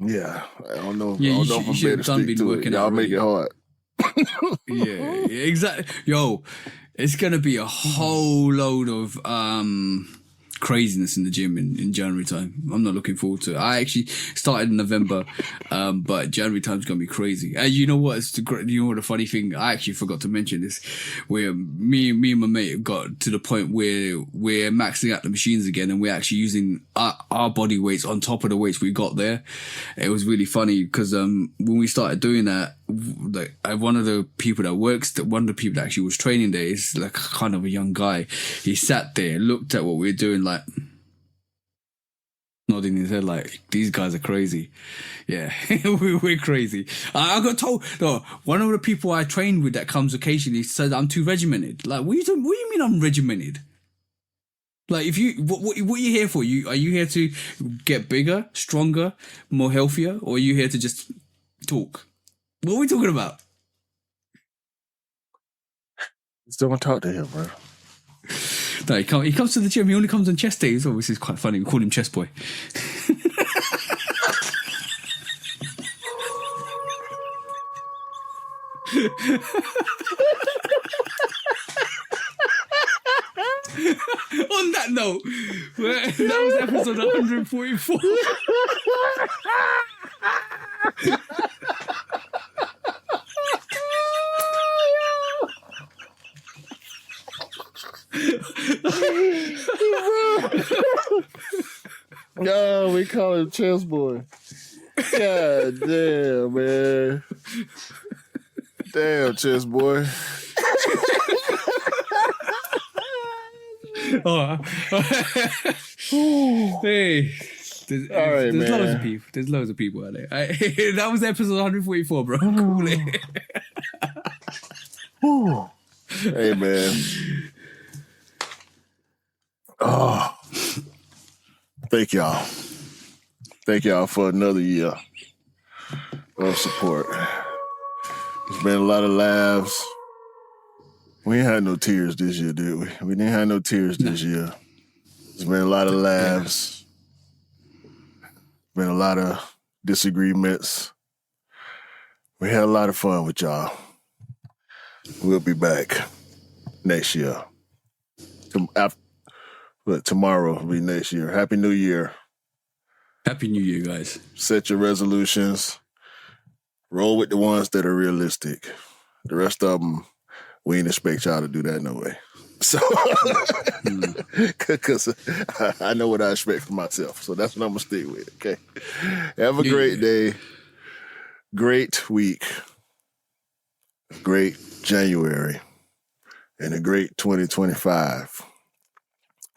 yeah, I don't know. Yeah, I don't know if I'm better to stick to it. Y'all make it hard. Yeah, exactly. Yo, it's gonna be a whole load of craziness in the gym in January time. I'm not looking forward to it. I actually started in November, but January time's gonna be crazy. And you know what? You know what the funny thing? I actually forgot to mention this, where me and my mate got to the point where we're maxing out the machines again, and we're actually using our body weights on top of the weights we got there. It was really funny because when we started doing that, like one of the people that actually was training there is like kind of a young guy. He sat there, looked at what we were doing, like nodding his head, like these guys are crazy. Yeah, we're crazy. I got told. No, one of the people I trained with that comes occasionally said I'm too regimented. Like, what do you mean I'm regimented? Like, if you what are you here for? Are you here to get bigger, stronger, more healthier, or are you here to just talk? What are we talking about? Just don't talk to him, bro. No, he comes to the gym. He only comes on chest days. Obviously, it's quite funny. We call him Chest Boy. On that note, that was episode 144. No, we call him Chess Boy. God damn, man. Damn, Chess Boy. Oh. Hey. There's loads of people. There's loads of people out there. That was episode 144, bro. Cool it. Hey, man. Oh. Thank y'all. Thank y'all for another year of support. There's been a lot of laughs. We ain't had no tears this year, did we? We didn't have no tears this year. There's been a lot of laughs. Been a lot of disagreements. We had a lot of fun with y'all. We'll be back next year. Tomorrow will be next year. Happy New Year. Happy New Year, guys. Set your resolutions. Roll with the ones that are realistic. The rest of them, we ain't expect y'all to do that no way. So, because I know what I expect from myself. So that's what I'm going to stick with, okay? Have a great day. Great week. Great January. And a great 2025.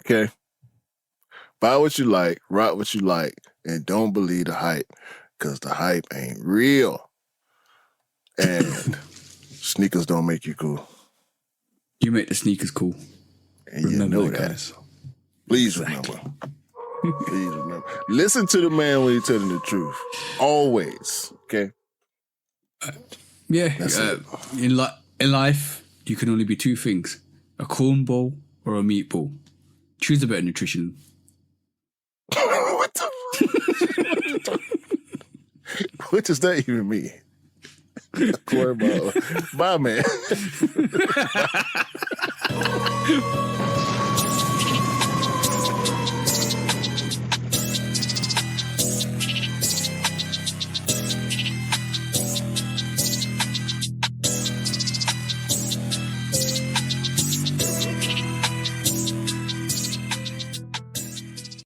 Okay? Buy what you like, rock what you like, and don't believe the hype, because the hype ain't real. And sneakers don't make you cool. You make the sneakers cool. And remember you know that. Guys. Please remember. Please remember. Listen to the man when he's telling the truth. Always. Okay? In life, you can only be two things. A cornball or a meatball. Choose a better nutrition. What does that even mean? Cornball. Bye, man.